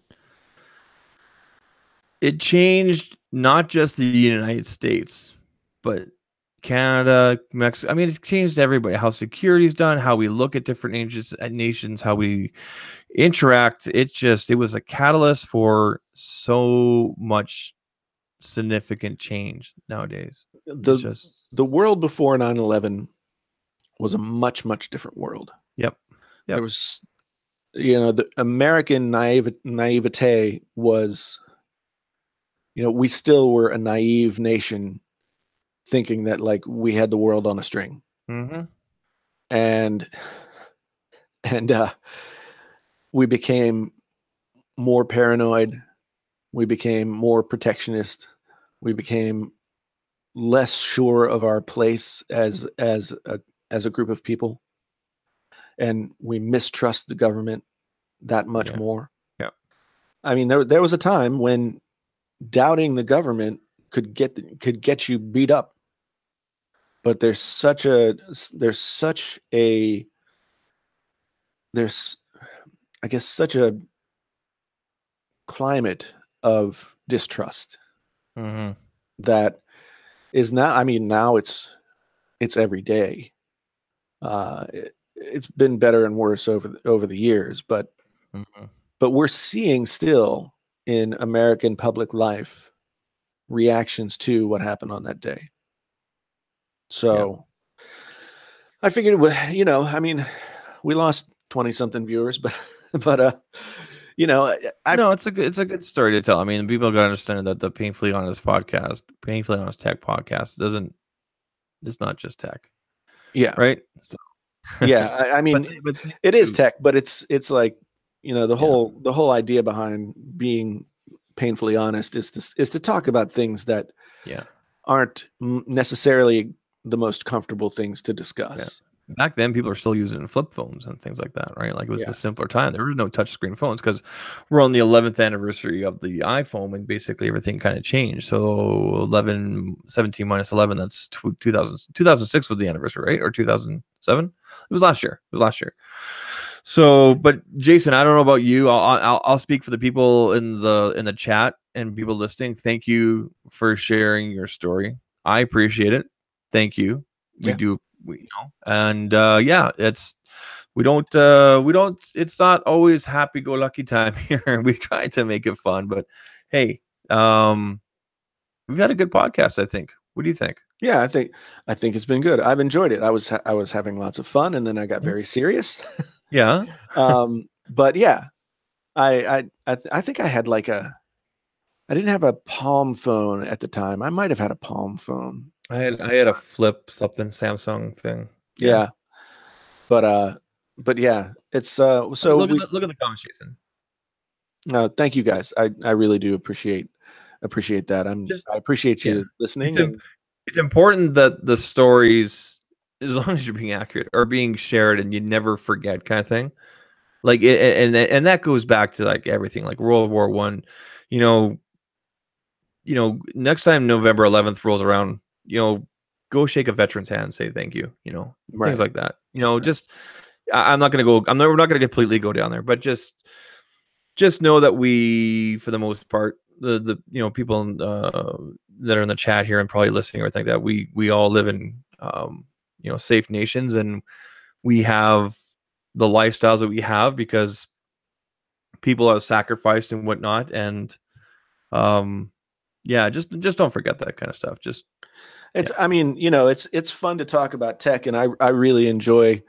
It changed not just the United States, but Canada, Mexico. I mean, it changed everybody. How security is done, how we look at different nations, how we interact. It was a catalyst for so much significant change nowadays.
The world before 9/11 was a much, much different world.
Yep.
There was, the American naivete was, we still were a naive nation, thinking that like we had the world on a string. And we became more paranoid. We became more protectionist. We became less sure of our place as a group of people, and we mistrust the government that much more.
Yeah.
I mean, there was a time when doubting the government could get you beat up. But there's I guess such a climate of distrust that is now, I mean, now it's every day. It's been better and worse over the years, but we're seeing still in American public life reactions to what happened on that day. So I figured, you know, I mean, we lost 20-something viewers, but you know,
no, it's a good story to tell. I mean, people got to understand that the Painfully Honest podcast, Painfully Honest Tech podcast, it's not just tech.
Yeah.
Right. So.
Yeah. I mean, but it is tech, but it's like, you know, the whole idea behind being painfully honest is to talk about things that aren't necessarily the most comfortable things to discuss.
Back then, people are still using flip phones and things like that, right? Like it was a simpler time. There were no touchscreen phones because we're on the 11th anniversary of the iPhone, and basically everything kind of changed. So 17 minus 11, that's 2006 was the anniversary, right? Or 2007? It was last year. So, but Jason, I don't know about you. I'll speak for the people in the chat and people listening. Thank you for sharing your story. I appreciate it. Thank you. We do. And it's not always happy-go-lucky time here. We try to make it fun, but hey, we've had a good podcast, I think. What do you think?
Yeah, I think it's been good. I've enjoyed it. I was having lots of fun, and then I got very serious.
Yeah.
But yeah, I think I had like I didn't have a Palm phone at the time. I might have had a Palm phone.
I had a flip something Samsung thing.
Yeah. But yeah, it's so
look at the comments, Jason.
No, thank you guys. I really do appreciate that. I appreciate you listening.
It's important that the stories, as long as you're being accurate, are being shared and you never forget, kind of thing. Like and that goes back to like everything, like World War I. You know, next time November 11th rolls around, you know, go shake a veteran's hand and say thank you. You know, things like that. You know, just we're not going to completely go down there, but just know that we, for the most part, the you know, people that are in the chat here and probably listening or think that we all live in you know, safe nations, and we have the lifestyles that we have because people have sacrificed and whatnot, and just don't forget that kind of stuff.
I mean, you know, it's fun to talk about tech, and I really enjoy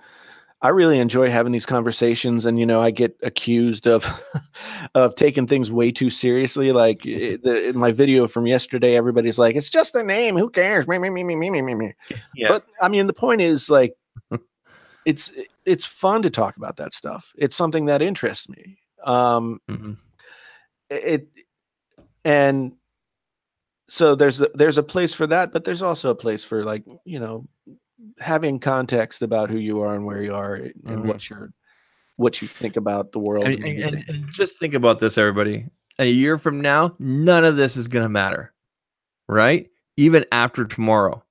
having these conversations. And, you know, I get accused of taking things way too seriously. Like in my video from yesterday, everybody's like, it's just a name. Who cares? Me. Yeah. But I mean, the point is, like, it's fun to talk about that stuff. It's something that interests me. And so there's a place for that, but there's also a place for, like, you know, having context about who you are and where you are and what you think about the world.
And just think about this, everybody. A year from now, none of this is going to matter, right? Even after tomorrow,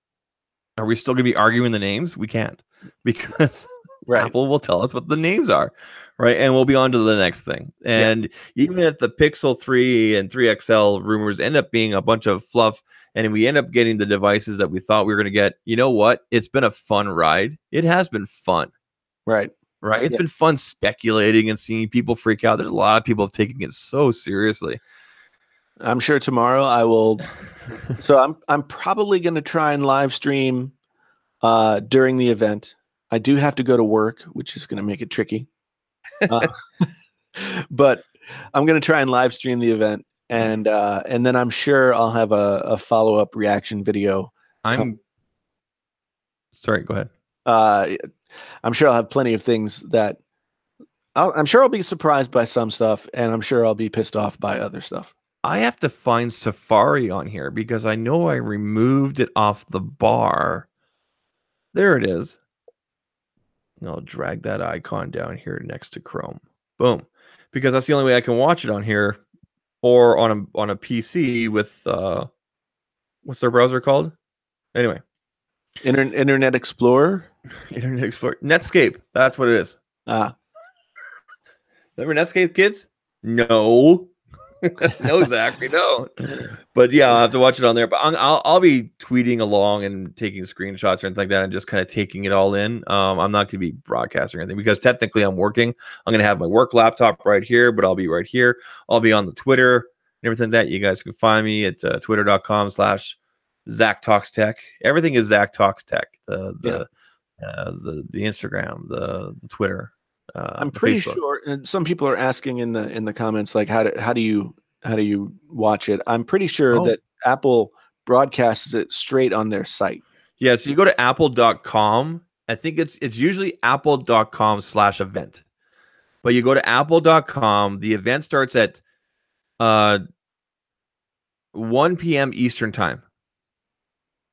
are we still going to be arguing the names? We can't, because Apple will tell us what the names are, right? And we'll be on to the next thing. And even if the Pixel 3 and 3XL rumors end up being a bunch of fluff, and we end up getting the devices that we thought we were going to get, you know what? It's been a fun ride. It has been fun.
Right.
It's been fun speculating and seeing people freak out. There's a lot of people taking it so seriously.
I'm sure tomorrow I will. So I'm probably going to try and live stream during the event. I do have to go to work, which is going to make it tricky. But I'm going to try and live stream the event. And then I'm sure I'll have a follow-up reaction video.
Sorry, go ahead.
I'm sure I'll have plenty of things that I'm sure I'll be surprised by some stuff, and I'm sure I'll be pissed off by other stuff.
I have to find Safari on here because I know I removed it off the bar. There it is. I'll drag that icon down here next to Chrome. Boom. Because that's the only way I can watch it on here, or on a PC with what's their browser called? Anyway,
Internet Explorer.
Internet Explorer. Netscape. That's what it is. Remember Netscape, kids? No. No, Zach, we don't. But yeah, I'll have to watch it on there. But I'll be tweeting along and taking screenshots or anything like that, and just kind of taking it all in. I'm not going to be broadcasting or anything because technically I'm working. I'm going to have my work laptop right here, but I'll be right here. I'll be on the Twitter. and everything that you guys can find me at twitter.com/ZakTalksTech. Everything is Zak Talks Tech. The Instagram, the Twitter.
I'm
the
pretty
Facebook.
sure, and some people are asking in the comments, like, how do you watch it? I'm pretty sure that Apple broadcasts it straight on their site.
Yeah, so you go to apple.com. I think it's usually apple.com/event. But you go to apple.com. The event starts at 1 p.m. Eastern time.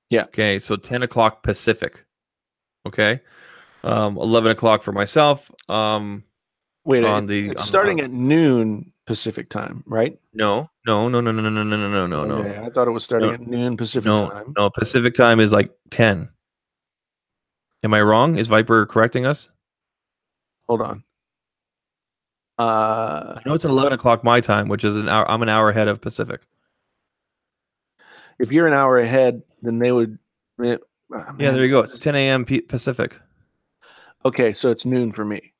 Yeah.
Okay, so 10 o'clock Pacific. Okay. 11 o'clock for myself.
Wait, it's starting at noon Pacific time, right?
No.
Okay, I thought it was starting at noon Pacific time.
No, Pacific time is like 10. Am I wrong? Is Viper correcting us?
Hold on.
I know it's 11 o'clock my time, which is an hour. I'm an hour ahead of Pacific.
If you're an hour ahead, then they would.
Yeah, there you go. It's 10 a.m. Pacific.
Okay, so it's noon for me.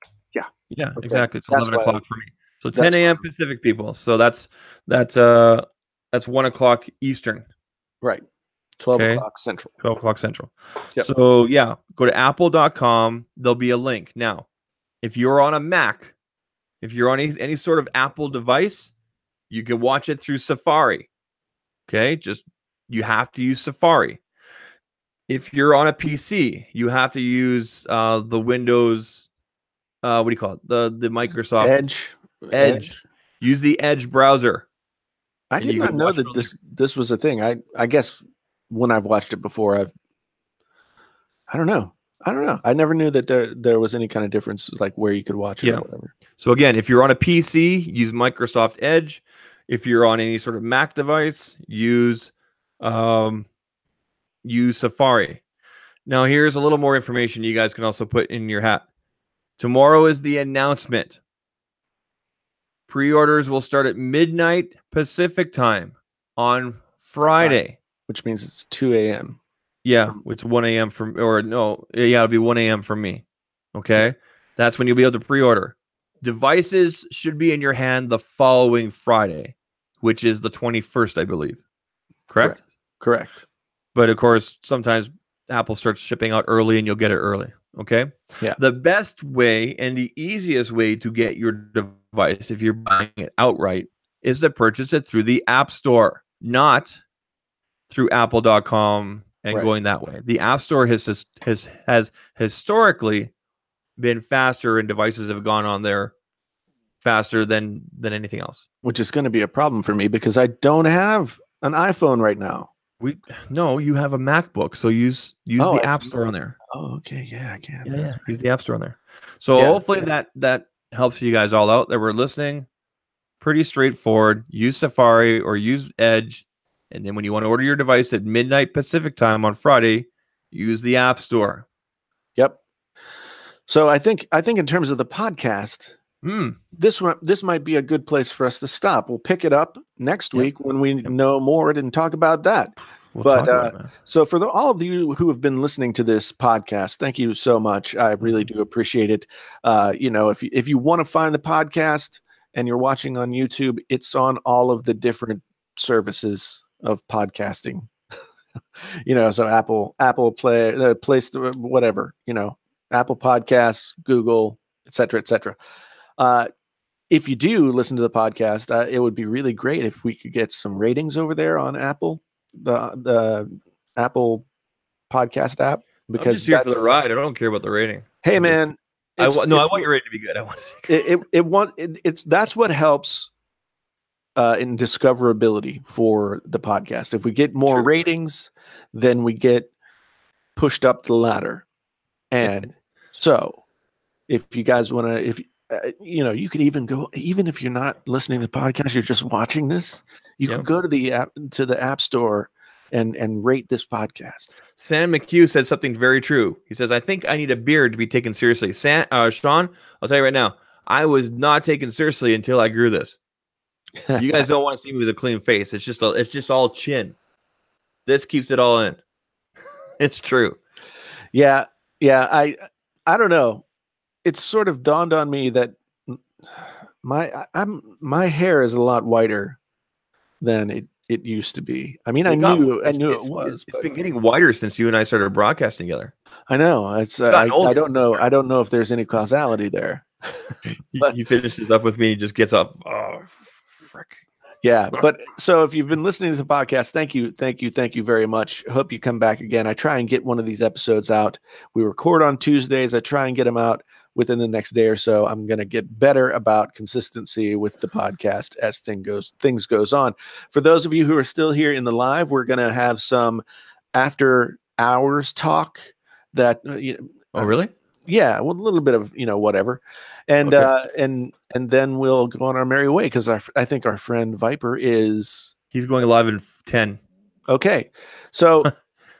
Yeah,
okay.
Exactly. It's 11 o'clock for me. So 10 a.m. Pacific, people. So that's 1 o'clock Eastern.
Right. 12 o'clock Central.
12 o'clock Central. Yep. So yeah, go to apple.com. There'll be a link. Now, if you're on a Mac, if you're on any sort of Apple device, you can watch it through Safari. Okay, you have to use Safari. If you're on a PC, you have to use the Windows. What do you call it? The Microsoft Edge. Use the Edge browser.
I did not know that this was a thing. I guess when I've watched it before, I don't know. I never knew that there was any kind of difference, like where you could watch it or whatever.
So again, if you're on a PC, use Microsoft Edge. If you're on any sort of Mac device, use Safari. Now, here's a little more information you guys can also put in your hat. Tomorrow is the announcement. Pre-orders will start at midnight Pacific time on Friday.
Which means it's 2 a.m.
Yeah, it's 1 a.m. it'll be 1 a.m. for me. Okay? That's when you'll be able to pre-order. Devices should be in your hand the following Friday, which is the 21st, I believe. Correct?
Correct.
But of course, sometimes Apple starts shipping out early and you'll get it early. Okay?
Yeah.
The best way and the easiest way to get your device, if you're buying it outright, is to purchase it through the App Store, not through apple.com and going that way. The App Store has historically been faster, and devices have gone on there faster than anything else.
Which is going to be a problem for me because I don't have an iPhone right now.
You have a MacBook, so use the App Store on there.
Oh, okay, yeah, I can.
Yeah, use the App Store on there. So hopefully that helps you guys all out that were listening. Pretty straightforward. Use Safari or use Edge, and then when you want to order your device at midnight Pacific time on Friday, use the App Store.
Yep. So I think in terms of the podcast, this might be a good place for us to stop. We'll pick it up next week when we know more and talk about that. So for all of you who have been listening to this podcast, thank you so much. I really do appreciate it. If you want to find the podcast and you're watching on YouTube, it's on all of the different services of podcasting. So Apple Play Store, whatever, Apple Podcasts, Google, etc., etc. If you do listen to the podcast, it would be really great if we could get some ratings over there on Apple, the Apple podcast app. Because
I'm just here for the ride. I don't care about the rating.
Hey, man.
I want your rating to be good. I want
it's that's what helps in discoverability for the podcast. If we get more ratings, then we get pushed up the ladder. And so if you guys want to, you could even go, even if you're not listening to the podcast, you're just watching this, you could go to the App Store and rate this podcast.
Sam McHugh said something very true. He says, I think I need a beard to be taken seriously. Sean, I'll tell you right now, I was not taken seriously until I grew this. You guys don't want to see me with a clean face. It's just all chin. This keeps it all in. It's true.
Yeah. I don't know. It's sort of dawned on me that my hair is a lot whiter than it used to be. I mean, I knew it was.
It's been getting wider since you and I started broadcasting together.
I know. It's I don't know. I don't know if there's any causality there.
He finishes up with me. He just gets up. Oh, frick.
Yeah, but so if you've been listening to the podcast, thank you very much. Hope you come back again. I try and get one of these episodes out. We record on Tuesdays. I try and get them out within the next day or so. I'm going to get better about consistency with the podcast as things goes on. For those of you who are still here in the live, we're going to have some after hours talk that
oh, really?
Yeah, well, a little bit of whatever, and okay. and then we'll go on our merry way because I think our friend Viper he's
going live in 10.
Okay, so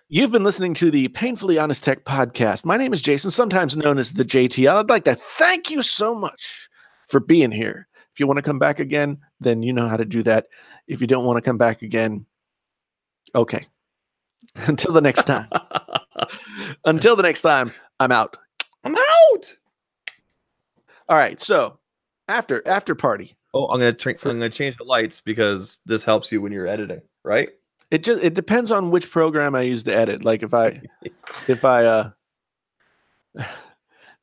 you've been listening to the Painfully Honest Tech podcast. My name is Jason, sometimes known as the JTL. I'd like to thank you so much for being here. If you want to come back again, then you know how to do that. If you don't want to come back again, okay. Until the next time. Until the next time, I'm out.
I'm out.
All right. So after party.
Oh, I'm gonna change the lights because this helps you when you're editing, right?
It depends on which program I use to edit. Like if I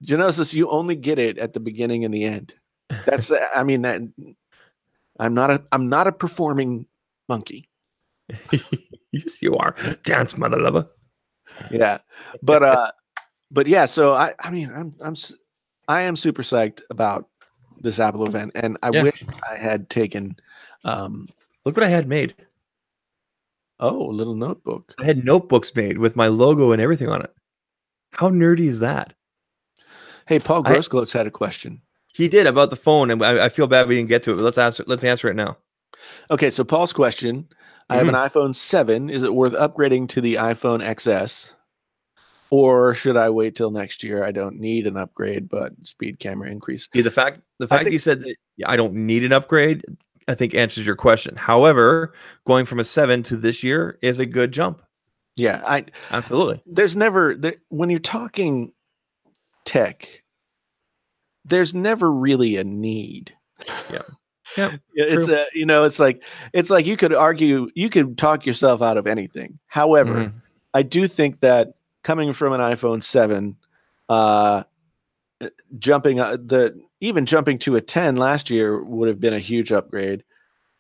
Genosis, you only get it at the beginning and the end. That's I mean I'm not a performing monkey.
Yes, you are. Dance, mother lover.
Yeah, but yeah. So I am super psyched about this Apple event, and I wish I had taken.
Look what I had made.
Oh, a little notebook.
I had notebooks made with my logo and everything on it. How nerdy is that?
Hey, Paul Grossklots had a question.
He did about the phone, and I feel bad we didn't get to it. But let's answer it now.
Okay, so Paul's question. I have an iPhone 7. Is it worth upgrading to the iPhone XS? Or should I wait till next year? I don't need an upgrade, but speed camera increase.
Yeah, the fact you said that I don't need an upgrade, I think answers your question. However, going from a 7 to this year is a good jump.
Yeah,
absolutely.
There's never when you're talking tech, there's never really a need.
Yeah.
Yeah, it's it's like you could talk yourself out of anything. However, I do think that coming from an iPhone 7, jumping to a 10 last year would have been a huge upgrade.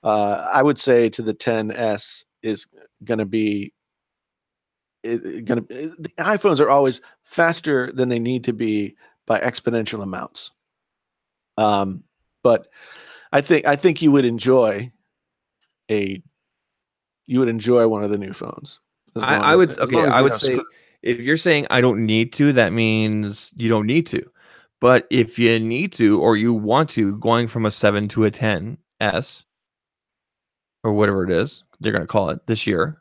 I would say to the 10s is going to be the iPhones are always faster than they need to be by exponential amounts. But I think you would enjoy one of the new phones.
I would say if you're saying I don't need to, that means you don't need to. But if you need to or you want to, going from a 7 to a 10s or whatever it is they're going to call it this year,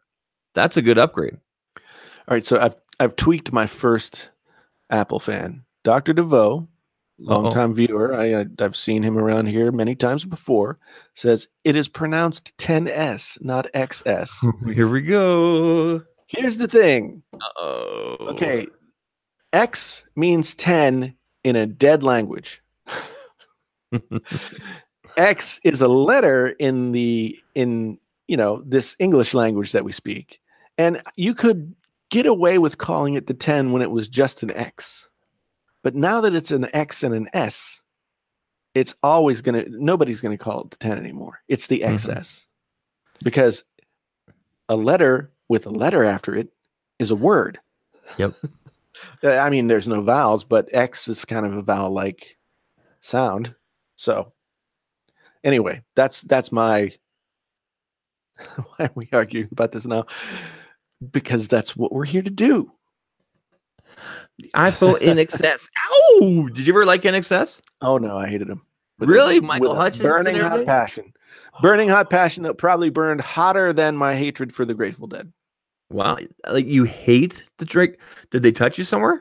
that's a good upgrade.
All right, so I've tweaked my first Apple fan, Dr. DeVoe. Longtime viewer, I've seen him around here many times before, says it is pronounced 10S, not XS.
Here we go.
Here's the thing.
Uh-oh.
Okay. X means 10 in a dead language. X is a letter in this English language that we speak. And you could get away with calling it the 10 when it was just an X. But now that it's an X and an S, it's always nobody's going to call it the 10 anymore. It's the XS. Because a letter with a letter after it is a word.
Yep.
I mean, there's no vowels, but X is kind of a vowel-like sound. So anyway, that's my why are we arguing about this now? Because that's what we're here to do.
The iPhone NXS. Ow! Did you ever like NXS?
Oh no, I hated him.
Really? Michael Hutchins?
Burning hot passion. Burning hot passion that probably burned hotter than my hatred for the Grateful Dead.
Wow. Like you hate the Drake. Did they touch you somewhere?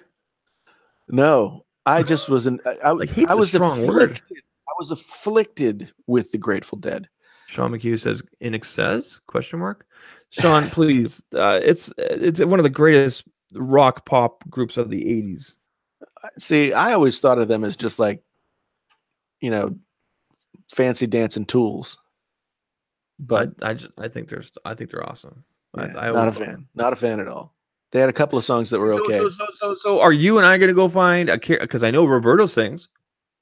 No. I just wasn't I was afflicted. I was afflicted with the Grateful Dead.
Sean McHugh says NXS? Question mark. Sean, please. It's one of the greatest rock pop groups of the 80s.
See, I always thought of them as just like, fancy dancing tools. But
I think they're awesome.
Yeah, not a fan at all. They had a couple of songs that were okay.
So are you and I going to go find because I know Roberto sings.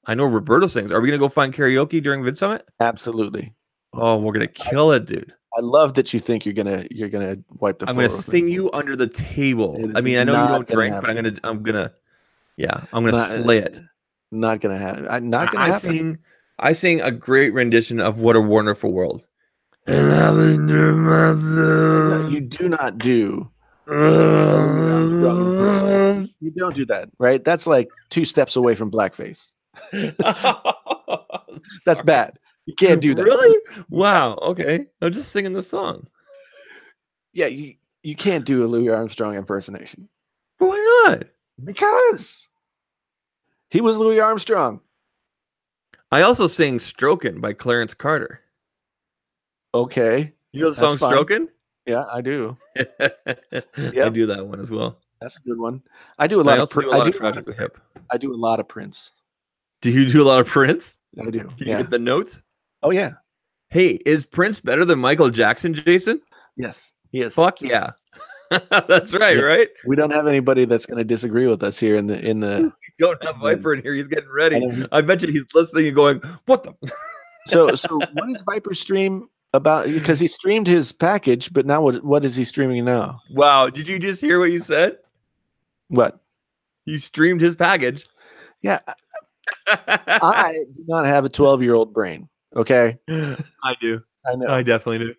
Are we going to go find karaoke during Vid Summit?
Absolutely.
Oh, we're going to kill it, dude.
I love that you think you're gonna wipe the floor.
I'm going to sing you under the table. I mean, I know you don't drink, but I'm gonna slay it.
Not gonna happen. Not gonna happen.
I sing a great rendition of "What a Wonderful World."
You do not do. You don't do that, right? That's like 2 steps away from blackface. That's bad. You can't do that.
Really? Wow. Okay. I'm just singing the song.
Yeah, you can't do a Louis Armstrong impersonation.
Why not?
Because he was Louis Armstrong.
I also sing "Strokin'" by Clarence Carter.
Okay.
You know the song "Strokin'"?
Yeah, I do.
I do that one as well.
That's a good one. I do a lot of
Tragically Hip.
I do a lot of Prince.
Do you do a lot of Prince?
I do.
Can you get the notes?
Oh yeah.
Hey, is Prince better than Michael Jackson, Jason?
Yes, he is.
Fuck yeah. That's right, right?
We don't have anybody that's going to disagree with us here in the
We don't have Viper in here. He's getting ready. I bet you he's listening and going, "What the?"
So what is Viper stream about? Because he streamed his package, but now what is he streaming now?
Wow, did you just hear what you said?
What?
He streamed his package.
Yeah. I do not have a 12-year-old brain. Okay.
I do.
I know.
I definitely do.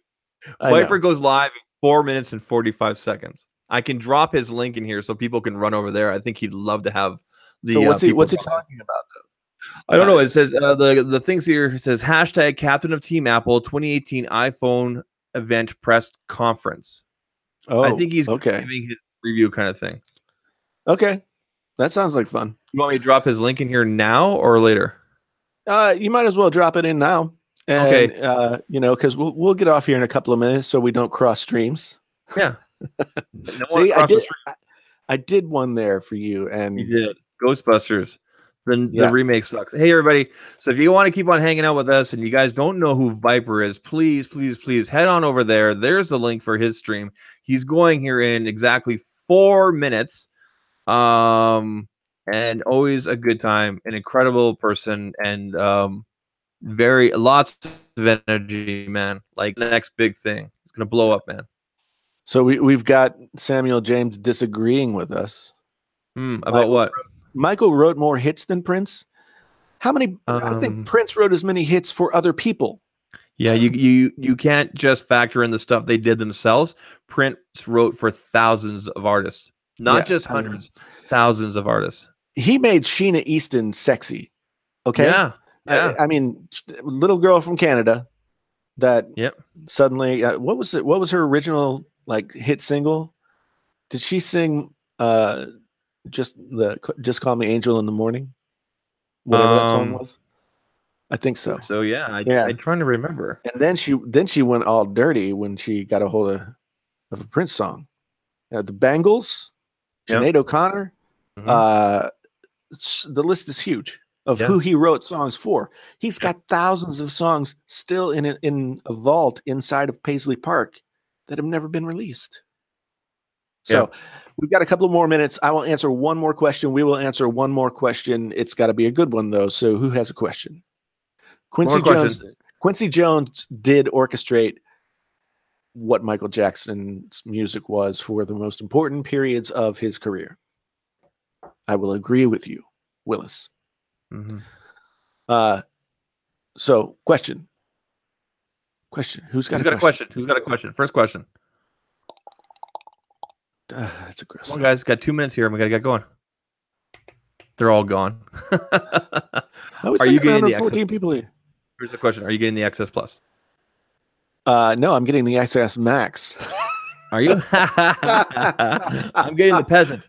Viper goes live in 4 minutes and 45 seconds. I can drop his link in here so people can run over there. I think he'd love to have the.
So what's he talking about though?
I don't know. It says the things here says hashtag Captain of Team Apple 2018 iPhone event press conference.
Oh,
I think he's
giving
his review kind of thing.
Okay, that sounds like fun.
You want me to drop his link in here now or later?
You might as well drop it in now. And, okay. Because we'll get off here in a couple of minutes so we don't cross streams.
Yeah.
See, I did one there for you, and
you did Ghostbusters. The remake sucks. Hey everybody! So if you want to keep on hanging out with us, and you guys don't know who Viper is, please head on over there. There's the link for his stream. He's going here in exactly 4 minutes. And always a good time, an incredible person, and lots of energy, man. Like the next big thing. It's gonna blow up, man.
So we've got Samuel James disagreeing with us.
About what?
Michael wrote more hits than Prince. How many? I think Prince wrote as many hits for other people.
Yeah, you can't just factor in the stuff they did themselves. Prince wrote for thousands of artists, not just hundreds, thousands of artists.
He made Sheena Easton sexy. Okay.
Yeah.
I mean, little girl from Canada that suddenly, what was it? What was her original hit single? Did she sing just Call Me Angel in the Morning? Whatever that song was. I think so.
So yeah, I'm trying to remember.
And then she went all dirty when she got a hold of a Prince song. The Bangles, Sinead O'Connor. The list is huge of who he wrote songs for. He's got thousands of songs still in a vault inside of Paisley Park that have never been released. So we've got a couple of more minutes. I will answer one more question. We will answer one more question. It's got to be a good one though. So who has a question? Quincy Jones did orchestrate what Michael Jackson's music was for the most important periods of his career. I will agree with you, Willis. So question. Who's got a question?
Who's got a question? First question.
That's a gross.
Come on, guys, got 2 minutes here and we gotta get going. They're all gone.
Are you getting the 14 people here?
Here's the question. Are you getting the XS Plus?
No, I'm getting the XS Max.
Are you? I'm getting the peasant.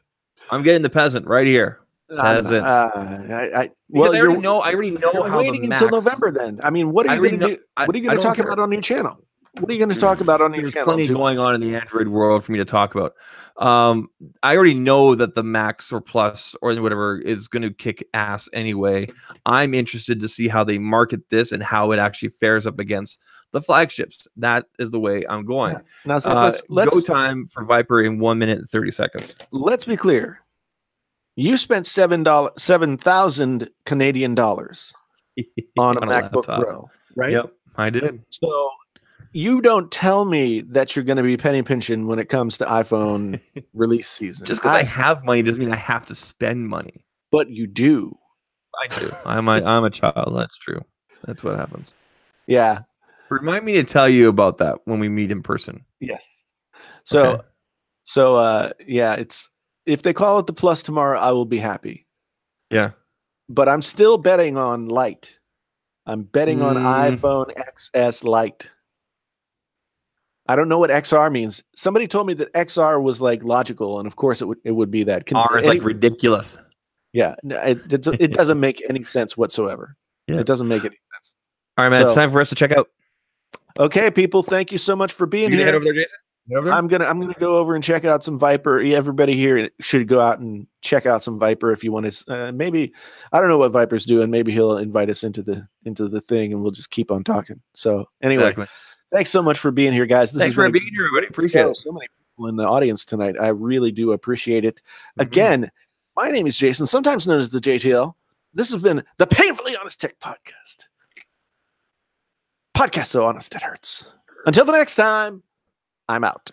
I'm getting the peasant right here. Peasant.
I
already know.
I'm waiting until November. Then I mean, what are you going to do? What are you going to talk about on your channel? What are you going to talk about on your
There's
channel?
plenty going on in the Android world for me to talk about. I already know that the Max or Plus or whatever is going to kick ass anyway. I'm interested to see how they market this and how it actually fares up against the flagships. That is the way I'm going.
Yeah. Now, Zach, let's
go time for Viper in 1 minute and 30 seconds.
Let's be clear. You spent $7,000 Canadian dollars on a MacBook Pro, right?
Yep, I did.
So you don't tell me that you're going to be penny pinching when it comes to iPhone release season.
Just because I have money doesn't mean I have to spend money.
But you do.
I do. I'm a child. That's true. That's what happens.
Yeah.
Remind me to tell you about that when we meet in person.
Yes. So, yeah, it's if they call it the Plus tomorrow, I will be happy.
Yeah.
But I'm still betting on Lite. I'm betting on iPhone XS Lite. I don't know what XR means. Somebody told me that XR was like logical, and of course it would be that.
R is like ridiculous.
Yeah, it doesn't make any sense whatsoever. Yeah. It doesn't make any sense.
All right, man. It's time for us to check out.
Okay, people. Thank you so much for being here.
Head over there, Jason?
I'm gonna go over and check out some Viper. Everybody here should go out and check out some Viper if you want to. Maybe I don't know what Viper's doing. Maybe he'll invite us into the thing, and we'll just keep on talking. So anyway, thanks so much for being here, guys.
Thanks for being here, everybody. Appreciate it.
So many people in the audience tonight. I really do appreciate it. Again, my name is Jason, sometimes known as the JTL. This has been the Painfully Honest Tech Podcast. Podcast so honest it hurts. Until the next time, I'm out.